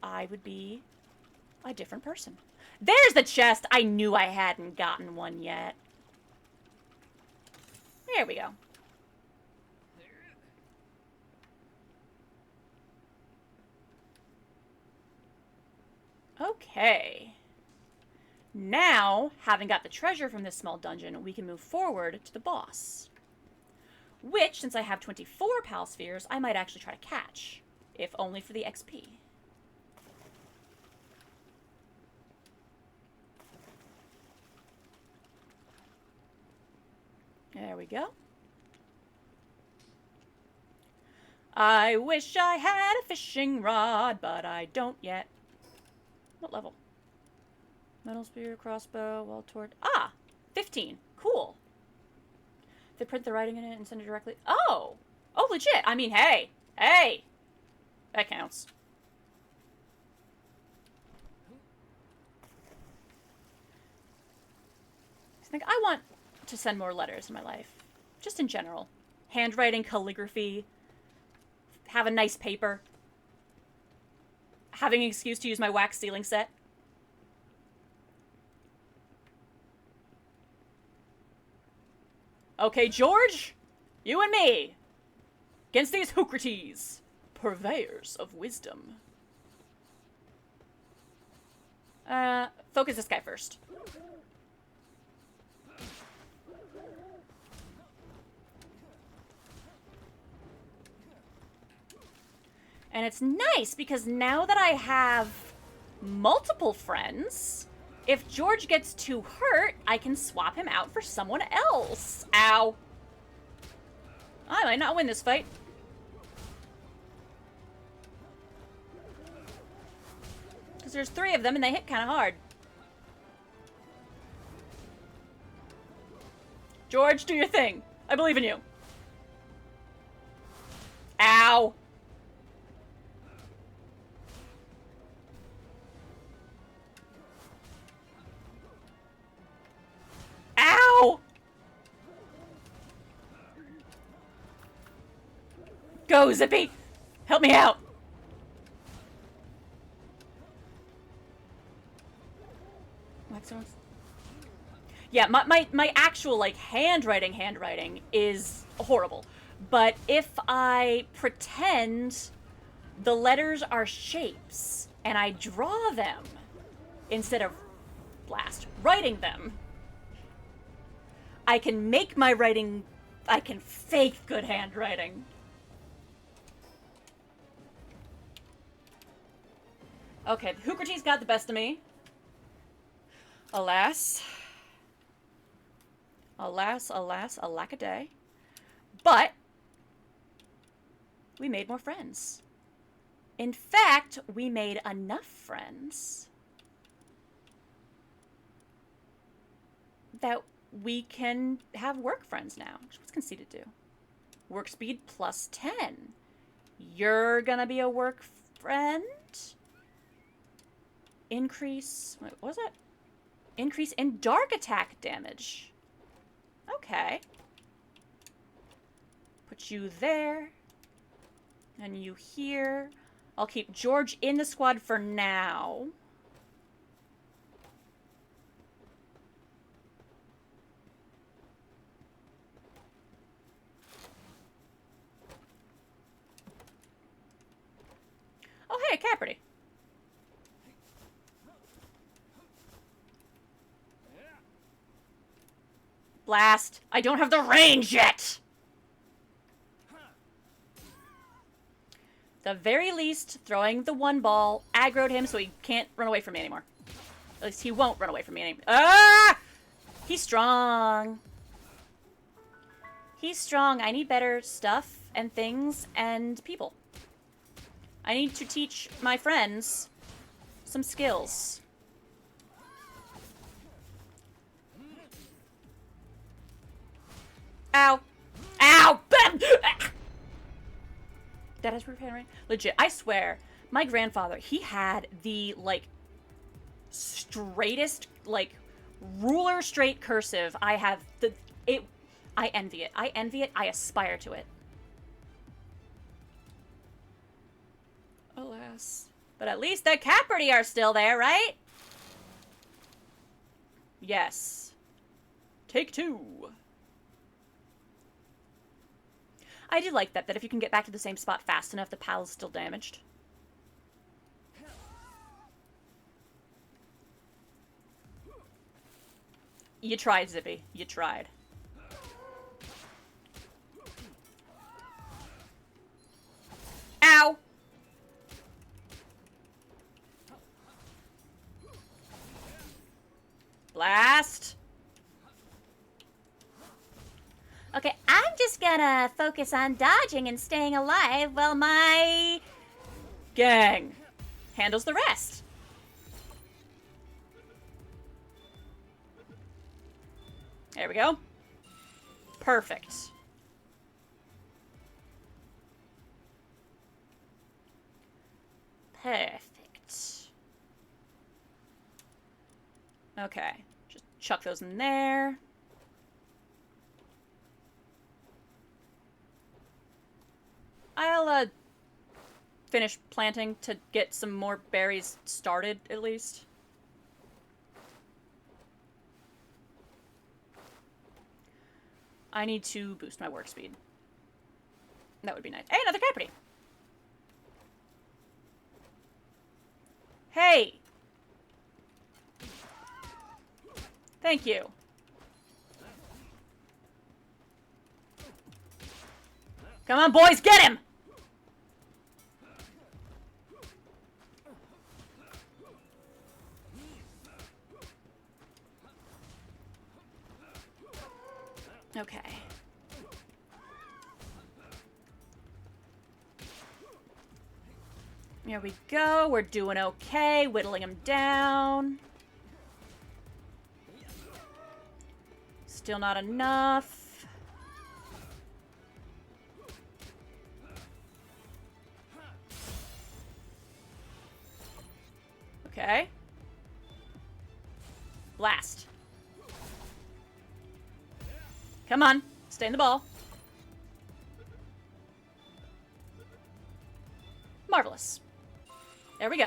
Speaker 1: I would be a different person. There's the chest! I knew I hadn't gotten one yet. There we go. Okay. Now, having got the treasure from this small dungeon, we can move forward to the boss. Which, since I have 24 Pal Spheres, I might actually try to catch. If only for the XP. There we go. I wish I had a fishing rod, but I don't yet. What level? Metal spear, crossbow, wall torch. Ah! 15. Cool. They print the writing in it and send it directly. Oh! Oh, legit. I mean, hey. Hey! That counts. I think I want to send more letters in my life. Just in general. Handwriting, calligraphy. Have a nice paper. Having an excuse to use my wax sealing set. Okay, George, you and me, against these Hookrates, purveyors of wisdom. Focus this guy first. And it's nice because now that I have multiple friends, if George gets too hurt, I can swap him out for someone else. Ow. I might not win this fight. Because there's 3 of them and they hit kind of hard. George, do your thing. I believe in you. Ow. Ow! Go, Zippy! Help me out! Yeah, my actual, like, handwriting is horrible. But if I pretend the letters are shapes and I draw them instead of writing them, I can make my writing, I can fake good handwriting. Okay, Hookers got the best of me. Alas. Alas, alas, alack-a-day. But we made more friends. In fact, we made enough friends that we can have work friends now. What's Conceited do? Work speed plus 10. You're gonna be a work friend? Increase... Wait, what was that? Increase in dark attack damage. Okay. Put you there. And you here. I'll keep George in the squad for now. Oh, hey, Caperty. Blast. I don't have the range yet! The very least, throwing the one ball aggroed him so he can't run away from me anymore. At least he won't run away from me anymore. Ah! He's strong. He's strong. I need better stuff and things and people. I need to teach my friends some skills. Ow. Ow! That has proof handwriting? Legit, I swear, my grandfather, he had the, like, straightest, like, ruler straight cursive. I have the, I envy it. I envy it. I aspire to it. Alas. But at least the Caperty are still there, right? Yes. Take 2. I do like that if you can get back to the same spot fast enough, the PAL is still damaged. You tried, Zippy. You tried. Ow! Blast! Okay, I'm just gonna focus on dodging and staying alive while my gang handles the rest. There we go. Perfect. Perfect. Okay, just chuck those in there. I'll, finish planting to get some more berries started, at least. I need to boost my work speed. That would be nice. Hey, another Caperty! Hey! Thank you. Come on, boys, get him! Okay. Here we go. We're doing okay. Whittling him down. Still not enough. Okay. Blast. Come on. Stay in the ball. Marvelous. There we go.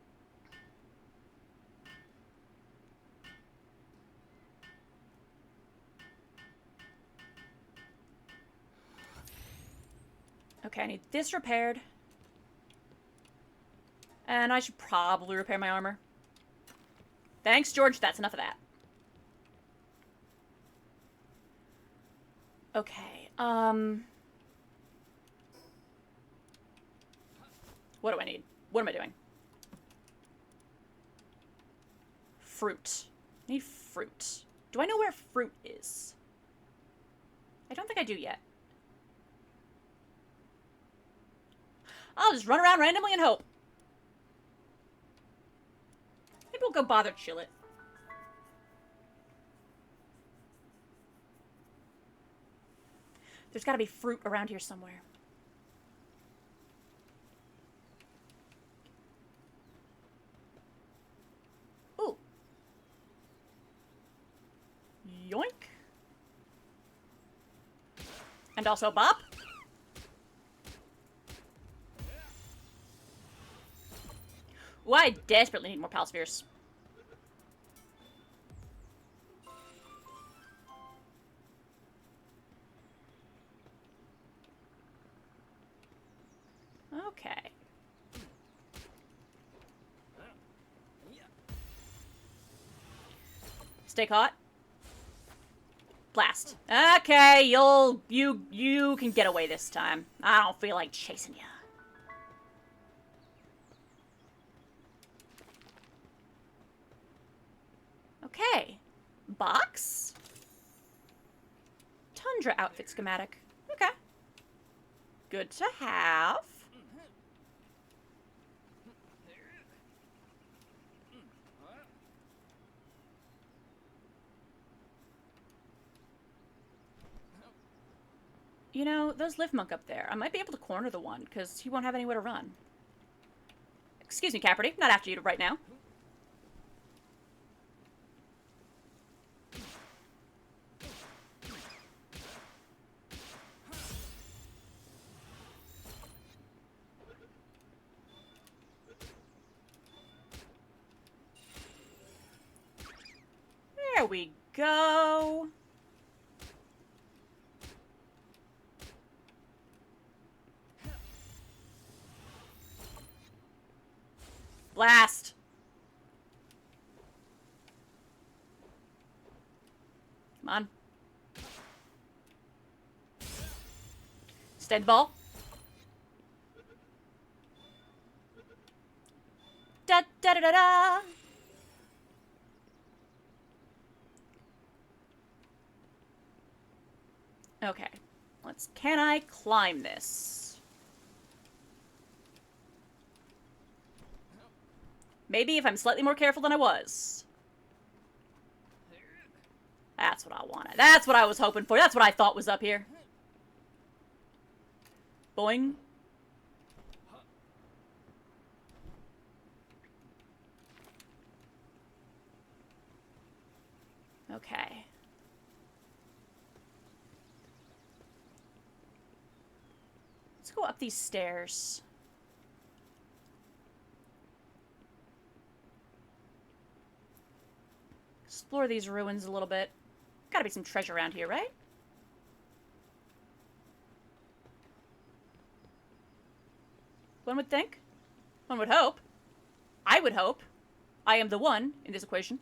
Speaker 1: Okay, I need this repaired. And I should probably repair my armor. Thanks, George. That's enough of that. Okay, what do I need? What am I doing? Fruit. I need fruit. Do I know where fruit is? I don't think I do yet. I'll just run around randomly and hope. Maybe we'll go bother chill it. There's gotta be fruit around here somewhere. Ooh. Yoink. And also a bop. Ooh, I desperately need more pal spheres. Okay. Stay caught. Blast. Okay, you can get away this time. I don't feel like chasing you. Okay. Box? Tundra outfit schematic. Okay. Good to have. You know, those lift monk up there, I might be able to corner the one, because he won't have anywhere to run. Excuse me, Caperty. Not after you right now. There we go. Blast. Come on. Stead ball. Da da da da da. Okay. Can I climb this? Maybe if I'm slightly more careful than I was. That's what I wanted. That's what I was hoping for. That's what I thought was up here. Boing. Okay. Let's go up these stairs. Explore these ruins a little bit. Gotta be some treasure around here, right? One would think. One would hope. I would hope. I am the one in this equation.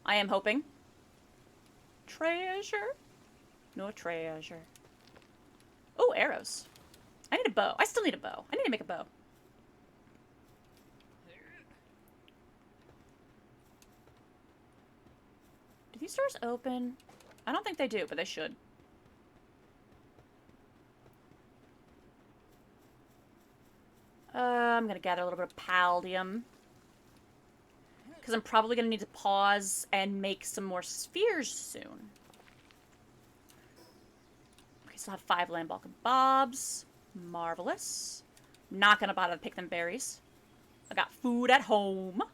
Speaker 1: I am hoping. Treasure? No treasure. Oh, arrows. I need a bow. I still need a bow. I need to make a bow. Do these doors open? I don't think they do, but they should. I'm gonna gather a little bit of paldium. Because I'm probably gonna need to pause and make some more spheres soon. Okay, so I have 5 land balkan bobs. Marvelous. Not gonna bother to pick them berries. I got food at home. A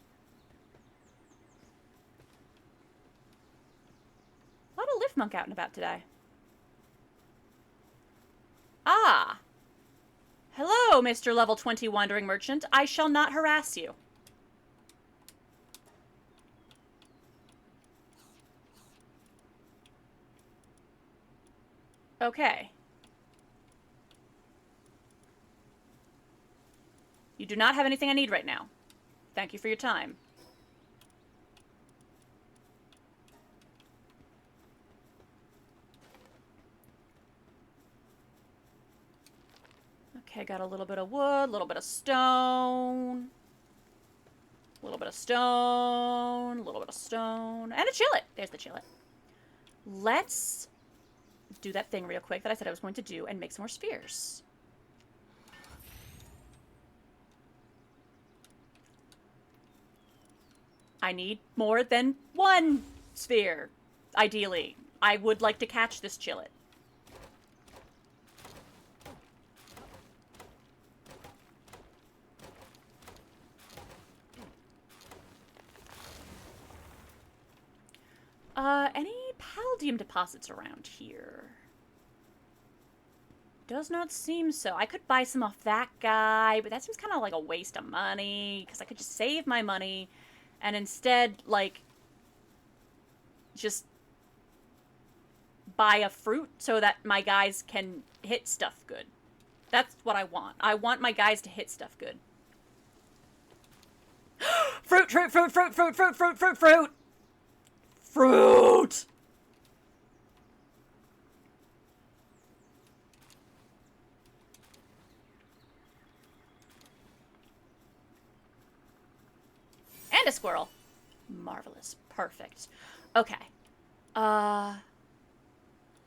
Speaker 1: lot of lift monk out and about today. Ah. Hello, Mr. Level 20 Wandering Merchant. I shall not harass you. Okay. You do not have anything I need right now. Thank you for your time. Okay, got a little bit of wood, a little bit of stone. A little bit of stone, a little bit of stone, and a chillet. There's the chillet. Let's do that thing real quick that I said I was going to do and make some more spheres. I need more than one sphere, ideally. I would like to catch this chillet. Any palladium deposits around here? Does not seem so. I could buy some off that guy, but that seems kind of like a waste of money, because I could just save my money and instead, like, just buy a fruit so that my guys can hit stuff good. That's what I want. I want my guys to hit stuff good. Fruit, fruit, fruit, fruit, fruit, fruit, fruit, fruit, fruit! Fruit! And a squirrel. Marvelous. Perfect. Okay.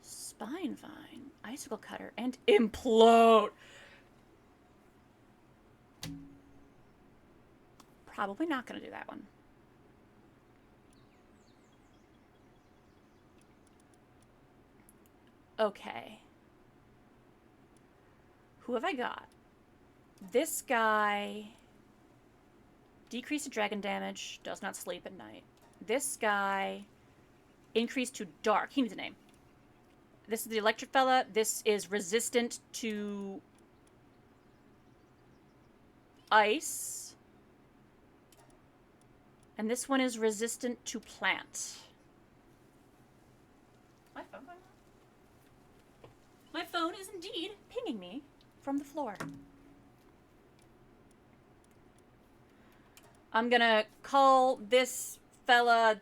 Speaker 1: Spine vine, icicle cutter, and implode. Probably not gonna do that one. Okay. Who have I got? This guy... Decrease to dragon damage, does not sleep at night. This guy... Increase to dark. He needs a name. This is the electric fella. This is resistant to... ice. And this one is resistant to plant. My phone going on? My phone is indeed pinging me from the floor. I'm gonna call this fella,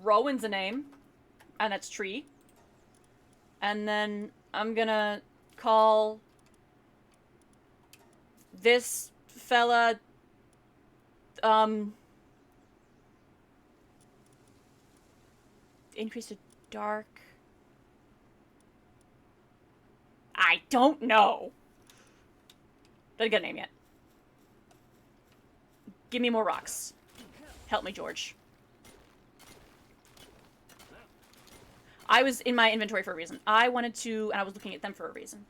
Speaker 1: Rowan's a name, and that's tree. And then I'm gonna call this fella, increase to dark. I don't know. Didn't get a name yet. Give me more rocks. Help me, George. I was in my inventory for a reason. I wanted to, and I was looking at them for a reason.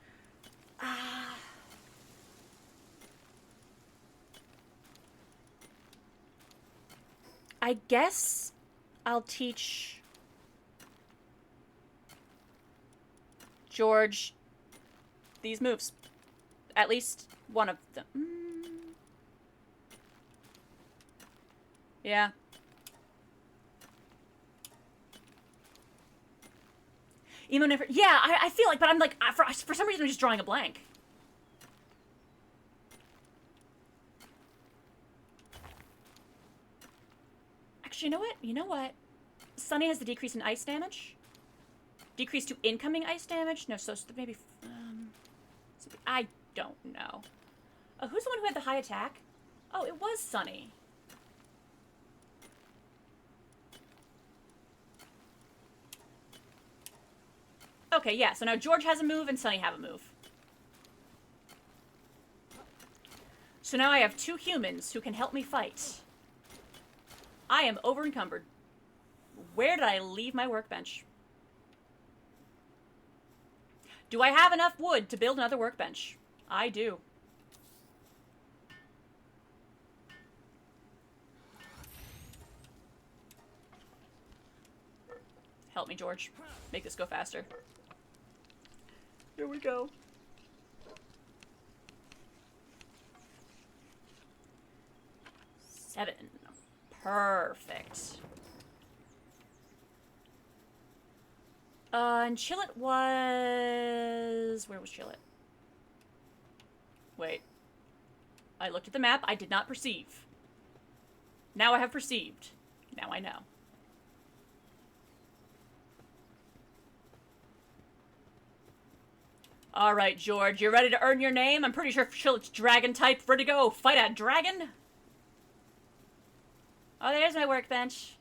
Speaker 1: I guess I'll teach George these moves. At least one of them. Yeah. Even if... Yeah, I feel like... But I'm like... For some reason, I'm just drawing a blank. Actually, you know what? You know what? Sunny has the decrease in ice damage. Decrease to incoming ice damage? No, so maybe... I don't know. Who's the one who had the high attack? Oh, it was Sunny. Okay, yeah, so now George has a move and Sunny have a move. So now I have two humans who can help me fight. I am over-encumbered. Where did I leave my workbench? Do I have enough wood to build another workbench? I do. Help me, George. Make this go faster. Here we go. Seven. Perfect. And Chillet was... Where was Chillet? Wait. I looked at the map. I did not perceive. Now I have perceived. Now I know. Alright, George. You ready to earn your name? I'm pretty sure Chillet's dragon type. Ready to go fight a dragon? Oh, there's my workbench.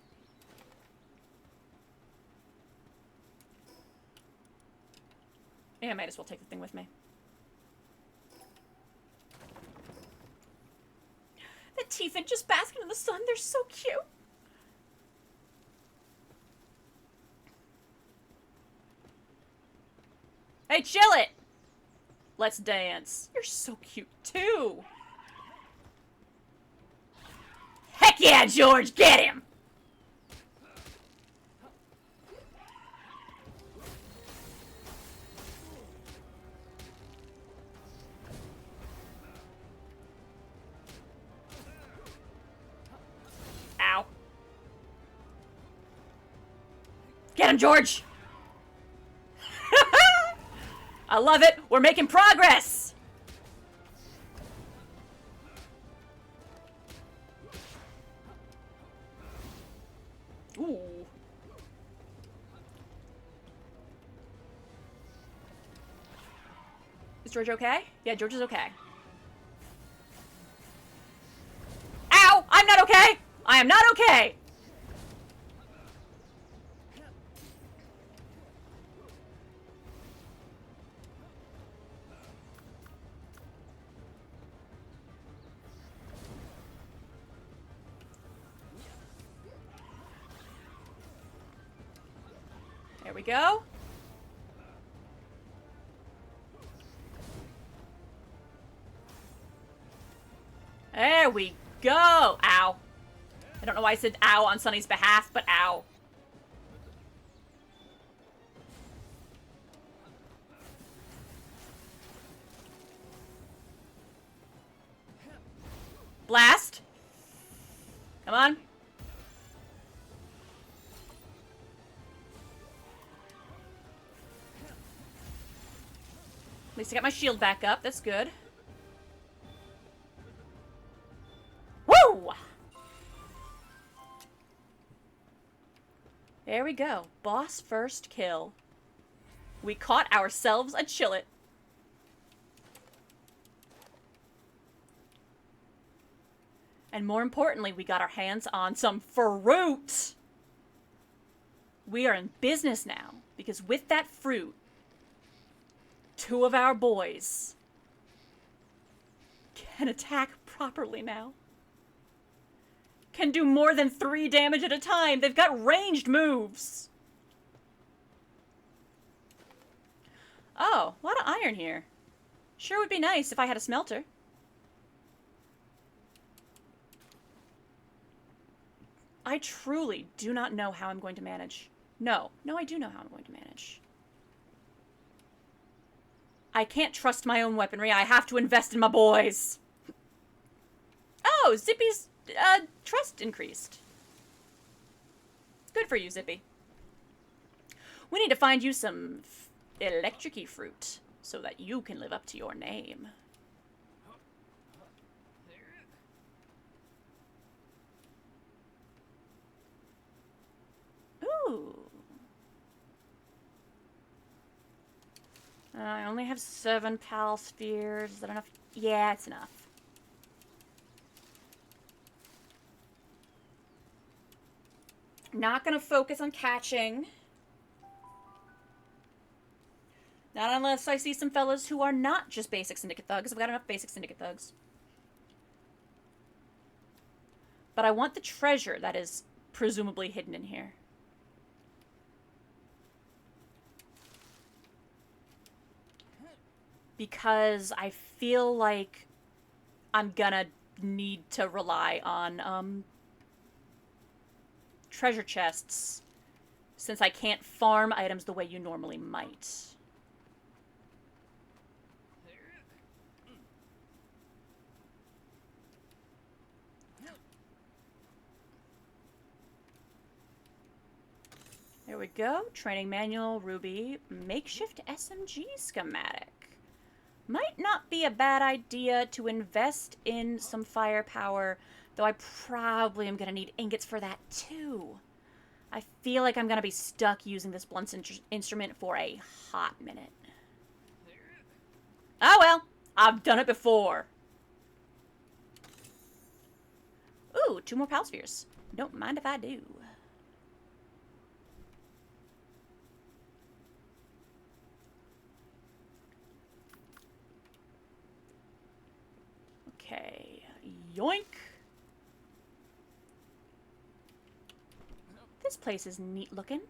Speaker 1: Yeah, I might as well take the thing with me. The Tiefin just basking in the sun. They're so cute. Hey, Chillet! Let's dance. You're so cute, too. Heck yeah, George! Get him! Ow. Get him, George! I love it! We're making progress! Ooh. Is George okay? Yeah, George is okay. Ow! I'm not okay! I am not okay! There we go. There we go. Ow. I don't know why I said ow on Sunny's behalf, but ow. Blast. Come on. At least I got my shield back up. That's good. Woo! There we go. Boss first kill. We caught ourselves a Chillet. And more importantly, we got our hands on some fruit. We are in business now, because with that fruit, 2 of our boys can attack properly now. Can do more than 3 damage at a time. They've got ranged moves. Oh, a lot of iron here. Sure would be nice if I had a smelter. I truly do not know how I'm going to manage. No, I do know how I'm going to manage. I can't trust my own weaponry. I have to invest in my boys. Oh, Zippy's trust increased. Good for you, Zippy. We need to find you some electricy fruit so that you can live up to your name. Ooh. I only have 7 pal spheres. Is that enough? Yeah, it's enough. Not gonna focus on catching. Not unless I see some fellas who are not just basic syndicate thugs. I've got enough basic syndicate thugs. But I want the treasure that is presumably hidden in here. Because I feel like I'm gonna need to rely on treasure chests since I can't farm items the way you normally might. There we go. Training manual, Ruby, makeshift SMG schematic. Might not be a bad idea to invest in some firepower, though I probably am going to need ingots for that too. I feel like I'm going to be stuck using this blunt instrument for a hot minute. Oh well, I've done it before. Ooh, 2 more pal spheres. Don't mind if I do. Okay, yoink. This place is neat looking.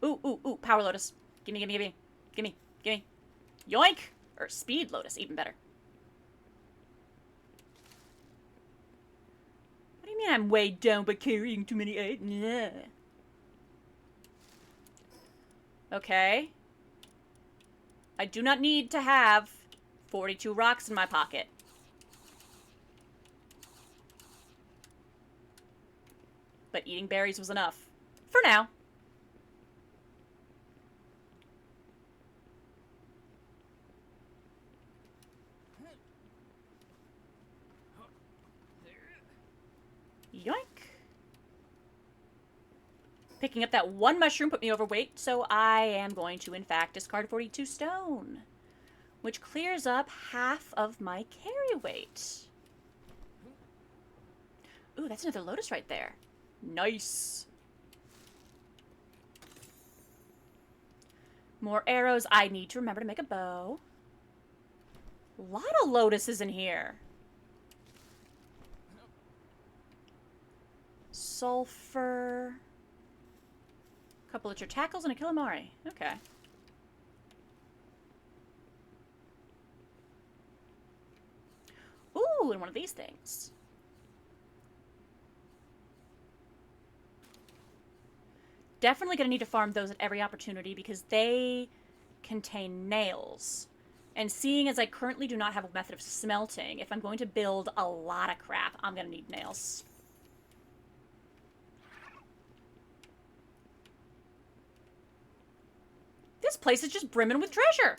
Speaker 1: Ooh, ooh, ooh, power lotus. Gimme, gimme, gimme. Gimme, gimme. Yoink! Or speed lotus, even better. What do you mean I'm weighed down by carrying too many items? Okay. I do not need to have 42 rocks in my pocket. But eating berries was enough. For now. Yoink. Picking up that 1 mushroom put me overweight, so I am going to, in fact, discard 42 stone. Which clears up half of my carry weight. Ooh, that's another lotus right there. Nice. More arrows. I need to remember to make a bow. A lot of lotuses in here. Sulfur. A couple of tackles and a calamari. Okay. Ooh, and one of these things. Definitely going to need to farm those at every opportunity because they contain nails. And seeing as I currently do not have a method of smelting, if I'm going to build a lot of crap, I'm going to need nails. This place is just brimming with treasure.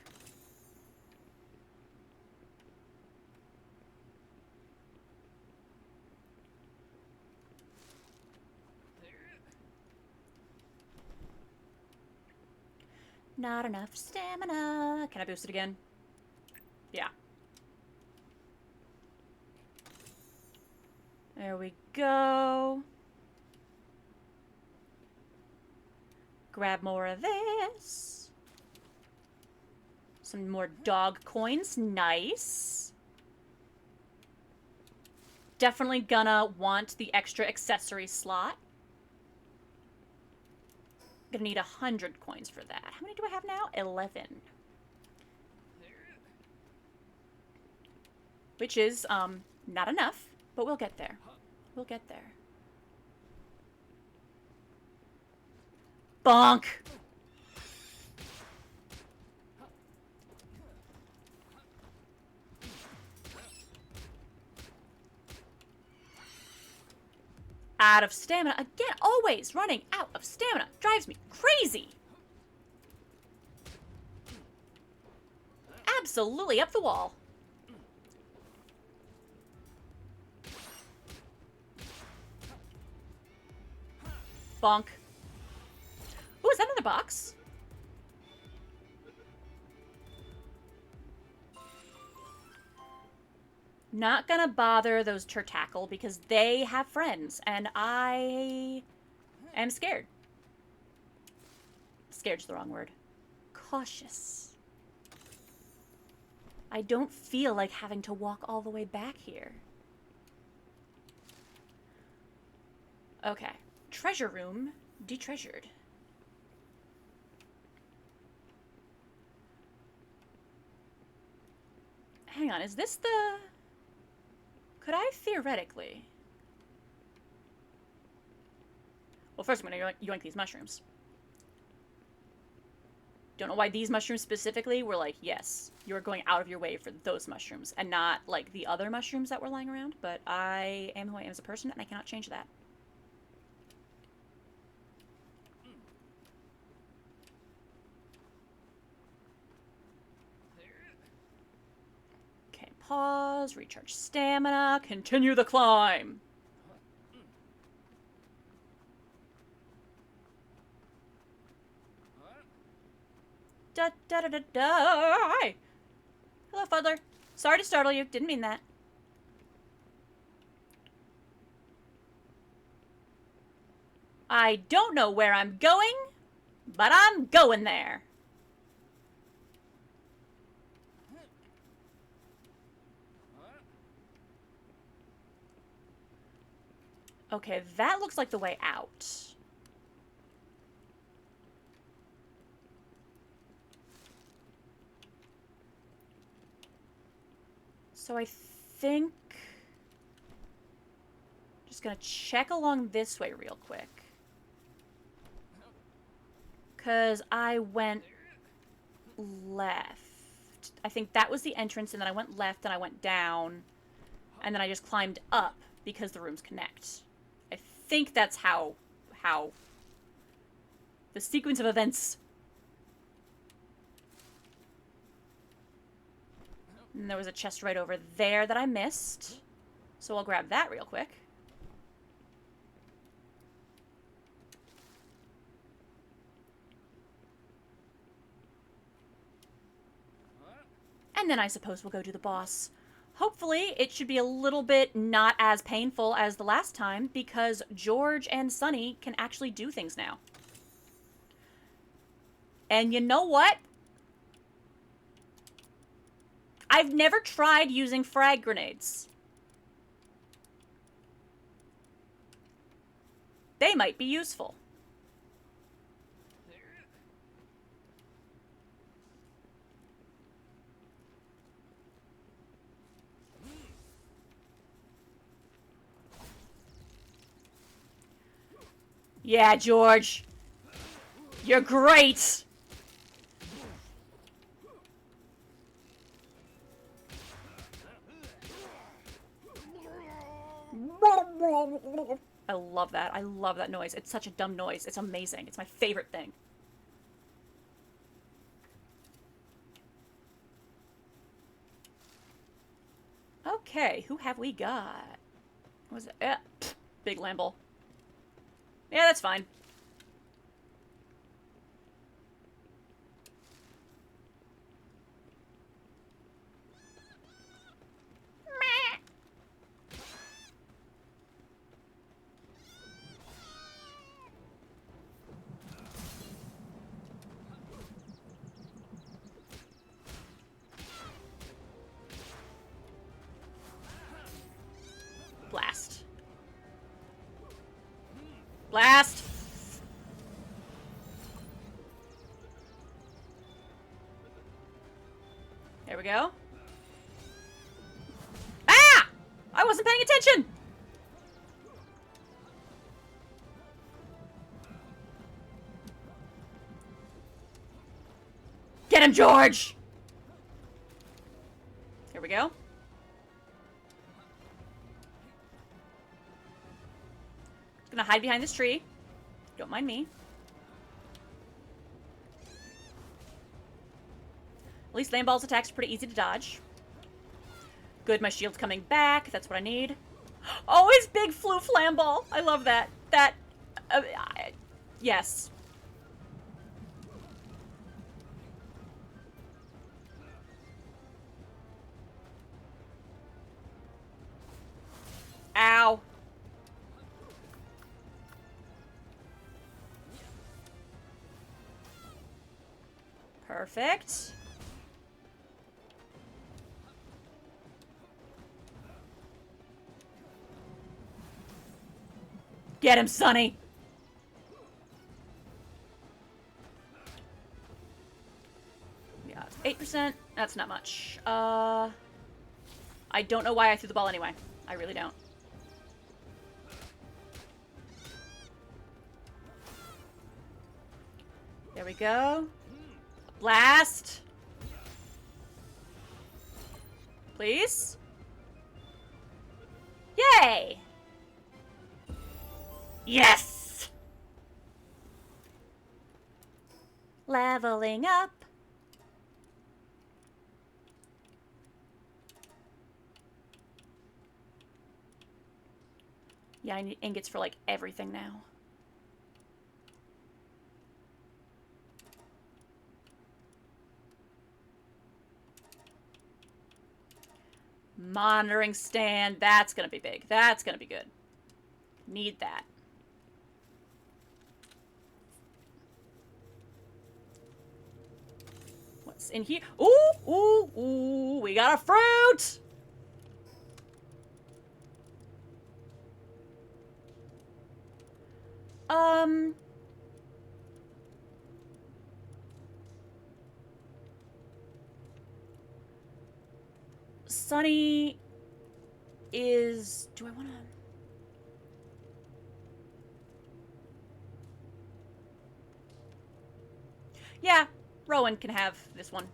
Speaker 1: Not enough stamina. Can I boost it again? Yeah. There we go. Grab more of this. Some more dog coins. Nice. Definitely gonna want the extra accessory slot. Gonna need 100 coins for that. How many do I have now? 11. Which is, not enough, but we'll get there. We'll get there. Bonk! Out of stamina. Again, always running out of stamina. Drives me crazy. Absolutely up the wall. Bonk. Ooh, is that another box? Not gonna bother those Turtackle because they have friends, and I am scared. Scared's the wrong word. Cautious. I don't feel like having to walk all the way back here. Okay. Treasure room detreasured. Hang on, is this the... Could I theoretically... Well, first I'm gonna yoink these mushrooms. Don't know why these mushrooms specifically were like, yes, you're going out of your way for those mushrooms and not like the other mushrooms that were lying around, but I am who I am as a person and I cannot change that. pause, recharge stamina, continue the climb. Da da da da da. Hi. Hello, Fuddler. Sorry to startle you. Didn't mean that. I don't know where I'm going, but I'm going there. Okay, that looks like the way out. So I think... Just gonna check along this way real quick. Because I went left. I think that was the entrance, and then I went left, and I went down. And then I just climbed up because the rooms connect. I think that's how the sequence of events. And there was a chest right over there that I missed. So I'll grab that real quick. And then I suppose we'll go do the boss. Hopefully, it should be a little bit not as painful as the last time, because George and Sunny can actually do things now. And you know what? I've never tried using frag grenades. They might be useful. Yeah, George. You're great. I love that. I love that noise. It's such a dumb noise. It's amazing. It's my favorite thing. Okay, who have we got? What was it? Big Lamble. Yeah, that's fine. Blast. Blast! There we go. Ah! I wasn't paying attention! Get him, George! Here we go. Gonna hide behind this tree. Don't mind me. At least Lamball's attacks are pretty easy to dodge. Good, my shield's coming back. That's what I need. Oh, his big floof Lamball. I love that. Yes. Ow. Perfect. Get him, Sonny! Yeah, 8%. That's not much. I don't know why I threw the ball anyway. I really don't. There we go. Blast! Please? Yay! Yes! Leveling up. Yeah, I need ingots for, like, everything now. Monitoring stand. That's gonna be big. That's gonna be good. Need that. What's in here? Ooh, ooh, ooh. We got a fruit! Sunny is... Do I want to... Yeah, Rowan can have this one.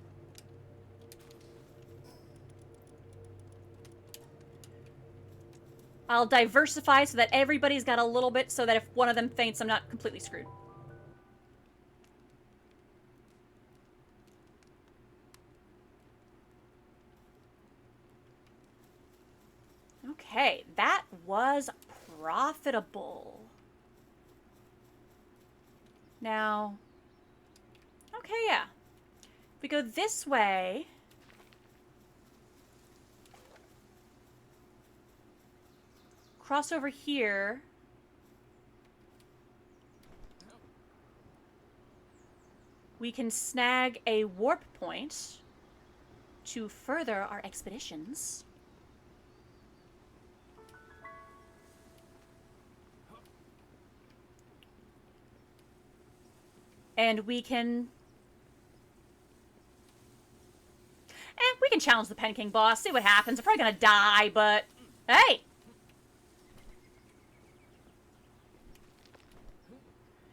Speaker 1: I'll diversify so that everybody's got a little bit so that if one of them faints, I'm not completely screwed. Okay, that was profitable. Now, okay, yeah. If we go this way, cross over here, we can snag a warp point to further our expeditions. And we can... we can challenge the Pen King boss, see what happens. I'm probably gonna die, but... Hey!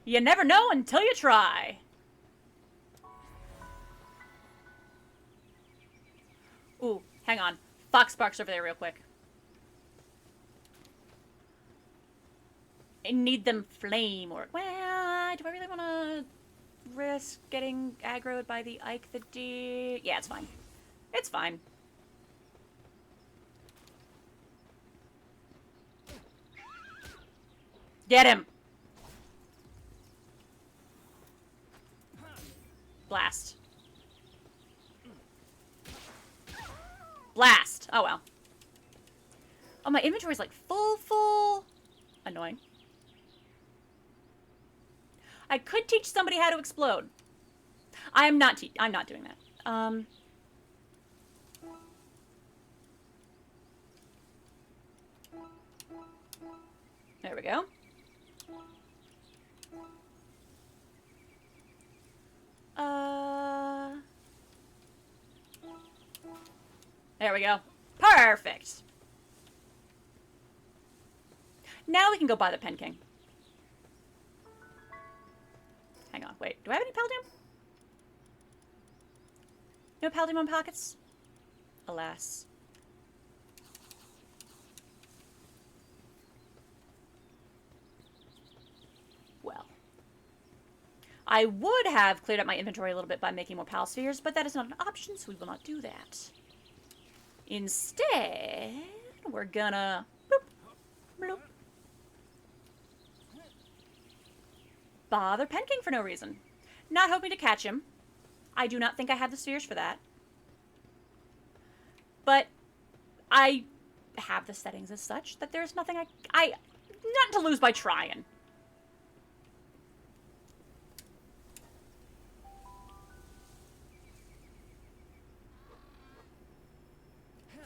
Speaker 1: You never know until you try. Ooh, hang on. Fox Spark's over there real quick. I need them flame or... Well, do I really want to risk getting aggroed by the Ike the D? Yeah, it's fine. It's fine. Get him! Blast. Blast! Oh, well. Oh, my inventory's like full. Annoying. I could teach somebody how to explode. I'm not doing that. There we go. There we go. Perfect. Now we can go buy the Pen King. Hang on, wait. Do I have any Palladium? No Palladium on pockets? Alas. Well. I would have cleared up my inventory a little bit by making more Pal Spheres, but that is not an option, so we will not do that. Instead, we're gonna... Bloop. Bloop. Bother Pen King for no reason. Not hoping to catch him. I do not think I have the spheres for that. But I have the settings as such that there's nothing I not to lose by trying.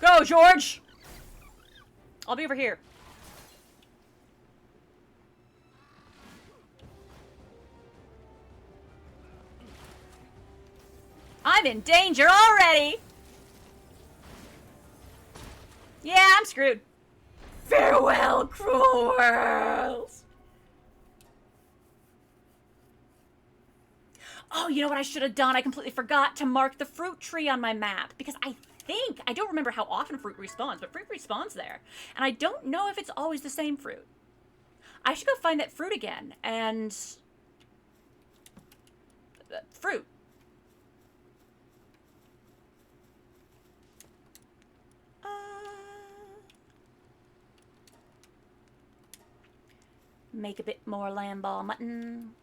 Speaker 1: Go, George! I'll be over here. I'm in danger already! Yeah, I'm screwed. Farewell, cruel world! Oh, you know what I should have done? I completely forgot to mark the fruit tree on my map, because I don't remember how often fruit respawns, but fruit respawns there. And I don't know if it's always the same fruit. I should go find that fruit again, and... fruit. Make a bit more lamb ball mutton.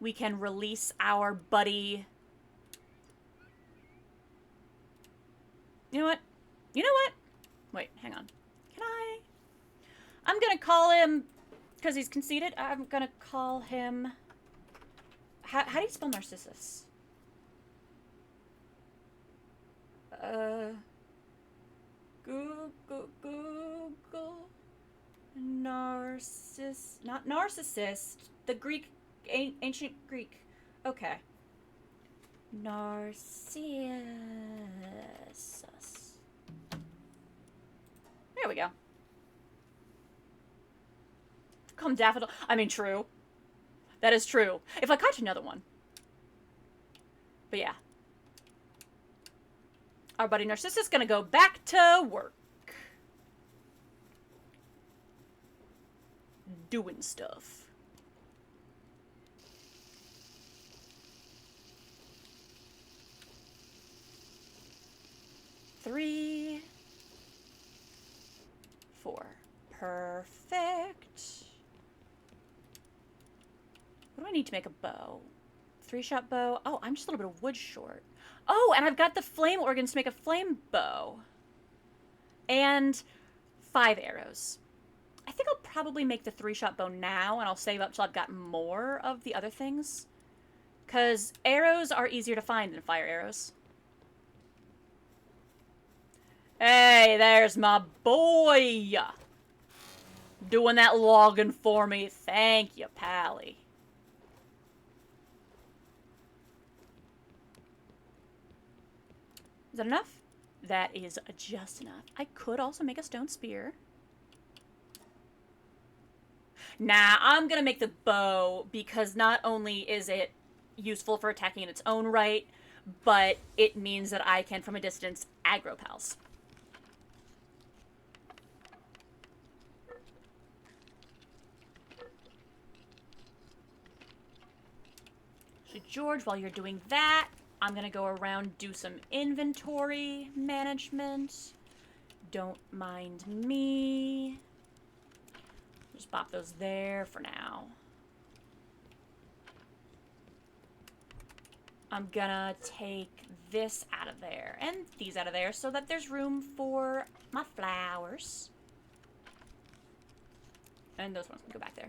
Speaker 1: We can release our buddy. You know what? You know what? Wait, hang on. Can I? I'm gonna call him, because he's conceited, I'm gonna call him... How do you spell Narcissus? Google. Not narcissist. The Greek, ancient Greek. Okay. Narcissus. There we go. Come daffodil. I mean, true. That is true. If I catch another one. But yeah. Our buddy Narcissus is gonna go back to work. Doing stuff. Three. 4. Perfect. What do I need to make a bow? 3-shot bow. Oh, I'm just a little bit of wood short. Oh, and I've got the flame organs to make a flame bow. And 5 arrows. I think I'll probably make the 3-shot bow now, and I'll save up till I've got more of the other things. Because arrows are easier to find than fire arrows. Hey, there's my boy! Doing that logging for me. Thank you, Pally. Is that enough? That is just enough. I could also make a stone spear. Nah, I'm gonna make the bow because not only is it useful for attacking in its own right, but it means that I can, from a distance, aggro pals. So George, while you're doing that, I'm gonna go around, do some inventory management. Don't mind me. Just pop those there for now. I'm gonna take this out of there and these out of there so that there's room for my flowers. And those ones can go back there.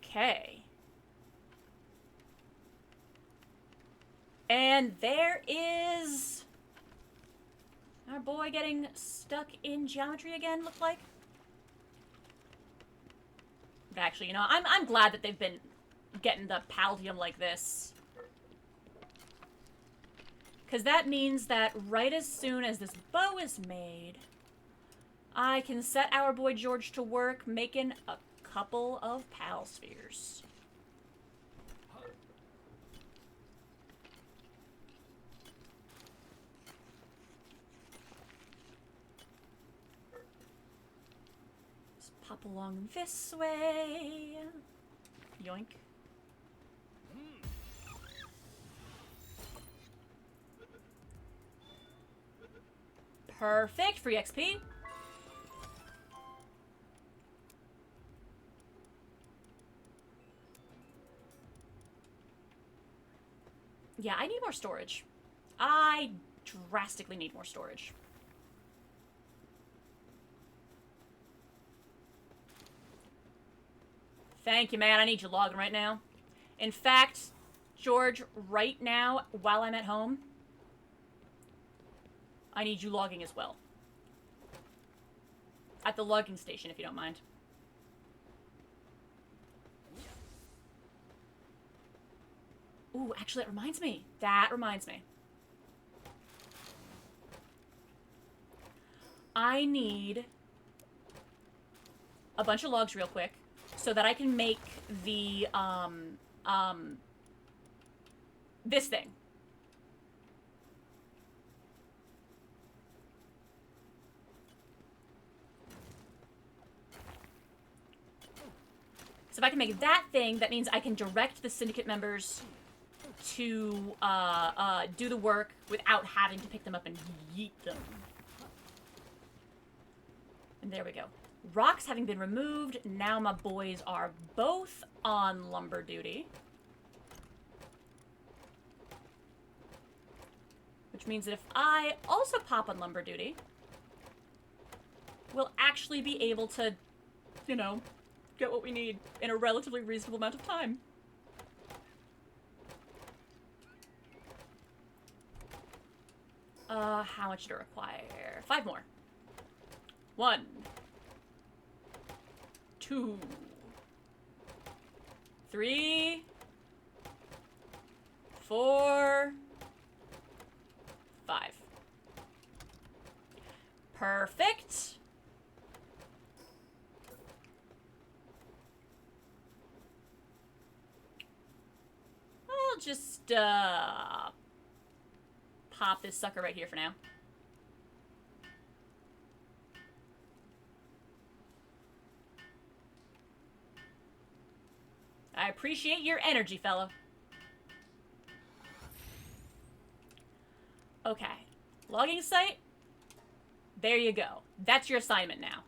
Speaker 1: Okay. And there is our boy getting stuck in geometry again, looks like. But actually, you know, I'm glad that they've been getting the Paldium like this. Because that means that right as soon as this bow is made, I can set our boy George to work making a couple of pal spheres. Just pop along this way. Yoink. Perfect. Free XP. Yeah, I need more storage. I drastically need more storage. Thank you, man. I need you logging right now. In fact, George, right now, while I'm at home, I need you logging as well. At the logging station, if you don't mind. Ooh, actually, that reminds me. That reminds me. I need a bunch of logs real quick so that I can make the, this thing. if I can make that thing, that means I can direct the syndicate members to do the work without having to pick them up and yeet them. And there we go. Rocks having been removed, now my boys are both on lumber duty. Which means that if I also pop on lumber duty, we'll actually be able to, you know, get what we need in a relatively reasonable amount of time. How much to require? 5 more. 1, 2, 3, 4, 5. Perfect. I'll just, pop this sucker right here for now. I appreciate your energy, fella. Okay. Logging site. There you go. That's your assignment now.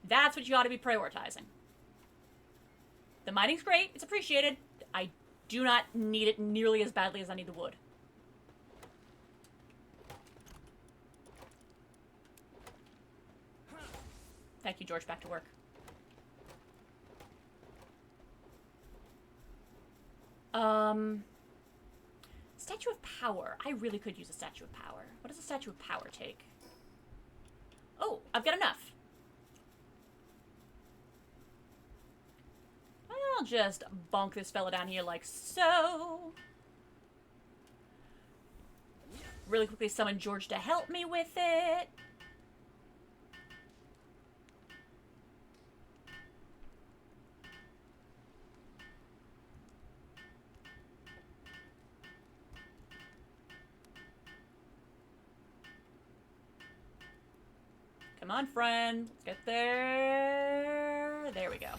Speaker 1: That's what you ought to be prioritizing. The mining's great. It's appreciated. I do not need it nearly as badly as I need the wood. Thank you, George. Back to work. Statue of Power. I really could use a Statue of Power. What does a Statue of Power take? Oh, I've got enough. I'll just bonk this fella down here like so. Really quickly summon George to help me with it. Come on, friend. Let's get there. There we go.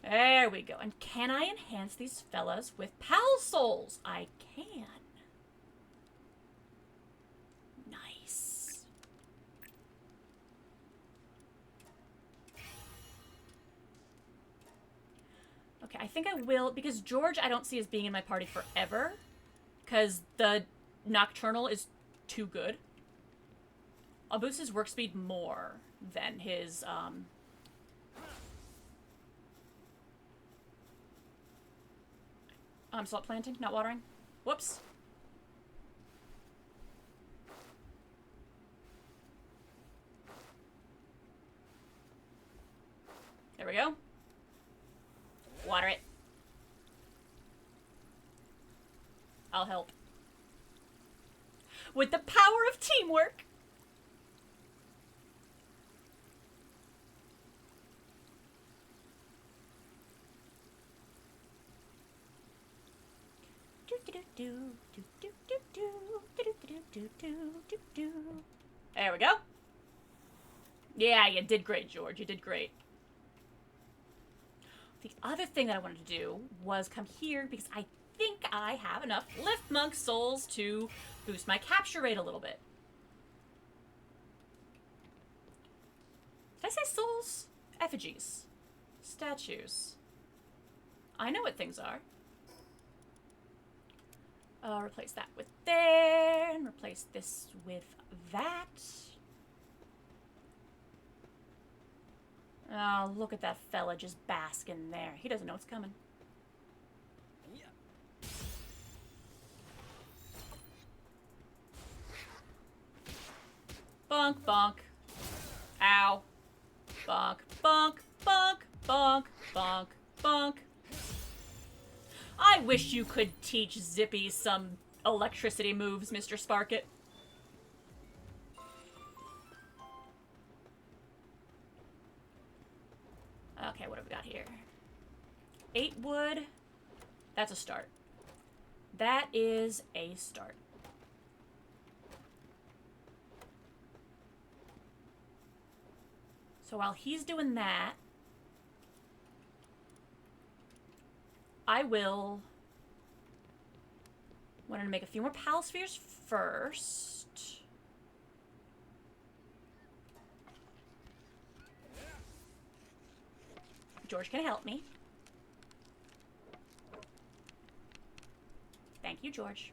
Speaker 1: There we go. And can I enhance these fellas with Pal Souls? I can. Nice. Okay, I think I will, because George I don't see as being in my party forever, because the Nocturnal is too good. I'll boost his work speed more than his, salt planting, not watering. Whoops. There we go. Water it. I'll help. With the power of teamwork. There we go. Yeah, you did great, George. You did great. The other thing that I wanted to do was come here because I think I have enough Lift Monk souls to boost my capture rate a little bit. Did I say souls? Effigies. Statues. I know what things are. Replace that with there, and replace this with that. Oh, look at that fella just basking there. He doesn't know what's coming. Bonk, bonk. Ow. Bonk, bonk, bonk, bonk, bonk, bonk. I wish you could teach Zippy some electricity moves, Mr. Sparkit. Okay, what have we got here? 8 wood. That's a start. That is a start. So while he's doing that, I will... wanted to make a few more pal spheres first. George can help me. Thank you, George.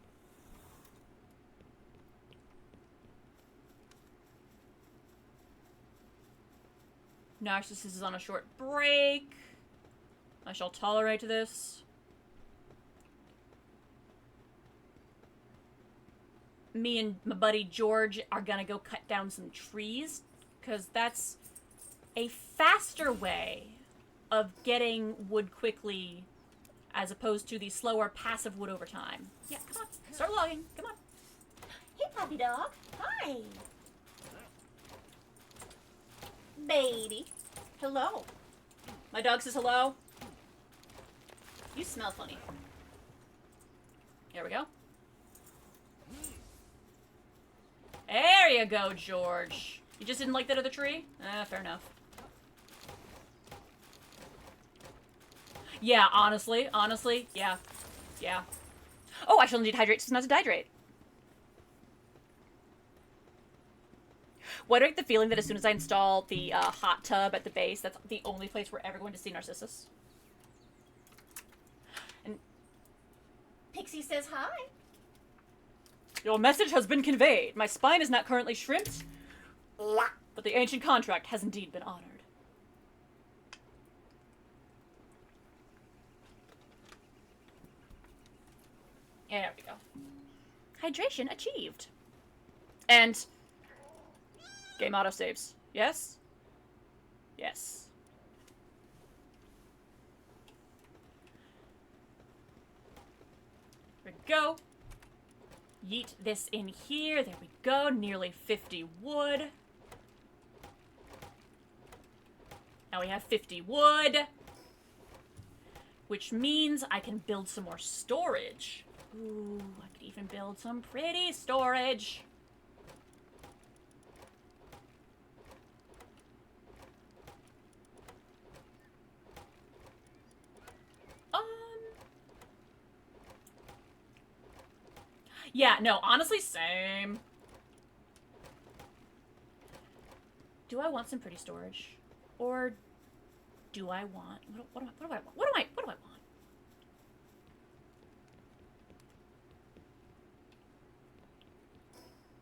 Speaker 1: Narcissus is on a short break. I shall tolerate this. Me and my buddy George are gonna go cut down some trees, because that's a faster way of getting wood quickly as opposed to the slower passive wood over time. Yeah, come on. Start logging. Come on.
Speaker 2: Hey, puppy dog. Hi. Baby. Hello.
Speaker 1: My dog says hello. You smell funny. There we go. There you go, George. You just didn't like that other tree? Fair enough. Yeah, honestly, yeah. Yeah. Oh, I shall indeed hydrate so as not to dehydrate. Why do I get the feeling that as soon as I install the hot tub at the base, that's the only place we're ever going to see Narcissus? And
Speaker 2: Pixie says hi.
Speaker 1: your message has been conveyed. My spine is not currently shrimped, but the ancient contract has indeed been honored. There we go. Hydration achieved. And game autosaves. Yes? Yes. There we go. Yeet this in here. There we go. Nearly 50 wood. Now we have 50 wood. Which means I can build some more storage. Ooh, I could even build some pretty storage. Yeah, no, honestly, same. Do I want some pretty storage? Or do I want... What do I want? What do I want?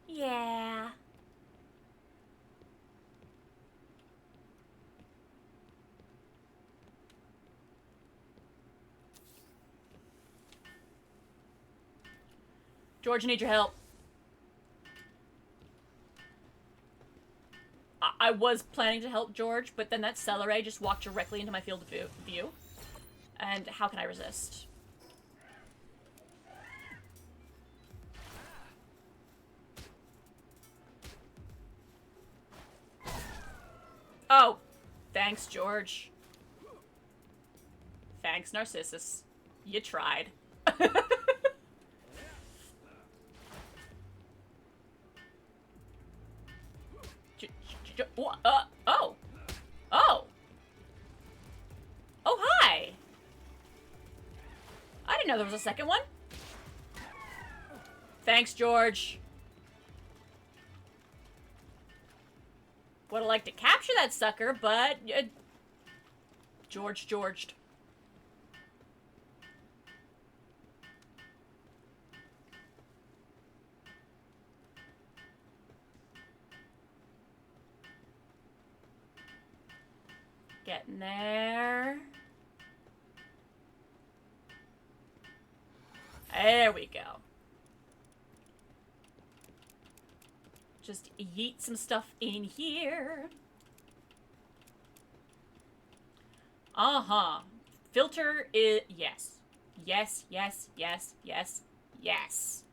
Speaker 1: Yeah. George, I need your help. I was planning to help George, but then that celery just walked directly into my field of view. And how can I resist? Oh, thanks, George. Thanks, Narcissus. You tried. Oh. Oh. Oh, hi. I didn't know there was a second one. Thanks, George. Would have liked to capture that sucker, but... Georged. Getting there. There we go. Just yeet some stuff in here. Uh-huh. Filter is... Yes. Yes, yes, yes, yes, yes.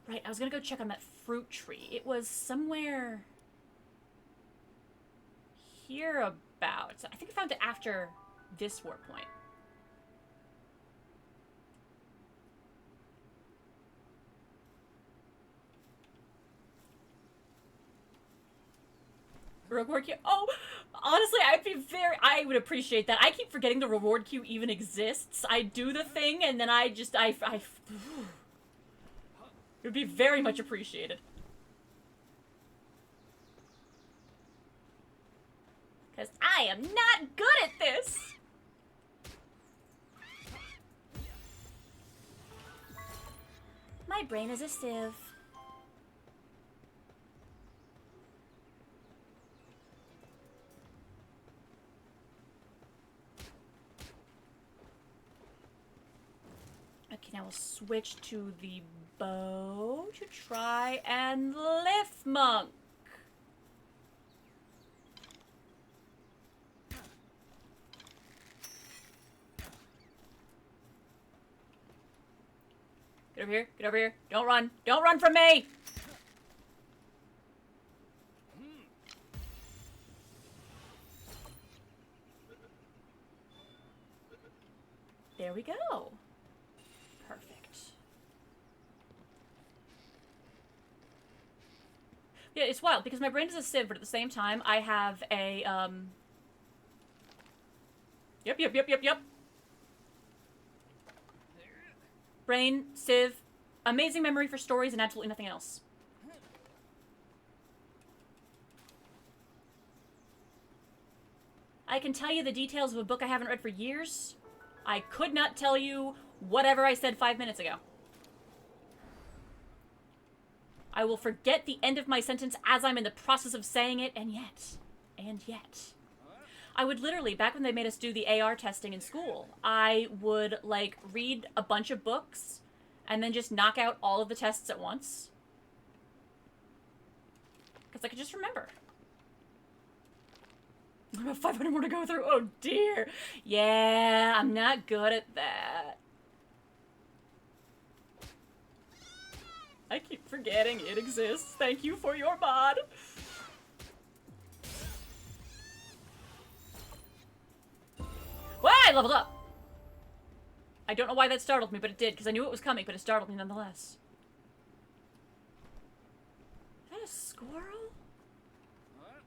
Speaker 1: Right, I was gonna go check on that fruit tree. It was somewhere... hereabouts. I think I found it after this warp point. Reward queue. Oh, honestly, I would appreciate that. I keep forgetting the reward queue even exists. I do the thing, and then it would be very much appreciated. Because I am not good at this. My brain is a sieve. Okay, now we'll switch to the bow to try and lift monk. Get over here, get over here. Don't run. Don't run from me! There we go. Perfect. Yeah, it's wild because my brain is a sieve, but at the same time, I have a, Yep. Brain, sieve, amazing memory for stories, and absolutely nothing else. I can tell you the details of a book I haven't read for years. I could not tell you whatever I said 5 minutes ago. I will forget the end of my sentence as I'm in the process of saying it, and yet. I would literally, back when they made us do the AR testing in school, I would, like, read a bunch of books and then just knock out all of the tests at once. Because I could just remember. I have 500 more to go through. Oh, dear. Yeah, I'm not good at that. I keep forgetting it exists. Thank you for your mod. Well, I leveled up. I don't know why that startled me, but it did, because I knew it was coming, but it startled me nonetheless. Is that a squirrel? What?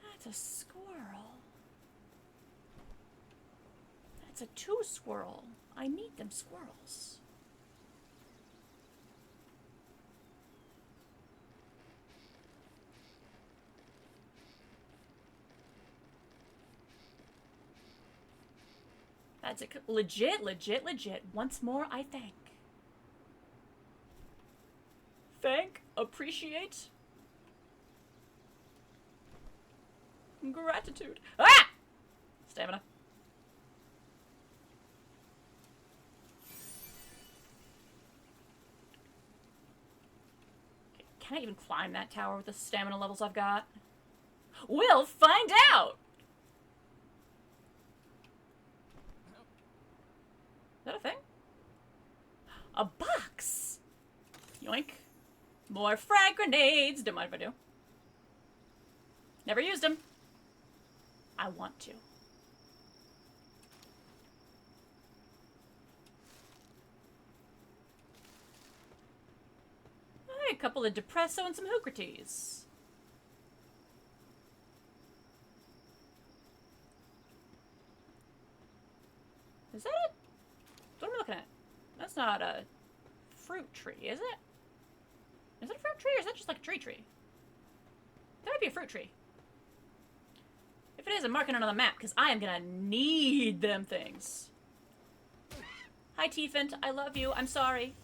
Speaker 1: That's a squirrel. That's a two squirrel. I need them squirrels. That's a legit. Once more, I thank. Thank, appreciate, gratitude. Ah! Stamina. Can I even climb that tower with the stamina levels I've got? We'll find out! Is that a thing? A box! Yoink. More frag grenades! Don't mind if I do. Never used them. I want to. Hey, a couple of Depresso and some Hookrates. Is that it? What am I looking at? That's not a fruit tree, is it? Is it a fruit tree or is that just like a tree? That might be a fruit tree. If it is, I'm marking it on the map because I am gonna need them things. Hi, Tiefent. I love you. I'm sorry.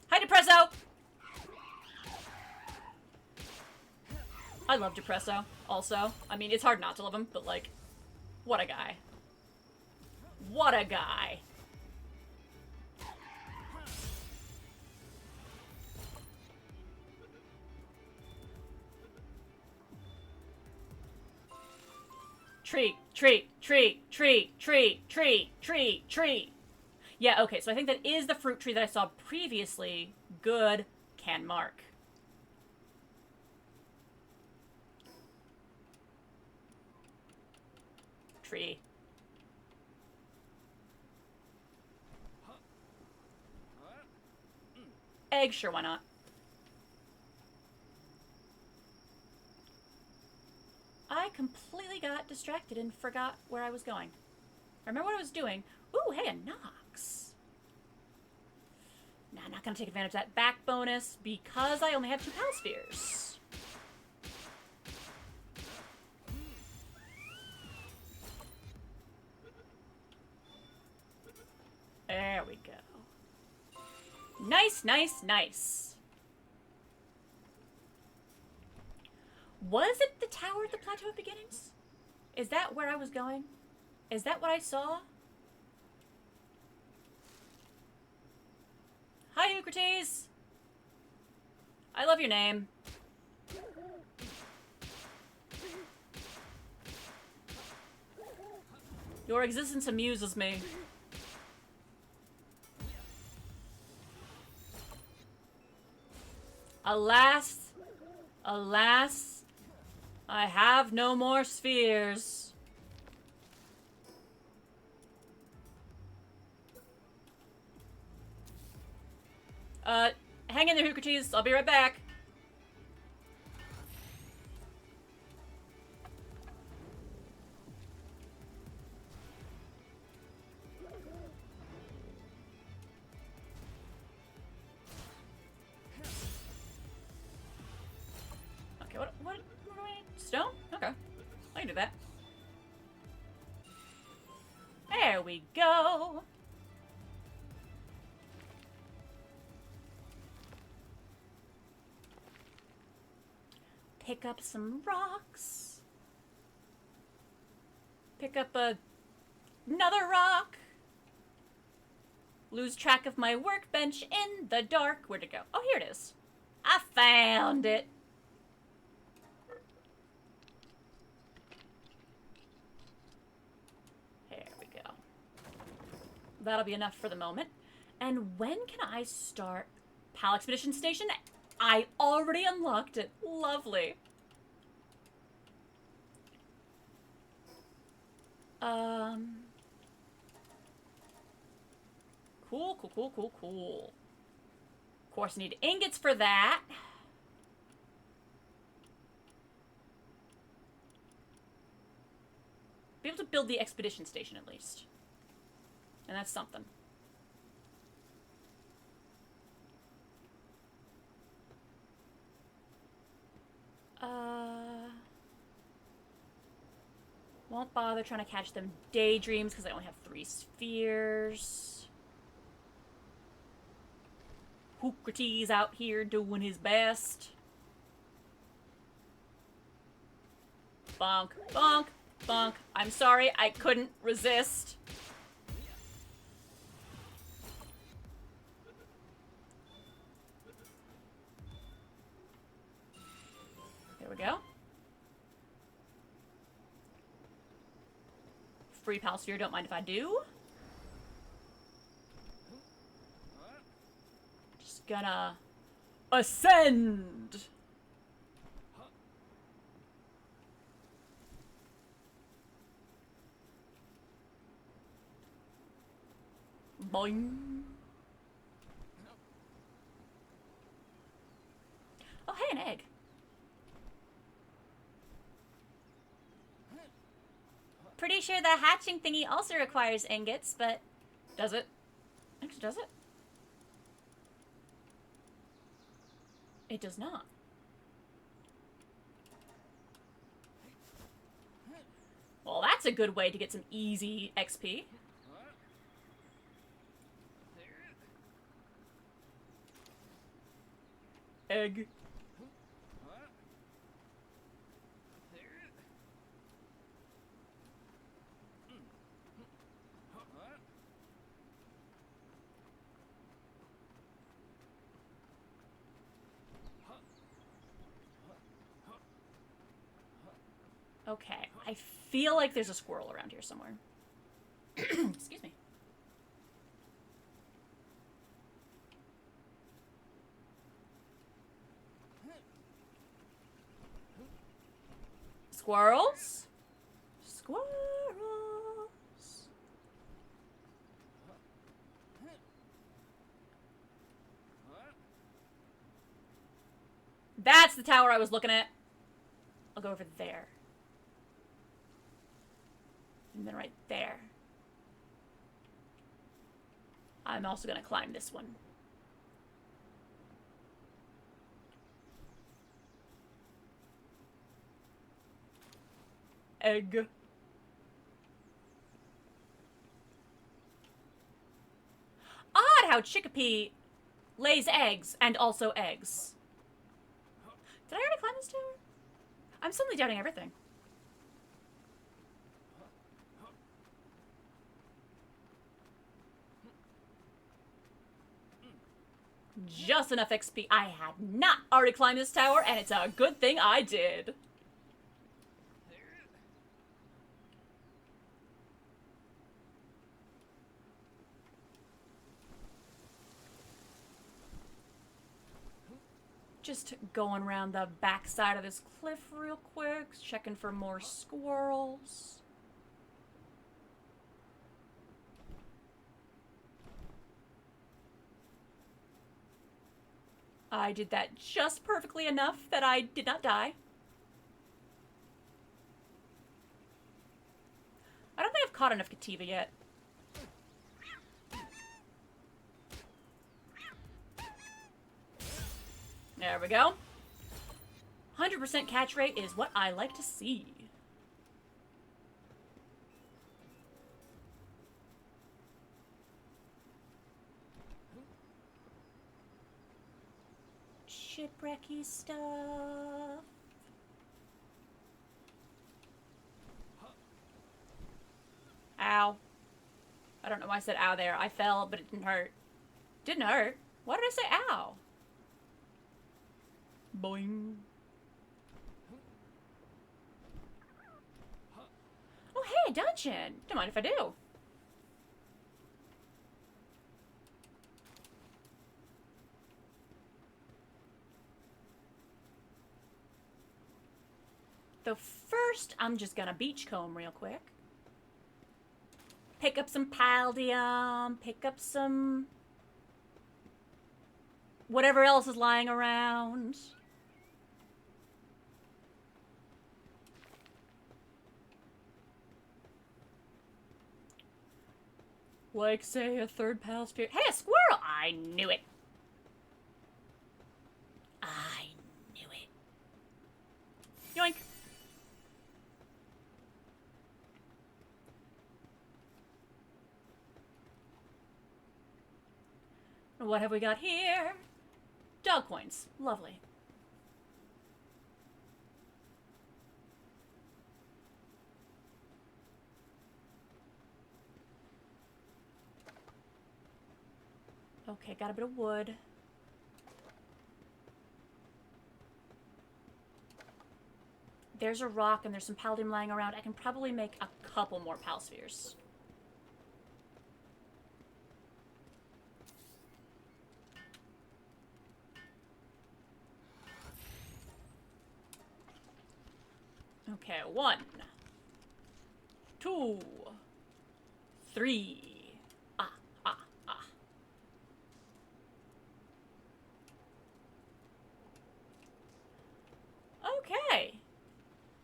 Speaker 1: Hi, Depresso! I love Depresso, also. I mean, it's hard not to love him, but, like, what a guy. What a guy. Tree. Yeah, okay, so I think that is the fruit tree that I saw previously. Good. Can mark. Tree. Egg, sure, why not? I completely got distracted and forgot where I was going. I remember what I was doing. Ooh, hey, a Nox. Nah, I'm not gonna take advantage of that back bonus because I only have 2 Pal Spheres. There we go. Nice, nice, nice. Was it the Tower at the Plateau of Beginnings? Is that where I was going? Is that what I saw? Hi, Eucrates! I love your name. Your existence amuses me. Alas, alas, I have no more spheres. Hang in there, Eucrates. I'll be right back. Okay, what do I need? Stone? Okay. I can do that. There we go. Pick up some rocks. Pick up another rock. Lose track of my workbench in the dark. Where'd it go? Oh, here it is. I found it. There we go. That'll be enough for the moment. And when can I start Pal Expedition Station? I already unlocked it. Lovely. Cool, cool, cool, cool, cool. Of course, I need ingots for that. Be able to build the expedition station at least. And that's something. Won't bother trying to catch them daydreams because I only have 3 spheres. Eucrates out here doing his best. Bonk, bonk, bonk. I'm sorry, I couldn't resist. There we go. Free Pal Sphere, don't mind if I do. Just gonna ascend. Boing. Oh, hey, an egg. Pretty sure the hatching thingy also requires ingots, but does it? Actually, does it? It does not. Well, that's a good way to get some easy XP. Egg. Okay, I feel like there's a squirrel around here somewhere. Excuse me. Squirrels? Squirrels. That's the tower I was looking at. I'll go over there. And then right there. I'm also gonna climb this one. Egg. Odd how Chickapee lays eggs and also eggs. Did I already climb this tower? I'm suddenly doubting everything. Just enough XP. I had not already climbed this tower, and it's a good thing I did. Just going around the back side of this cliff real quick, checking for more squirrels. I did that just perfectly enough that I did not die. I don't think I've caught enough Kativa yet. There we go. 100% catch rate is what I like to see. Shipwrecky stuff. Ow. I don't know why I said ow there. I fell, but it didn't hurt. Didn't hurt. Why did I say ow? Boing. Oh, hey, a dungeon. Don't mind if I do. Though first, I'm just gonna beachcomb real quick. Pick up some paldium, pick up some whatever else is lying around. Like, say, a third pal sphere. Hey, a squirrel! I knew it. I knew it. Yoink. What have we got here? Dog coins. Lovely. Okay, got a bit of wood. There's a rock and there's some palladium lying around. I can probably make a couple more pal spheres. Okay, 1, 2, 3. Okay.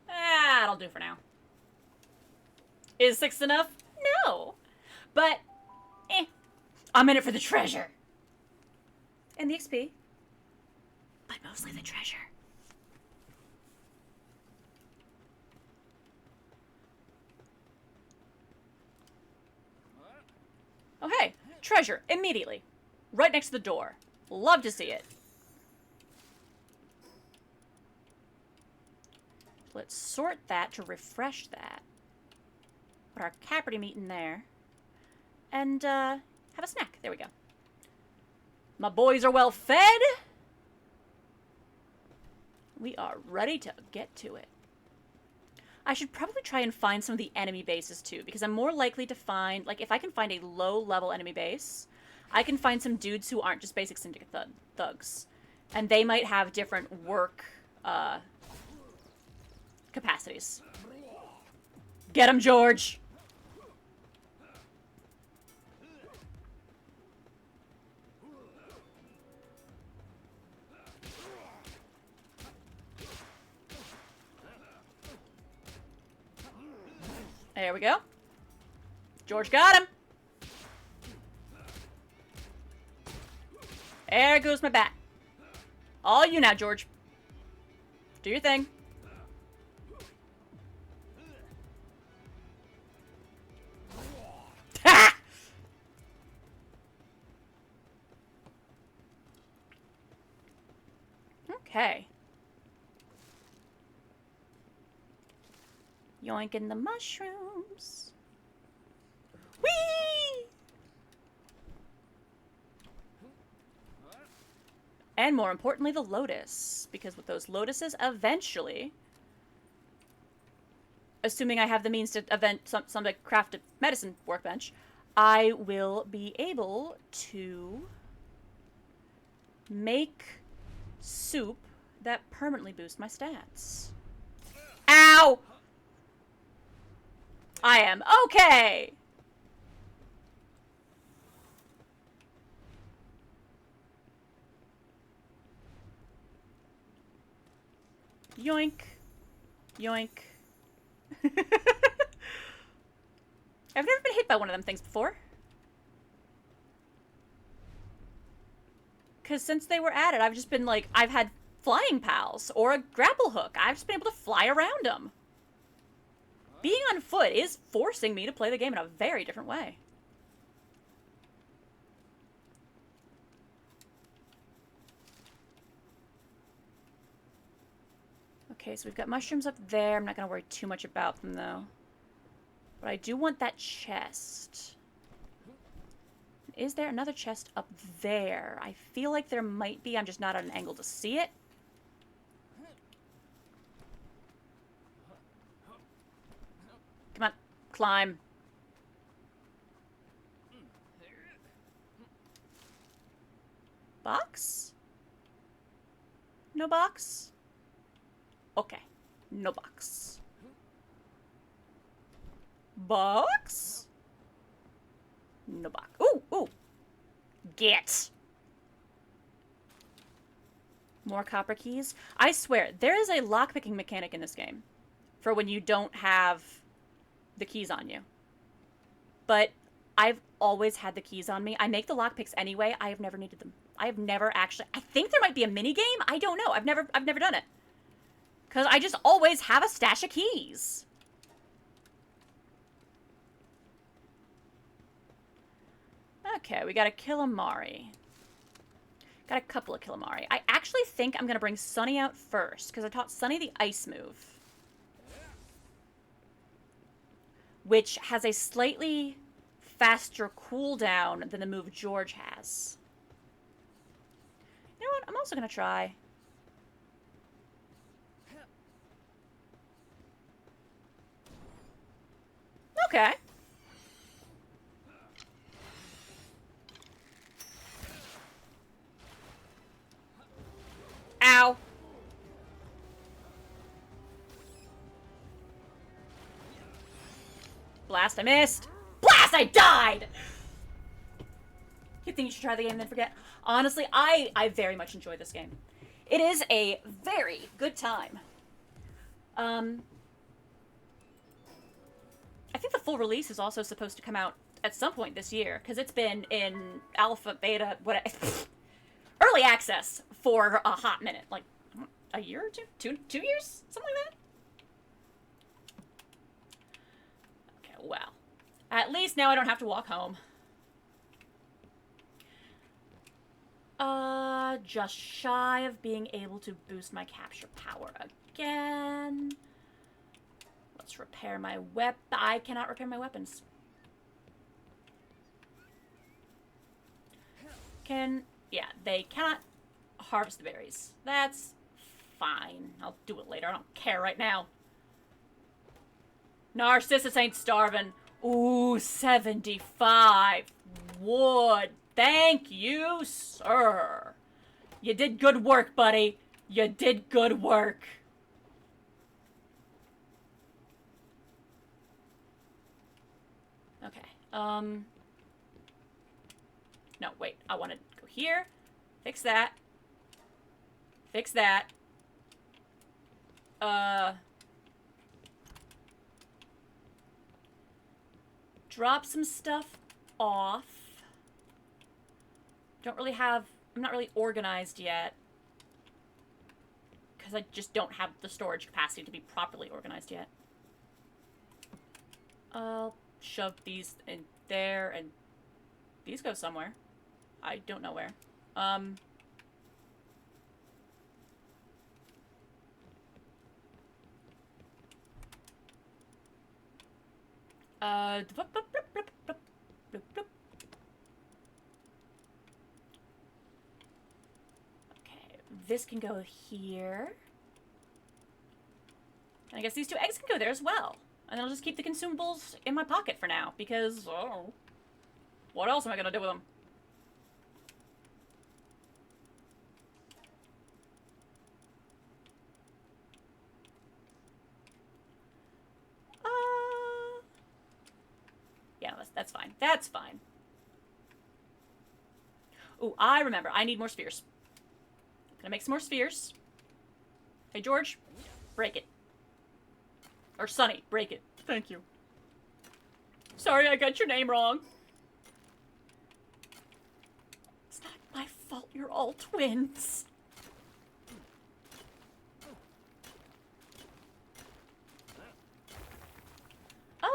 Speaker 1: That'll do for now. Is 6 enough? No. But, I'm in it for the treasure. And the XP. But mostly the treasure. Oh, hey. Treasure. Immediately. Right next to the door. Love to see it. Let's sort that to refresh that. Put our caperty meat in there. And, have a snack. There we go. My boys are well fed. We are ready to get to it. I should probably try and find some of the enemy bases, too, because I'm more likely to find, like, if I can find a low-level enemy base, I can find some dudes who aren't just basic syndicate thugs. And they might have different work, capacities. Get him, George! There we go. George got him. There goes my bat. All you now, George. Do your thing. Ha! Okay. Yoinking the mushrooms. Whee! And more importantly, the lotus. Because with those lotuses, eventually, assuming I have the means to some to craft a medicine workbench, I will be able to make soup that permanently boosts my stats. Ow! I am okay! Yoink. Yoink. I've never been hit by one of them things before. Because since they were added, I've just been like, I've had flying pals or a grapple hook. I've just been able to fly around them. Being on foot is forcing me to play the game in a very different way. Okay, so we've got mushrooms up there. I'm not going to worry too much about them, though. But I do want that chest. Is there another chest up there? I feel like there might be. I'm just not at an angle to see it. Come on. Climb. Box? No box? Okay. No box. Box? No box. Ooh, ooh. Get. More copper keys. I swear, there is a lockpicking mechanic in this game for when you don't have the keys on you. But I've always had the keys on me. I make the lockpicks anyway. I have never needed them. I have never actually... I think there might be a mini game. I don't know. I've never done it. Because I just always have a stash of keys. Okay, we got a Killamari. Got a couple of Killamari. I actually think I'm going to bring Sunny out first, because I taught Sunny the ice move. Which has a slightly faster cooldown than the move George has. You know what? I'm also going to try... Okay. Ow. Blast, I missed. Blast, I died! You think you should try the game and then forget? Honestly, I very much enjoy this game. It is a very good time. I think the full release is also supposed to come out at some point this year, because it's been in alpha, beta, early access for a hot minute. Like, a year or two? Two years? Something like that? Okay, well. At least now I don't have to walk home. Just shy of being able to boost my capture power again. Let's repair my I cannot repair my weapons. Yeah, they cannot harvest the berries. That's fine. I'll do it later. I don't care right now. Narcissus ain't starving. Ooh, 75 wood. Thank you, sir. You did good work, buddy. You did good work. Okay. No, wait. I want to go here. Fix that. Fix that. drop some stuff off. I'm not really organized yet. Because I just don't have the storage capacity to be properly organized yet. I'll shove these in there, and these go somewhere. I don't know where. Okay, this can go here. And I guess these two eggs can go there as well. And I'll just keep the consumables in my pocket for now, because, oh, what else am I gonna do with them? Yeah, that's fine. That's fine. Ooh, I remember. I need more spheres. Gonna make some more spheres. Hey, George, break it. Or Sonny, break it. Thank you. Sorry, I got your name wrong. It's not my fault you're all twins.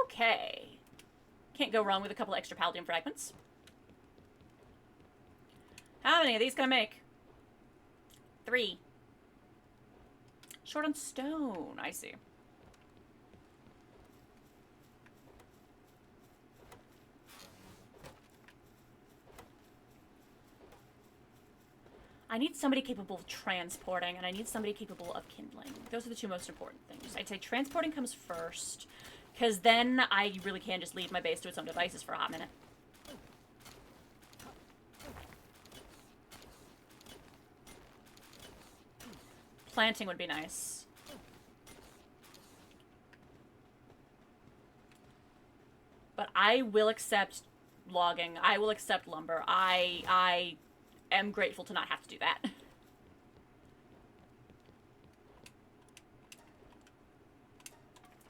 Speaker 1: Okay. Can't go wrong with a couple extra Paldium fragments. How many of these can I make? 3. Short on stone, I see. I need somebody capable of transporting, and I need somebody capable of kindling. Those are the two most important things. I'd say transporting comes first, because then I really can just leave my base to its own devices for a hot minute. Planting would be nice. But I will accept logging. I will accept lumber. I am grateful to not have to do that.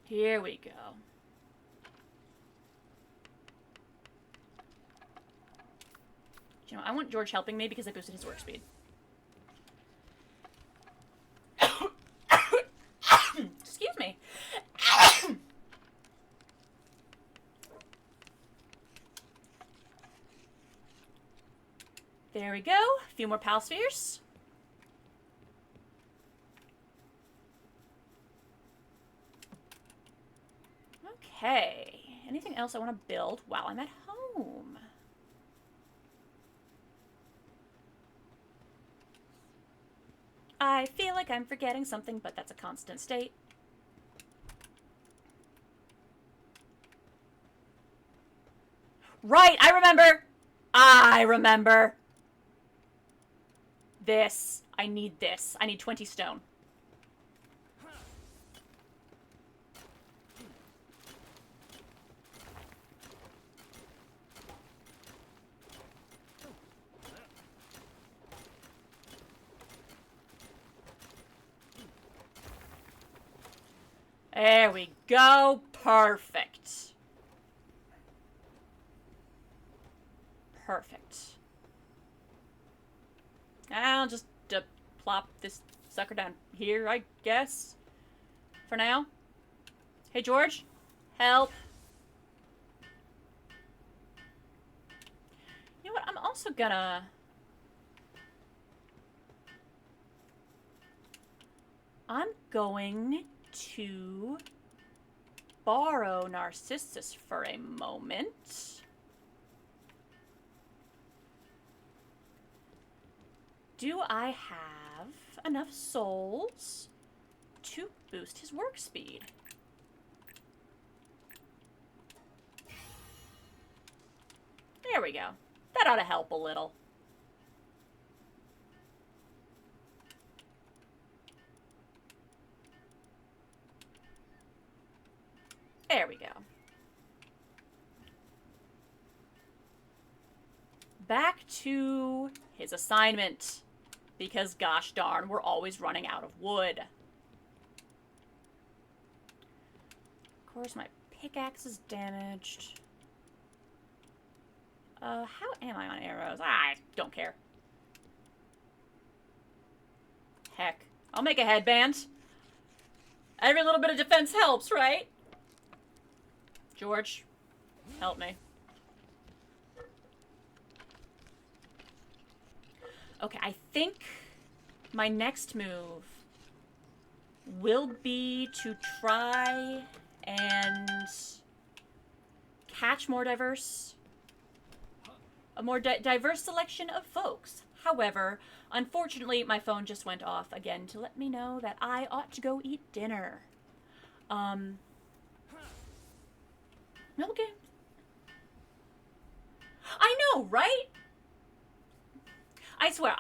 Speaker 1: Here we go. You know, I want George helping me because I boosted his work speed. Excuse me. There we go. A few more pal spheres. Okay. Anything else I want to build while I'm at home? I feel like I'm forgetting something, but that's a constant state. Right, I remember! I remember! This. I need this. I need 20 stone. There we go. Perfect. Perfect. I'll just plop this sucker down here, I guess. For now. Hey, George. Help. You know what? I'm also gonna... I'm going to borrow Narcissus for a moment. Do I have enough souls to boost his work speed? There we go. That ought to help a little. There we go. Back to his assignment. Because gosh darn, we're always running out of wood. Of course, my pickaxe is damaged. How am I on arrows? I don't care. Heck. I'll make a headband. Every little bit of defense helps, right? George, help me. Okay, I think my next move will be to try and catch a more diverse selection of folks. However, unfortunately, my phone just went off again to let me know that I ought to go eat dinner. Okay. I know, right? I swear,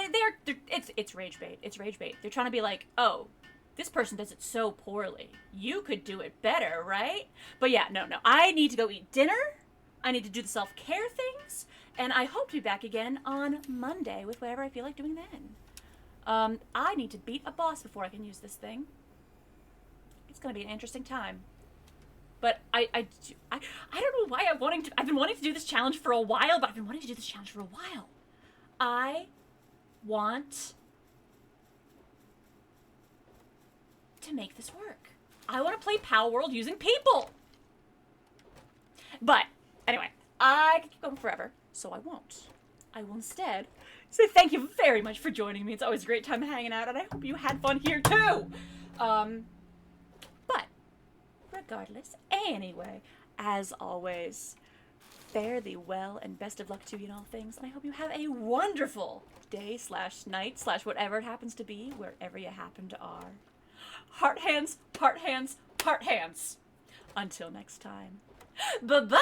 Speaker 1: it's rage bait. It's rage bait. They're trying to be like, oh, this person does it so poorly. You could do it better, right? But yeah, no. I need to go eat dinner. I need to do the self-care things. And I hope to be back again on Monday with whatever I feel like doing then. I need to beat a boss before I can use this thing. It's gonna be an interesting time. But I don't know why I've been wanting to do this challenge for a while, but I've been wanting to do this challenge for a while. I want to make this work. I want to play Palworld using people. But anyway, I could keep going forever, so I won't. I will instead say thank you very much for joining me. It's always a great time hanging out, and I hope you had fun here too. But regardless, anyway, as always, fare thee well and best of luck to you in all things, and I hope you have a wonderful day / night / whatever it happens to be, wherever you happen to are. Heart hands, part hands, part hands. Until next time. Bye-bye!